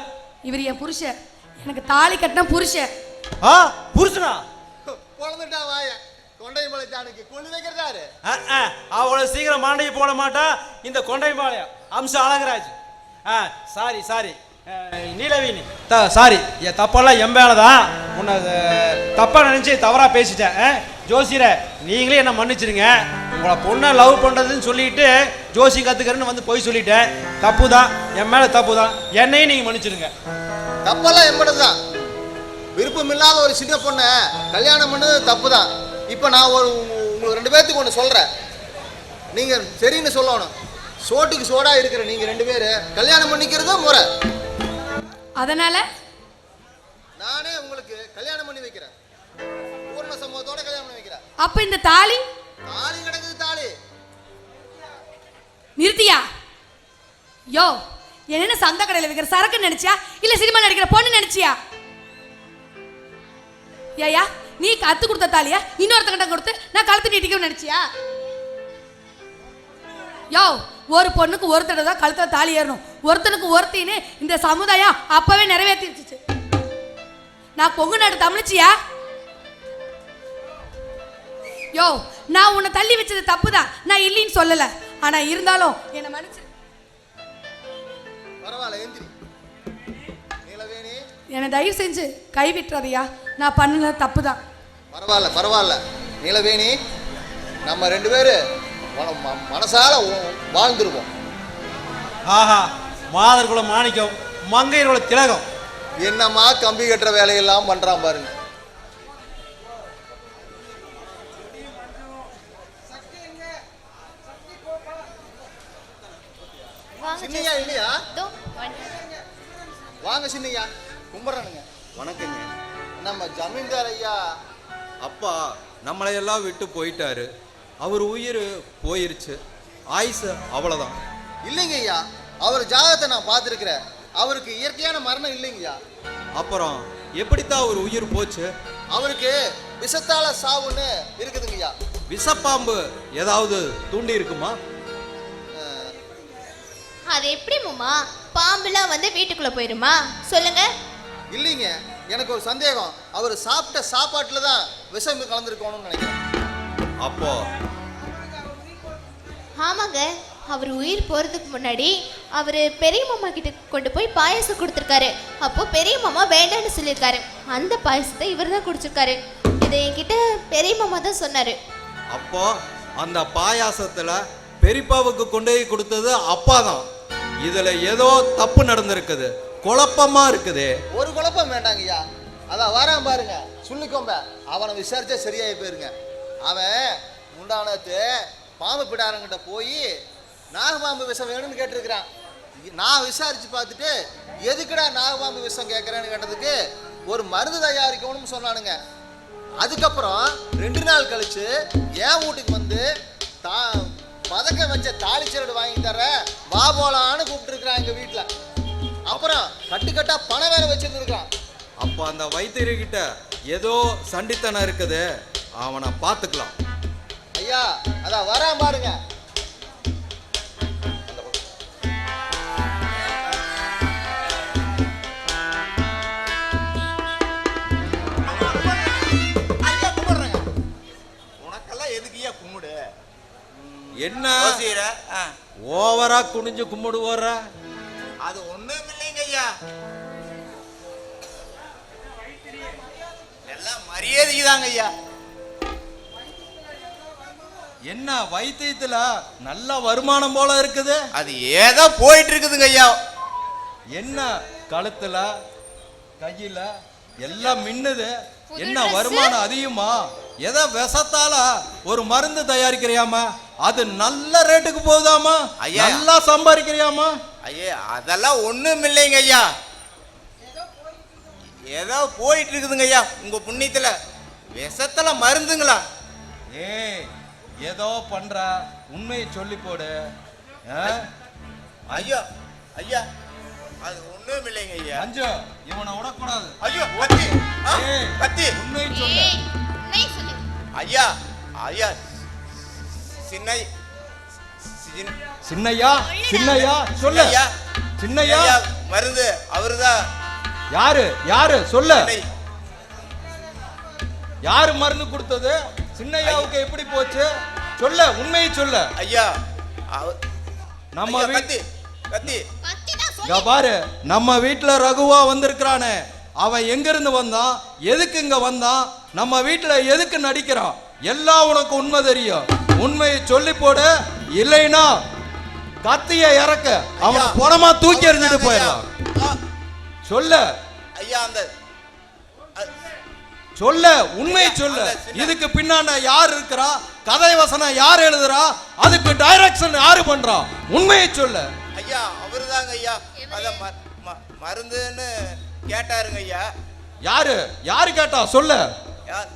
இவர் என் புருஷன். எனக்கு தாலி கட்டின புருஷன். புருஷனா? குழந்தைட்டா வாய கொண்டைமலைச்சானுக்கு கொண்டு வைக்கிறதாரு. அவ்வளவு சீக்கிரம் மாண்டைக்கு போட மாட்டா இந்த கொண்டைமலையா அம்சம் Alagaraj. Sorry sorry Neelaveni sorry என் தப்பெல்லாம் எம்பேலதான். உன்னை தப்பா நினைச்சு தவறா பேசிட்டேன். ஜோசியரை நீங்களே என்ன மன்னிச்சிருங்க. உங்களை பொண்ணை லவ் பண்றதுன்னு சொல்லிட்டு ஜோசி கத்துக்கிறேன்னு வந்து போய் சொல்லிட்டேன். தப்பு தான் என் மேல தப்பு தான். என்னையும் நீங்க மன்னிச்சிருங்க. தப்பெல்லாம் எம்படுதான். விருப்பம் இல்லாத ஒரு சின்ன பொண்ணை கல்யாணம் பண்ணது தப்பு தான். இப்போ நான் உங்களுக்கு 2 பேர்த்துக்கு ஒன்று சொல்கிறேன். நீங்கள் சரின்னு சொல்லணும். சோட்டுக்கு சோடா இருக்கிற நீங்கள் 2 பேர் கல்யாணம் பண்ணிக்கிறதும் முறை. அதனால நானே உங்களுக்கு கல்யாணம் பண்ணி வைக்கிறேன். பூர்ண சம்மதத்தோட கல்யாணம் பண்ணி வைக்கிறேன். அப்ப இந்த தாலி? தாலி கிடக்குது தாலி. நிறுத்தியா? யோ என்ன சந்த கடையில் வைக்கிற சரக்கு நினைச்சியா இல்ல சினிமா நடிக்கிற பொண்ணு நினைச்சியா? ஏயா நீ கத்து கொடுத்த தாலியா இன்னொருத்தங்கிட்ட கொடுத்து நான் கழுத்து நீட்டிக்கணும்னு நினைச்சியா? யோ ஒரு பொண்ணுக்கு ஒரு தடவை தான் கழுத்துல தாலி ஏறணும். ஒருத்தனுக்கு ஒருத்தின்னு இந்த சமுதாயம் அப்பவே நிறைவேற்றிடுச்சு. நான் கொங்கு நாடு தமிழ்ச்சியா? யோ நான் உன்னை தள்ளி வச்சது தப்புதான். நான் இல்லைன்னு சொல்லல. ஆனா இருந்தாலும் என்ன மன்னிச்சு. பரவாயில்ல எந்திரி. நீலவேணி என்னை தயவு செஞ்சு கைவிட்டுறாதையா. நான் பண்ணல தப்புதான். பரவாயில்ல பரவாயில்ல நீலவேணி நம்ம 2 பேரும் மனசால வாழ்ந்துருவோம். ஆஹா மாதர்குல மாணிக்கம் மங்கையரோட திலகம். என்னம்மா கம்பி கட்டுற வேலையெல்லாம் பண்றான் பாருங்க. சின்னையா இல்லையா? வாங்க சின்னையா. கும்பிட்றானுங்க. வணக்கங்க. நம்ம ஜமீன்தார் ஐயா அப்பா நம்மளையெல்லாம் விட்டு போயிட்டாரு. அவர் உயிர் போயிருச்சு, ஆயுசு அவ்வளோதான். இல்லைங்க ஐயா, அவர் ஜாதகத்தை நான் பார்த்துருக்கிறேன். அவருக்கு இயற்கையான மரணம் இல்லைங்கய்யா. அப்புறம் எப்படித்தான் அவர் உயிர் போச்சு? அவருக்கு விஷத்தால சாவுன்னு இருக்குதுங்கய்யா. விஷப்பாம்பு ஏதாவது தூண்டி இருக்குமா? அது எப்படி மாமா, பாம்புலாம் வந்து வீட்டுக்குள்ள போயிருமா சொல்லுங்க? இல்லைங்க, எனக்கு ஒரு சந்தேகம். அவர் சாப்பிட்ட சாப்பாட்டில் தான் விஷம் கலந்துருக்கணும்னு நினைக்கிறேன். அப்போ ஆமாங்க, அவர் உயிர் போகிறதுக்கு முன்னாடி அவர் பெரிய மாமா கிட்ட கொண்டு போய் பாயசம் கொடுத்துருக்காரு. அப்போ பெரிய மாமா வேண்டான்னு சொல்லியிருக்காரு. அந்த பாயசத்தை இவர் தான் குடிச்சிருக்காரு. இதை என்கிட்ட பெரிய மாமா தான் சொன்னார். அப்போ அந்த பாயாசத்தில் பெரியப்பாவுக்கு கொண்டு போய் கொடுத்தது அப்பா தான். இதில் ஏதோ தப்பு நடந்திருக்குது, குழப்பமா இருக்குது. ஒரு குழப்பம் வேண்டாங்கய்யா. அதான் வரான் பாருங்க சொல்லிக்கோம்ப, அவனை விசாரிச்சா சரியாகி போயிருங்க. அவன் முண்டானத்து பாம்பு பிடாரங்கிட்ட போய் நாகபாம்பு விஷம் வேணும்னு கேட்டிருக்கிறான். நான் விசாரிச்சு பார்த்துட்டு எதுக்குடா நாகபாம்பு விஷம் கேட்குறேன்னு கேட்டதுக்கு ஒரு மருந்து தயாரிக்கணும்னு சொன்னானுங்க. அதுக்கப்புறம் 2 நாள் கழிச்சு என் வீட்டுக்கு வந்து பதக்கம் வச்ச தாலிச்சரடு வாங்கி தர வா போலான்னு கூப்பிட்டுருக்கிறான் எங்கள் வீட்டில். அப்புறம் கட்டுக்கட்டா பணம் வேற வச்சிருந்துருக்கான். அப்போ அந்த வைத்தியர்கிட்ட ஏதோ சண்டித்தனம் இருக்குது, அவனை பார்த்துக்கலாம். ஐயா அதான் வரான் பாருங்க. உனக்கெல்லாம் எதுக்குயா கும்பிடு? என்ன ஓவரா குனிஞ்சு கும்பிடு ஓடுற? அது ஒண்ணும் இல்லைங்க ஐயா, எல்லாம் மரியாதைக்கு தாங்க ஐயா. என்ன வைத்தியத்துல நல்ல வருமானம் போல இருக்குது? அது ஏதோ போயிட்டு இருக்குதுங்க ஐயா. என்ன கழுத்துல கையில எல்லாம் மின்னுது, என்ன dress? வருமானம் அதிகமா? ஏதோ விஷத்தால ஒரு மருந்து தயாரிக்கிறியாமா, அது நல்ல ரேட்டுக்கு போகுதாமா, ஐயா. நல்லா சம்பாதிக்கிறியாமா? ஐயா அதெல்லாம் ஒண்ணும் இல்லைங்க ஐயா, ஏதோ போயிட்டு இருக்குதுங்க ஐயா. உங்க புண்ணியத்துல விஷத்துல மருந்துங்களா? ஏய் ஏதோ பண்ற, உண்மையை சொல்லி போடு. ஐயா ஐயா அது ஒண்ணும் இல்லைங்க ஐயா. அஞ்சு இவனை விடக்கூடாது. ஐயோ கத்தி, ஏய், கத்தி. உண்மையை சொல்லு. ஐயா ஐயா சின்னையா சின்னையா சொல்லு. ஐயா, சின்னையா ஐயா, மருந்து அவருதான். யாரு யாரு சொல்லு. சின்னை. யாரு மருந்து கொடுத்தது? சின்னையாவுக்கு எப்படி போச்சு சொல்ல, உண்மையை சொல்ல. ஐயா நம்ம ஐயா, கத்தி கத்தி. இங்க பாரு, நம்ம வீட்டுல ரகுவா வந்திருக்கிறானே, அவன் எங்க இருந்து வந்தான், எதுக்கு இங்க வந்தான், நம்ம வீட்டுல எதுக்கு நடிக்கிறான், எல்லாம் உனக்கு உண்மை தெரியும். உண்மையை சொல்லி போடு, இல்லைன்னா கத்திய இறக்க அவனை புறமா தூக்கி எறிஞ்சிட்டு போயிடலாம். சொல்ல ஐயா அந்த சொல்ல, உண்மையை சொல்ல. இதுக்கு பின்னாண்ட யார் இருக்கிறா, கதை வசனம் யார் எழுதுறா, அதுக்கு டைரக்ஷன் யாரு பண்றா, உண்மையை சொல்ல. ஐயா அவருதாங்க ஐயா. அத மருந்துன்னு கேட்டாருங்க ஐயா. யாரு யாரு கேட்டா சொல்ல. யார்?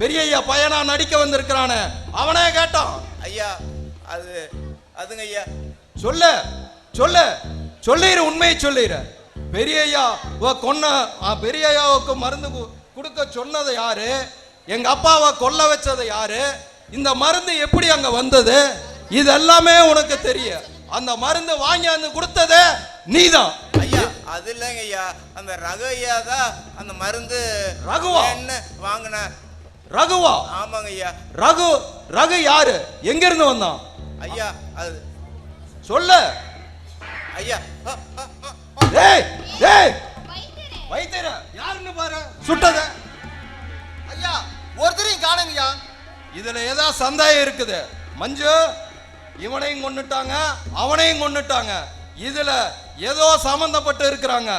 பெரிய ஐயா பையனா நடிக்க வந்திருக்கிறானே, அவனே கேட்டான். ஐயா அதுங்க ஐயா. சொல்ல சொல்ல சொல்லிரு, உண்மையை சொல்லிரு. பெரிய ஐயா கொன்ன பெரிய ஐயாவுக்கு மருந்து கொடுக்க சொன்னது யாரு, எங்க அப்பாவை கொல்ல வச்சது யாரு, இந்த மருந்து எப்படி அங்க வந்தது, இது எல்லாமே உனக்கு தெரியும். அந்த மருந்து வாங்கி வந்து கொடுத்தது நீதான். ஐயா அது இல்லைங்க ஐயா, அந்த ரகு ஐயா தான் அந்த மருந்து. ரகுவா என்ன வாங்கின? ரகுவா? ஆமாங்க ஐயா. ரகு ரகு யாரு, எங்க இருந்து வந்தான்? ஐயா அது சொல்ல. ஐயா டேய் டேய் வைத்தியர யாருன்னு பாரு, சுட்டத. ஐயா ஒருத்தரையும் காணுங்கய்யா. இதுல ஏதோ சந்தேகம் இருக்குது. மஞ்சு இவனையும் கொன்னுட்டாங்க, அவனையும் கொன்னுட்டாங்க. இதுல ஏதோ சம்பந்தப்பட்டு இருக்கிறாங்க.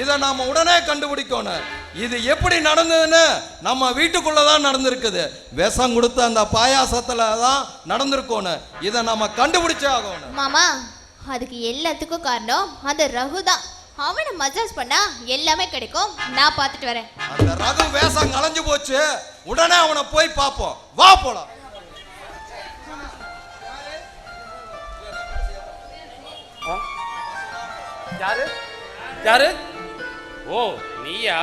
இதை நாம உடனே கண்டுபிடிக்கணும். இது எப்படி நடந்ததுன்னு நம்ம வீட்டுக்குள்ளதான் நடந்திருக்குது. விஷம் கொடுத்த அந்த பாயாசத்துல தான் நடந்திருக்கணும். இதை நம்ம கண்டுபிடிச்சே ஆகணும். மாமா அதுக்கு எல்லாத்துக்கும் காரணம் அந்த ரகு தான். அவனை மசாஜ் பண்ணா எல்லாமே கிடைக்கும். நான் பார்த்துட்டு வரேன். அந்த ரகு வேஷம் கலைஞ்சு போச்சு. உடனே அவனை போய் பார்ப்போம். வா போலாம். யாரு யாரு? ஓ நீயா?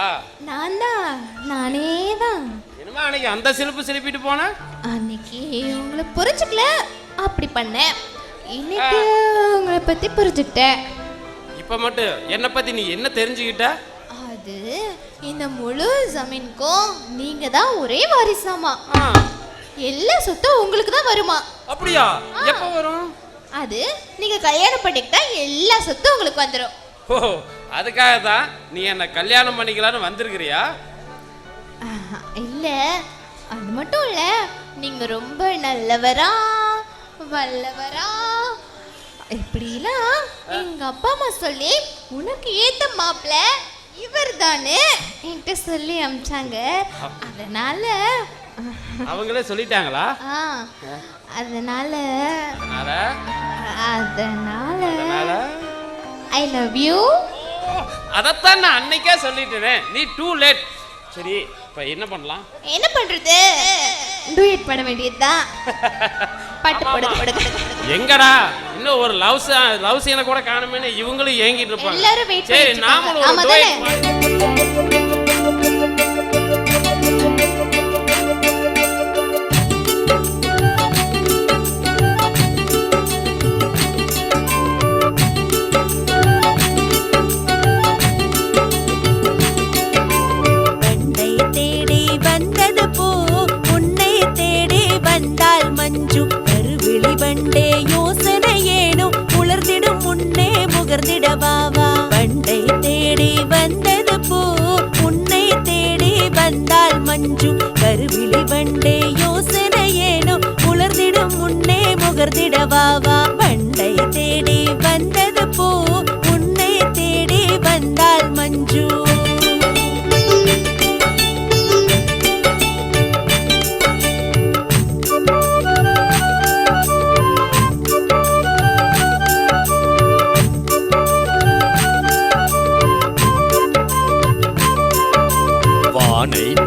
நான் தான், நானே தான். என்னமா அன்னைக்கு அந்த சிலிப்பு சிலிப்பிட்டு போன? அன்னைக்கு உங்களை புரிஞ்சுக்கல, அப்படி பண்ணேன். இன்னைக்கு உங்களை பத்தி புரிஞ்சுக்கிட்டேன். இப்ப மட்டும் என்ன பத்தி நீ என்ன தெரிஞ்சுக்கிட்ட? அது இந்த முழு ஜமீனுக்கும் நீங்க தான் ஒரே வாரிசாமா. எல்லா சொத்தும் உங்களுக்கு தான் வருமா? அப்படியா? எப்ப வரும்? அது நீங்க கல்யாணம் பண்ணிக்கிட்டா எல்லா சொத்தும் உங்களுக்கு வந்துடும். ஓ அதுக்காக தான் நீ என்ன கல்யாணம் பண்ணிக்கலான்னு வந்திருக்கிறியா? இல்ல, அது மட்டும் இல்ல, நீங்க ரொம்ப நல்லவரா வல்லவரா இப்படிலாம் எங்க அப்பா அம்மா சொல்லி உனக்கு ஏத்த மாப்பிள்ள இவர் தானே என்கிட்ட சொல்லி அமிச்சாங்க. அதனால அவங்களே சொல்லிட்டாங்களா? அதனால ஐ லவ் யூ. அதத்தான் நான் அன்னைக்கே சொல்லிட்டேனே, நீ டூ லேட். சரி இப்ப என்ன பண்ணலாம்? என்ன பண்றது? டூயட் பண்ண வேண்டியதுதான். பாட்டு போடு. எங்கடா இன்னும் ஒரு லவ் சீனை கூட காணுமேன்னு இவங்களும் ஏங்கிட்டு இருப்பாங்க. எல்லாரும் வெயிட் சரி நாமளும் ஒரு டூயட். வண்டே யோசனை ஏனோ உலர்ந்திடும் முன்னே முகர்ந்திடவாவா. வண்டை தேடி வந்தது பூ உன்னை தேடி வந்தால் மஞ்சு. கருவிழி வண்டே யோசனை ஏனோ உலர்ந்திடும் முன்னே முகர்ந்திடவாவா. வண்டை தேடி வந்தது பூ உன்னை தேடி வந்தால் மஞ்சு.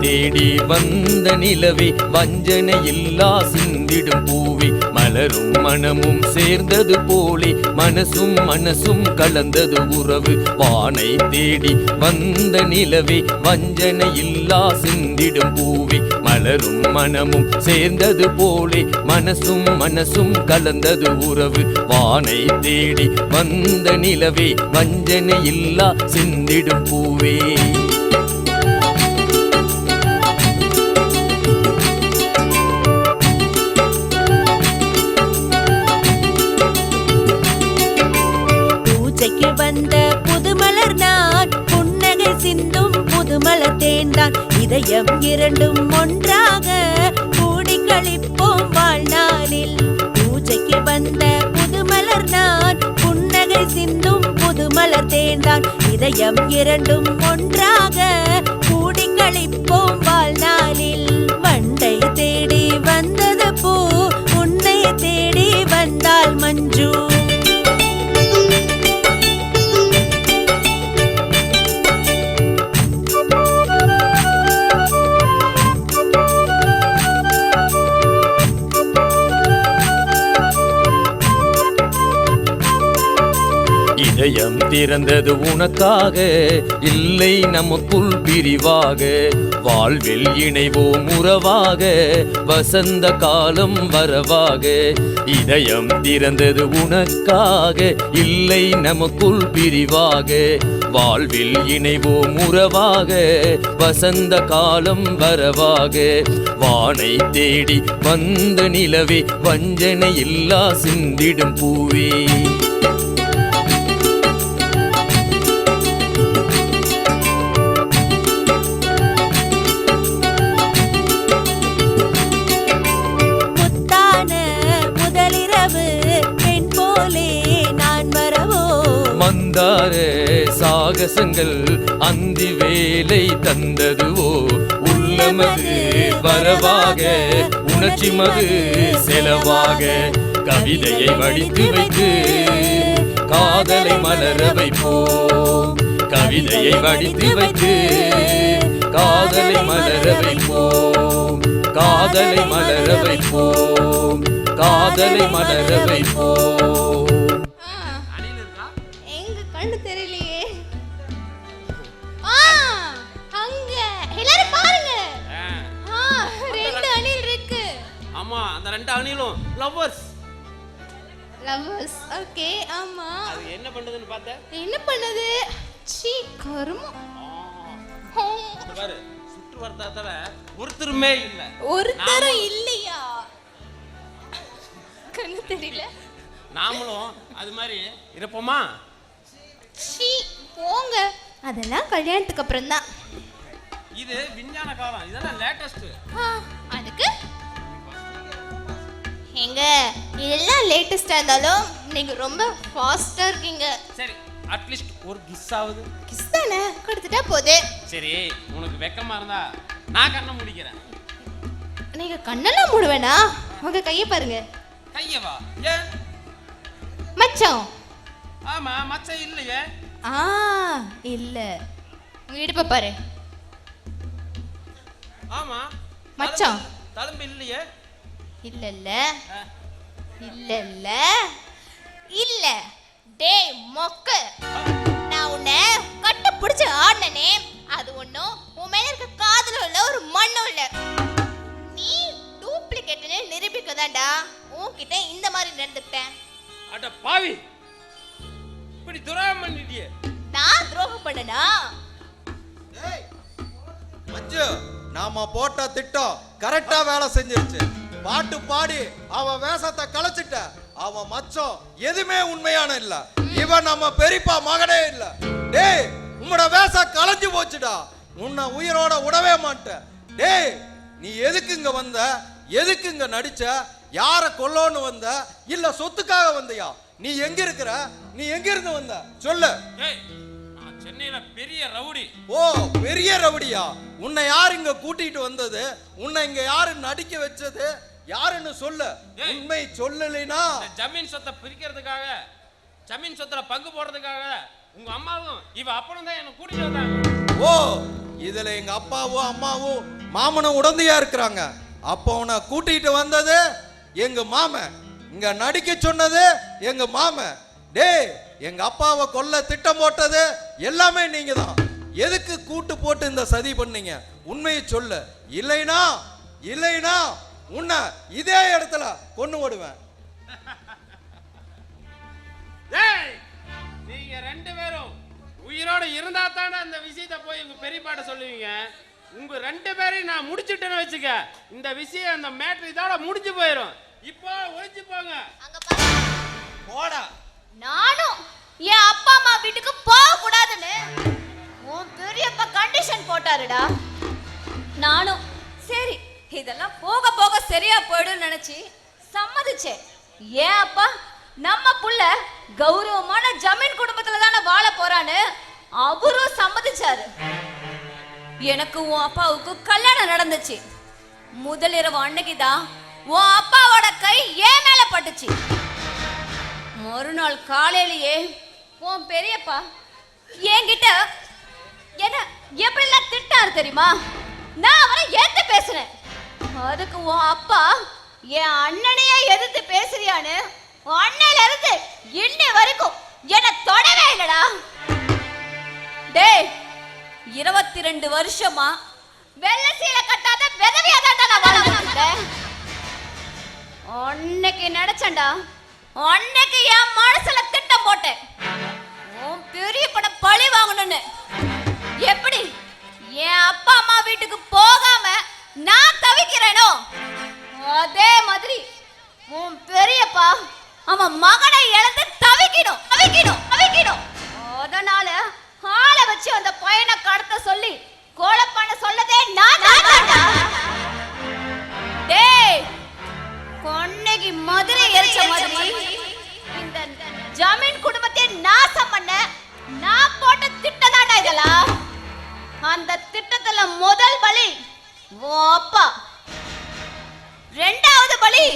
தேடி வந்த நிலவே வஞ்சனை இல்லா சிந்திடும் பூவே மலரும் மனமும் சேர்ந்தது போலே மனசும் மனசும் கலந்தது உறவு. வானை தேடி வந்த நிலவே வஞ்சனை இல்லா சிந்திடும் பூவே மலரும் மனமும் சேர்ந்தது போலே மனசும் மனசும் கலந்தது உறவு. வானை தேடி வந்த நிலவே வஞ்சனை இல்லா சிந்திடும் பூவே. வந்த புதுமலர் நான் புன்னகை சிந்தும் புதுமலர் தேன்தான். இதயம் இரண்டும் ஒன்றாக கூடி கழிப்போம் வாழ்நாளில். பூஜைக்கு வந்த புதுமலர் நான் புன்னகை சிந்தும் புதுமலர் தேன்தான். இதயம் இரண்டும் ஒன்றாக கூடி கழிப்போம் வாழ்நாளில். வண்டை தேடி வந்தது பூ உன்னை தேடி வந்தால் மஞ்சு. இதயம் திறந்தது உனக்காக இல்லை நமக்குள் பிரிவாக. வாழ்வில் இணைவோம் உறவாக வசந்த காலம் வரவாக. இதயம் திறந்தது உனக்காக இல்லை நமக்குள் பிரிவாக. வாழ்வில் இணைவோம் உறவாக வசந்த காலம் வரவாக. வானை தேடி வந்த நிலவே வஞ்சனை இல்லா சிந்திடும் பூவே. சாகசங்கள் அந்தி வேலை தந்ததுவோ உள்ளமது வரவாக உணர்ச்சி மது செலவாக. கவிதையை வடித்து வைத்து காதலை மலர வைப்போம் கவிதையை வடித்து வைத்து காதலை மலர வைப்போம் காதலை மலர வைப்போம் காதலை மலர வைப்போம். எங்க கண்ணு தெரியலையே. அங்க எல்லாரும் பாருங்க. ரெண்டு அணில் இருக்கு. ஆமா, அந்த ரெண்டு அணிலும் லவ்வர்ஸ். லவ்வர்ஸ். ஓகே, ஆமா. அது என்ன பண்ணுதுன்னு பார்த்த? என்ன பண்ணுது? சீ கருமம். பாரு, சுற்று வட்டாரத்துல ஒருத்தருமே இல்ல. ஒருத்தரும் இல்லையா? கண்ணு தெரியல. நாமளும் அது மாதிரி இருப்போமா? சீ போங்க, அதெல்லாம் கல்யாணத்துக்கு அப்புறம் தான். இது விஞ்ஞான காலம், இதெல்லாம் லேட்டஸ்ட். அதுக்கு எங்க இதெல்லாம் லேட்டஸ்டா இருந்தாலும் நீங்க ரொம்ப ஃபாஸ்டா இருக்கீங்க. சரி, அட்லீஸ்ட் ஒரு கிஸ் ஆகுது. கிஸ் தானே, கொடுத்துட்டா போதே. சரி, உனக்கு வெக்கமா இருந்தா நான் கண்ணை முடிக்கிறேன். நீங்க கண்ணெல்லாம் மூடுவேனா? உங்க கையை பாருங்க. கையவா? ஏன் மச்சான்? ஆமா, மச்சான் இல்லையே. இல்ல, உங்க இடுப்ப பாரு. ஆமா, மச்சான் தழும்பு இல்லையே. இல்ல இல்ல இல்ல இல்ல இல்ல. டேய் மொக்க, நான் உன்னை கட்டு பிடிச்சு ஆடினே, அது ஒன்றும் உன் மேல இருக்க காதலும் இல்லை, ஒரு மண்ணும் இல்லை. நீ டூப்ளிகேட்னு நிரூபிக்கதாண்டா உன்கிட்ட இந்த மாதிரி நடந்துக்கிட்டேன். அட பாவி, இப்படி துரோகம் பண்ணிட்டியே. நான் துரோகம் பண்ணனா? மஞ்சு, நாம போட்ட திட்டம் கரெக்டா வேலை செஞ்சிருச்சு. பாட்டு பாடி அவன் வேஷத்தை கலைச்சிட்ட. அவன் மச்சம் எதுவுமே உண்மையான இல்ல. இவன் நம்ம பெரியப்பா மகனே இல்ல. டேய், உன்னோட வேஷம் கலைஞ்சு போச்சுடா. உன்னை உயிரோட விடவே மாட்டேன். டேய், நீ எதுக்கு இங்க வந்த? எதுக்கு இங்க நடிச்ச? யார கொல்லோன்னு வந்த? இல்ல சொத்துக்காக வந்தியா? நீ எங்க இருக்கிற? நீ எங்க இருந்து வந்த சொல்லு. நான் சென்னையில பெரிய ரவுடி. ஓ, பெரிய ரவுடியா? உன்னை யார் இங்க கூட்டிட்டு வந்தது? உன்னை இங்க யாரு நடிக்க வச்சது? யாருன்னு சொல்லு. உண்மை சொல்லலைனா ஜமீன் சொத்தை பிரிக்கிறதுக்காக, ஜமீன் சொத்துல பங்கு போடுறதுக்காக உங்க அம்மாவும் இவ அப்பனும் தான் என்ன கூட்டிட்டு வந்தாங்க. ஓ, இதுல எங்க அப்பாவும் அம்மாவும் மாமனும் உடந்தையா இருக்கிறாங்க. அப்போ உன்னை கூட்டிட்டு வந்தது எங்க மாமன், இங்க நடிக்க சொன்னது எங்க மாமன். டேய், எங்க அப்பாவை கொல்ல திட்டம் போட்டது எல்லாமே நீங்க தான். எதுக்கு கூட்டு போட்டு இந்த சதி பண்ணீங்க? உண்மையை சொல்லு. இல்லைனா உன்னை இதே இடத்துல கொண்டு ஓடுவேன். நீங்க ரெண்டு பேரும் உயிரோட இருந்தா தானே அந்த விஷயத்தை போய் உங்க பெரியப்பாட்ட சொல்லுவீங்க. உங்க ரெண்டு பேரையும் நான் முடிச்சுட்டேன்னு வச்சுக்க, இந்த விஷயம் அந்த மேட்ரு இதோட முடிஞ்சு போயிடும். இப்போ ஒழிச்சு போங்க. போடா. நானும் என் அப்பா அம்மா வீட்டுக்கு போக கூடாதுன்னு உன் பெரியப்பா கண்டிஷன் போட்டாருடா. நானும் சரி இதெல்லாம் போக போக சரியா போயிடும் நினைச்சு சம்மதிச்சேன். ஏன் அப்பா நம்ம புள்ள கௌரவமான ஜமீன் குடும்பத்துல தானே வாழ போறான்னு அவரும் சம்மதிச்சாரு. எனக்கு உன் அப்பாவுக்கு கல்யாணம் நடந்துச்சு. முதல் இரவு அன்னைக்குதான் உன் அப்பாவோட கை ஏன் மேல பட்டுச்சு. மறுநாள் காலையிலேயே உன் பெரியப்பா என்கிட்ட என்ன எப்படிலாம் திட்டாரு தெரியுமா? நான் அவரை ஏத்து பேசுறேன். அதுக்கு உன் அப்பா என் அண்ணனையே எதிர்த்து பேசுறியான்னு அண்ணல இருந்து இன்னை வரைக்கும் என்ன தொடவே இல்லடா. டேய், 22 வருஷமா வெள்ளை சீலை கட்டாத விதவியா தான் நான் வாழ்ந்துட்டேன். அன்னைக்கு நினைச்சேன்டா, அன்னைக்கு என் மனசுல திட்டம் போட்டேன், உன் பெரிய படம் பழி வாங்கணும்னு. எப்படி என் அப்பா அம்மா வீட்டுக்கு போகாம நான் தவிக்கிறேனோ அதே மாதிரி உன் பெரியப்பா அவன் மகனை இழந்து தவிக்கணும். அதனால ஆளை வச்சு அந்த பையனை கடத்த சொல்லி கொலை பண்ண சொல்லதே நான். டேய், கொன்னைக்கு மதுரை எரிச்ச மாதிரி இந்த ஜமீன் குடும்பத்தை நாசம் பண்ண நான் போட்ட திட்டம் தான்டா இதெல்லாம். அந்த திட்டத்துல முதல் பலி உன் அப்பா, ரெண்டாவது பலி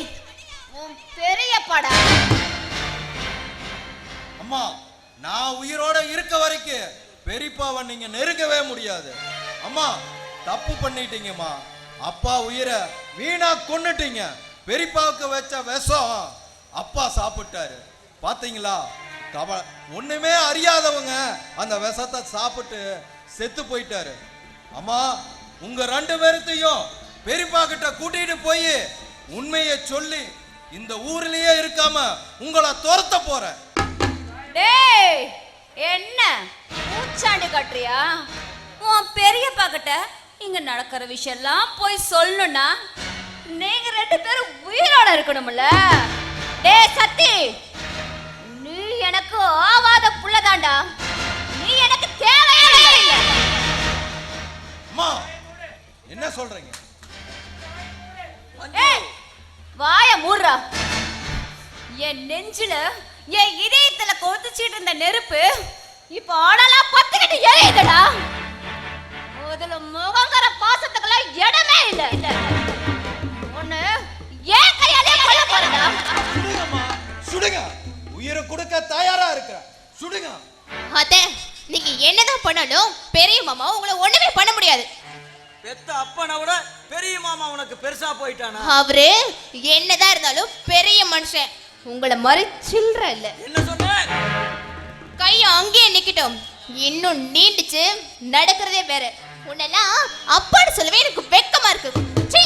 உன் பெரியப்பாடா. அம்மா நான் உயிரோட இருக்க வரைக்கும் பெரியப்பாவை நீங்க நெருங்கவே முடியாது. அம்மா தப்பு பண்ணிட்டீங்கம்மா. அப்பா உயிரை வீணா கொன்னுட்டீங்க. பெரியப்பாவுக்கு வச்ச விஷம் அப்பா சாப்பிட்டாரு. பாத்தீங்களா? ஒண்ணுமே அறியாதவங்க அந்த விஷத்தை சாப்பிட்டு செத்து போயிட்டாரு. அம்மா உங்க 2 பேர்த்தையும் பெரியப்பா கிட்ட கூட்டிட்டு போய் உண்மையை சொல்லி இந்த ஊர்லயே இருக்காம உங்களை துரத்த போறேன். டேய் என்ன பூச்சாண்டி கட்டுறியா? உன் பெரியப்பா கிட்ட இங்க நடக்கிற விஷயம்லாம் போய் சொல்லணும்னா நீங்க 2 பேரும் உயிரோட இருக்கணும்ல. டேய் சத்தி, நீ எனக்கு ஆவாத புள்ளதாண்டா. நீ எனக்கு தேவையே இல்லை. அம்மா என்ன சொல்றீங்க? ஏய் வாய மூடுறா. என் நெஞ்சில என் இதயத்துல கொதிச்சிட்டு இருந்த நெருப்பு இப்ப ஆடலாம் பத்துக்கிட்டு எரியுதுடா. முதல்ல முகங்கர பாசத்துக்கெல்லாம் இடமே இல்லை. ஒண்ணு ஏன் கையாலே கொல்ல போறடா. சுடுங்கம்மா சுடுங்க. உயிரை கொடுக்க தயாரா இருக்க. சுடுங்க. அத்தை, நீங்க என்னதான் பண்ணாலும் பெரிய மாமா உங்களை ஒண்ணுமே பண்ண முடியாது. பெத்த அப்பனை விட பெரிய மாமா உனக்கு பெருசா போயிட்டானா? அவரு என்னதான் இருந்தாலும் பெரிய மனுஷன். உங்களை மாதிரி சில்லற இல்ல. என்ன சொன்ன? கைய அங்கேயே நிக்கட்டும். இன்னும் நீண்டுச்சு நடக்கிறதே வேற. உன்னெல்லாம் அப்பான்னு சொல்லவே எனக்கு வெக்கமா இருக்கு. சீ.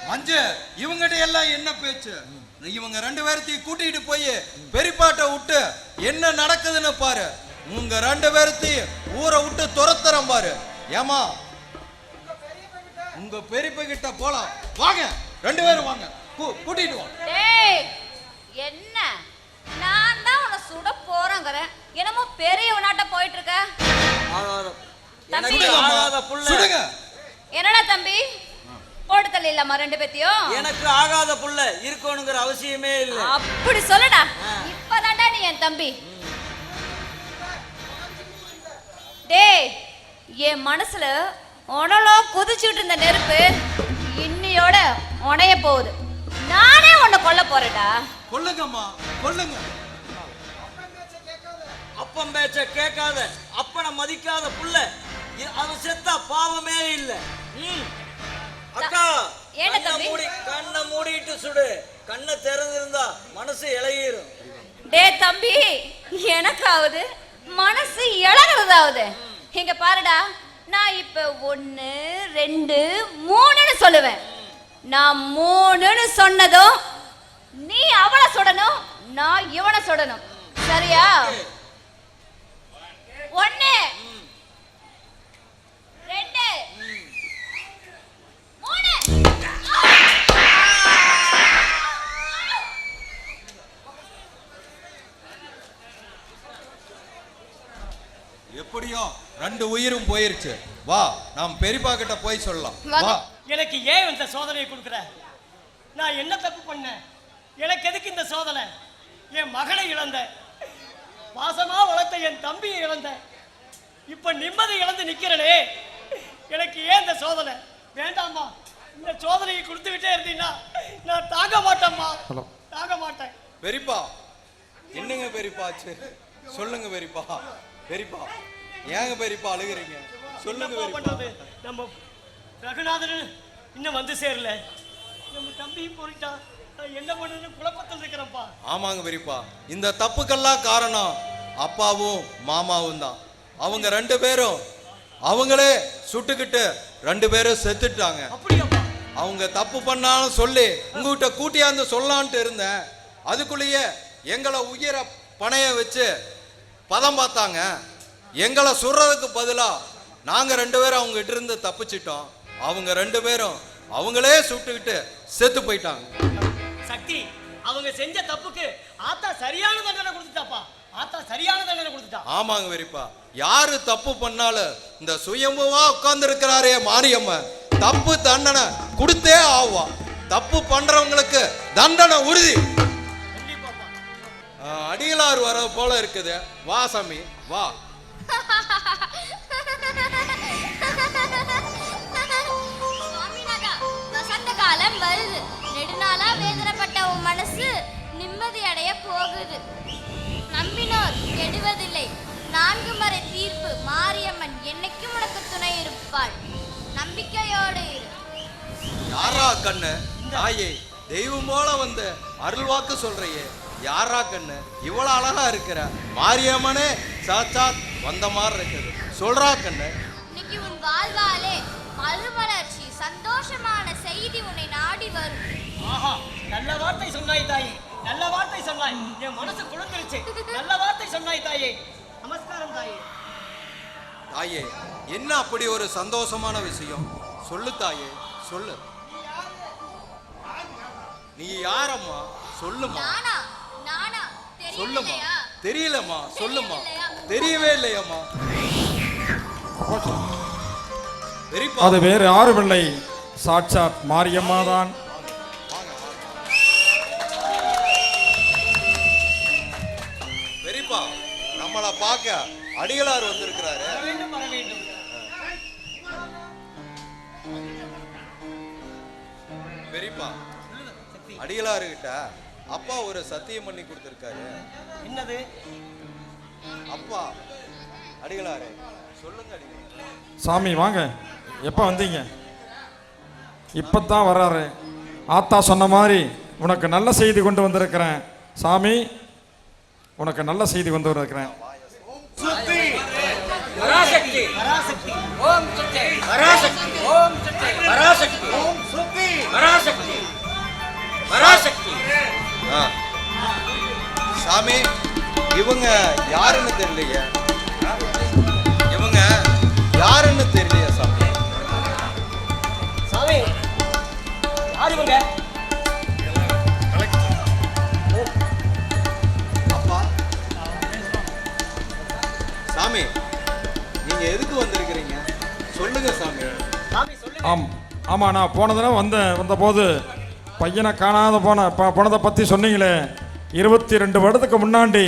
மஞ்சு இவங்கிட்ட எல்லாம் என்ன பேச்சு? இவங்க 2 பேர்த்தையும் கூட்டிட்டு போய் பெரியப்பாட்ட விட்டு என்ன நடக்குதுன்னு பாரு. உங்க 2 பேர்த்தையும் ஊரை விட்டு துரத்துறேன் பாரு. ஏமா உங்க பெரியப்பா கிட்ட போலாம். வாங்க 2 பேரும் வாங்க. கூட்டிட்டு வாங்க. டேய் என்ன நான் தான் உன்னை சுட போறேங்கறேன். என்னமோ பெரியவனாட்ட போயிட்டு இருக்க. எனக்கு ஆகாத புள்ள. சுடுங்க. என்னடா தம்பி போட்டு தள்ளிடலாமா 2 பேத்தையும்? எனக்கு ஆகாத புள்ள இருக்கணுங்கிற அவசியமே இல்லை. அப்படி சொல்லடா. இப்பதான்டா நீ என் தம்பி. டேய் என் மனசுல உணலோ குதிச்சுட்டு இருந்த நெருப்பு இன்னையோட உடைய போகுது. நானே உன்னை கொல்ல போறேன்டா. கொல்லுங்கம்மா கொல்லுங்க. அப்பன் பேச்ச கேட்காத அப்பனை மதிக்காத புள்ள அவன் செத்தா பாவமே இல்லை. அக்கா ஏன்டா தம்பி? கண்ணை மூடிட்டு சுடு. கண்ணை திறந்திருந்தா மனசு இளையிரும். டேய் தம்பி எனக்காவது மனசு இளகுறதாவது. இங்க பாருடா, நான் இப்ப 1 2 3ன்னு சொல்லுவேன். நான் 3ன்னு சொன்னதும் நீ அவளை சுடணும், நான் இவனை சுடணும். சரியா? 1 2 3. எப்படியோ 2 உயிரும் போயிருச்சு. வா நாம் பெரியப்பா கிட்ட போய் சொல்லலாம். வா. எனக்கு ஏன் இந்த சோதனையை கொடுக்குற? நான் என்ன தப்பு பண்ணேன்? எனக்கு எதுக்கு இந்த சோதனை? என் மகனை இழந்த, பாசமா வளர்த்த என் தம்பியை இழந்த, இப்ப நிம்மதி இழந்து நிக்கிறனே. எனக்கு ஏன் இந்த சோதனை? வேண்டாம்மா, இந்த சோதனையை கொடுத்து விட்டே இருந்தீங்கன்னா நான் தாங்க மாட்டேம்மா. தாங்க மாட்டேன். பெரியப்பா என்னங்க பெரியப்பா ஆச்சு? சொல்லுங்க பெரியப்பா. பெரியப்பா ஏங்க பெரியப்பா அழுகுறீங்க? சொல்லுங்க பெரியப்பா. நம்ம ரகுநாதன் இன்னும் வந்து சேரல. நம்ம தம்பியும் போயிட்டான். என்ன பண்ணுன்னு குழப்பத்தில் இருக்கிறப்பா. ஆமாங்க பெரியப்பா, இந்த தப்புக்கெல்லாம் காரணம் அப்பாவும் மாமாவும் தான். அவங்க 2 பேரும் அவங்களே சுட்டுக்கிட்டு 2 பேரும் செத்துட்டாங்க. அவங்க தப்பு பண்ணாலும் சொல்லி உங்ககிட்ட கூட்டியாந்து சொல்லலான்ட்டு இருந்தேன். அதுக்குள்ளேயே எங்களை உயிரை பணைய வச்சு பதம் பார்த்தாங்க. எங்களை சுடுறதுக்கு பதிலாக நாங்கள் 2 பேரும் அவங்க கிட்ட இருந்து தப்பிச்சிட்டோம். அவங்க 2 பேரும் அவங்களே சுட்டுக்கிட்டு செத்து போயிட்டாங்க. சக்தி, அவங்க செஞ்ச தப்புக்கு ஆத்தா சரியான தண்டனை கொடுத்துட்டாப்பா. ஆத்தா சரியான தண்டனை கொடுத்துட்டா. ஆமாங்க பெரியப்பா, யாரு தப்பு பண்ணாலும் இந்த சுயம்புவா உட்கார்ந்து இருக்கிறாரே மாரியம்மன் தப்பு தண்டனை கொடுத்தே ஆவா. தப்பு பண்றவங்களுக்கு தண்டனை உறுதி. அடிகளார் வர போல இருக்குது. வா சாமி வா. வசந்த காலம் வருது. நெடுநாளா வேதனைப்பட்ட உன் மனசு நிம்மதி அடைய போகுது. கெடுவதில்லை. 4 முறை தீர்ப்பு மாரியம்மன் என்னைக்கும் உனக்கு துணை இருப்பாள். நம்பிக்கையோடு இரு. யாரா கண்ணு தாயே, தெய்வம் போல வந்து அருள்வாக்கு சொல்றையே, யாரா கண்ணு இவ்வளவு அழகா இருக்கிற? மாரியம்மனே சாச்சாத் வந்த மாதிரி இருக்குது, சொல்றா கண்ணு. இன்னைக்கு உன் வாழ்வாலே மறுமலர்ச்சி சந்தோஷமான செய்தி உன்னை நாடி வரும். ஆஹா, நல்ல வார்த்தை சொன்னாய் தாயே, நல்ல வார்த்தை சொன்னாய். என் மனசு குளிர்ந்துருச்சு. நல்ல வார்த்தை சொன்னாய் தாயே. நமஸ்காரம் தாயே. தாயே, என்ன அப்படி ஒரு சந்தோஷமான விஷயம்? சொல்லு தாயே, சொல்லு. நீ யாரம்மா? சொல்லுமா. நானா நானா சொல்லுமா. தெரியலையா? தெரியலம்மா, சொல்லுமா. தெரியவே இல்லையம்மா. பெரியப்பா, அது வேறு யாருமில்லை, சாட்சாத் மாரியம்மா தான். பெரியப்பா, நம்மளை பார்க்க அடிகளார் வந்திருக்கிறாரு. வர வேண்டும், வர வேண்டும். பெரியப்பா, அடிகளாரு கிட்ட அப்பா ஒரு சத்தியம் பண்ணி கொடுத்திருக்காரு. என்னது? அப்பா அடிகளாரே, சொல்லுங்க அடிகளாரே. சாமி வாங்க, எப்போ வந்தீங்க? இப்போத்தான் வர்றாரு. ஆத்தா சொன்ன மாதிரி உனக்கு நல்ல செய்தி கொண்டு வந்திருக்கிறேன் சாமி, உனக்கு நல்ல செய்தி கொண்டு வந்திருக்கிறேன். பராசக்தி, பராசக்தி, ஓம் சக்தி, பராசக்தி, ஓம் சக்தி, பராசக்தி, ஓம் சக்தி, பராசக்தி, பராசக்தி. சாமி, இவங்க யாருன்னு தெரியலையே, இவங்க யாருன்னு தெரியலையே சாமி. சாமி, யார் இவங்க? அப்பா, சாமி நீங்க எதுக்கு வந்திருக்கிறீங்க? சொல்லுங்க சாமி. சாமி சொல்லுங்க. ஆமாம், நான் போன தடவை வந்தபோது பையனை காணாத போனதை பற்றி சொன்னீங்களே. 22 வருடத்துக்கு முன்னாடி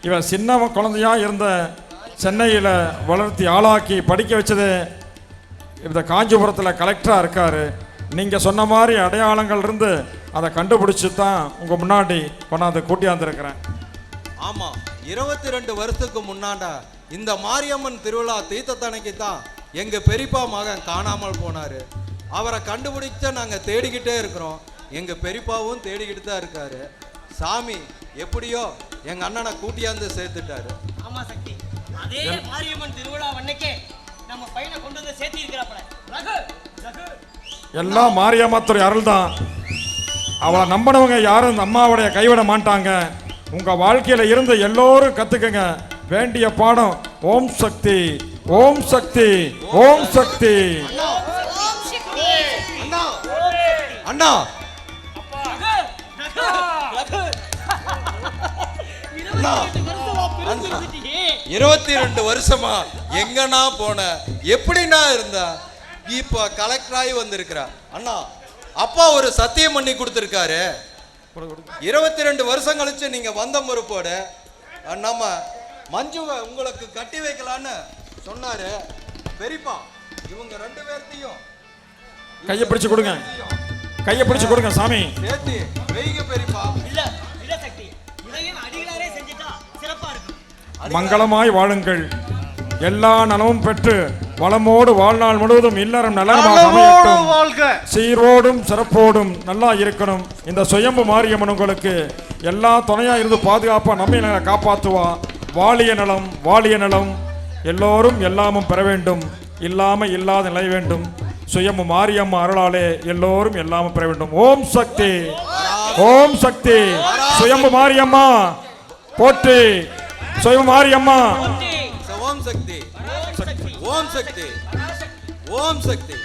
இவன் சின்ன குழந்தையாக இருந்த சென்னையில் வளர்த்தி ஆளாக்கி படிக்க வச்சது இந்த காஞ்சிபுரத்தில் கலெக்டராக இருக்கார். நீங்கள் சொன்ன மாதிரி அடையாளங்கள் இருந்து அதை கண்டுபிடிச்சி தான் உங்கள் முன்னாடி கொண்டாந்து கூட்டியாந்துருக்கிறேன். ஆமாம், 22 வருஷத்துக்கு முன்னாண்டா இந்த மாரியம்மன் திருவிழா தீர்த்தத்தனைக்கு தான் எங்கள் பெரியப்பா மகன் காணாமல் போனார். அவரை கண்டுபிடிச்ச நாங்கள் தேடிக்கிட்டே இருக்கிறோம். எங்கள் பெரியப்பாவும் தேடிக்கிட்டு தான் இருக்காரு. சாமி எப்படியோ எங்கள் அண்ணனை கூட்டியாந்து சேர்த்துட்டாரு. ஆமா சக்தி, அதே மாரியம்மன் திருவிழா அன்னைக்கே நம்ம பையனை கொண்டு வந்து சேர்த்தி இருக்கிறாப்ல. ரகு, ரகு. எல்லாம் மாரியம்மாத்துறை அருள் தான். அவளை நம்பினவங்க யாரும் இந்த அம்மாவுடைய கைவிட மாட்டாங்க. உங்கள் வாழ்க்கையில் இருந்து எல்லோரும் கற்றுக்குங்க. வேண்டிய பாடம் ஓம் சக்தி, ஓம் சக்தி, ஓம் சக்தி. அண்ணா, 22 வருஷமா எங்கண்ணா போன, எப்படின்னா இருந்தா? இப்ப கலெக்டர் ஆகி வந்திருக்கிறா. அண்ணா, அப்பா ஒரு சத்தியம் பண்ணி கொடுத்திருக்காரு. 22 வருஷம் கழிச்சு நீங்க வந்த மறுப்போட நம்ம மஞ்சுவை உங்களுக்கு கட்டி வைக்கலான்னு சொன்னாரு. பெரியப்பா, இவங்க 2 பேர்த்தையும் கையை பிடிச்சு கொடுங்க, கையை பிடிச்சு கொடுங்க சாமி. சேர்த்து வெயிங்க பெரியப்பா. இல்ல இல்ல சக்தி, இதையும் அடிகளாரே செஞ்சுட்டா சிறப்பா இருக்கும். மங்களமாய் வாழுங்கள். எல்லா நலமும் பெற்று வளமோடு வாழ்நாள் முழுவதும் இல்லறம் நலமாக அமையட்டும். சீரோடும் சிறப்போடும் நல்லா இருக்கணும். இந்த சுயம்பு மாரியம்மன் உங்களுக்கு எல்லா துணையா இருந்து பாதுகாப்பா நம்ம காப்பாற்றுவா. வாழிய நலம், வாழிய நலம். எல்லோரும் எல்லாமும் பெற வேண்டும், இல்லாம இல்லாத நிலை வேண்டும். சுயம்பு மாரியம்மா அருளாலே எல்லோரும் எல்லாமும் பெற வேண்டும். ஓம் சக்தி, ஓம் சக்தி. சுயம்பு மாரியம்மா போற்றி. சுயம்பு மாரியம்மா ஓம் சக்தி, ஓம் சக்தி, ஓம் சக்தி.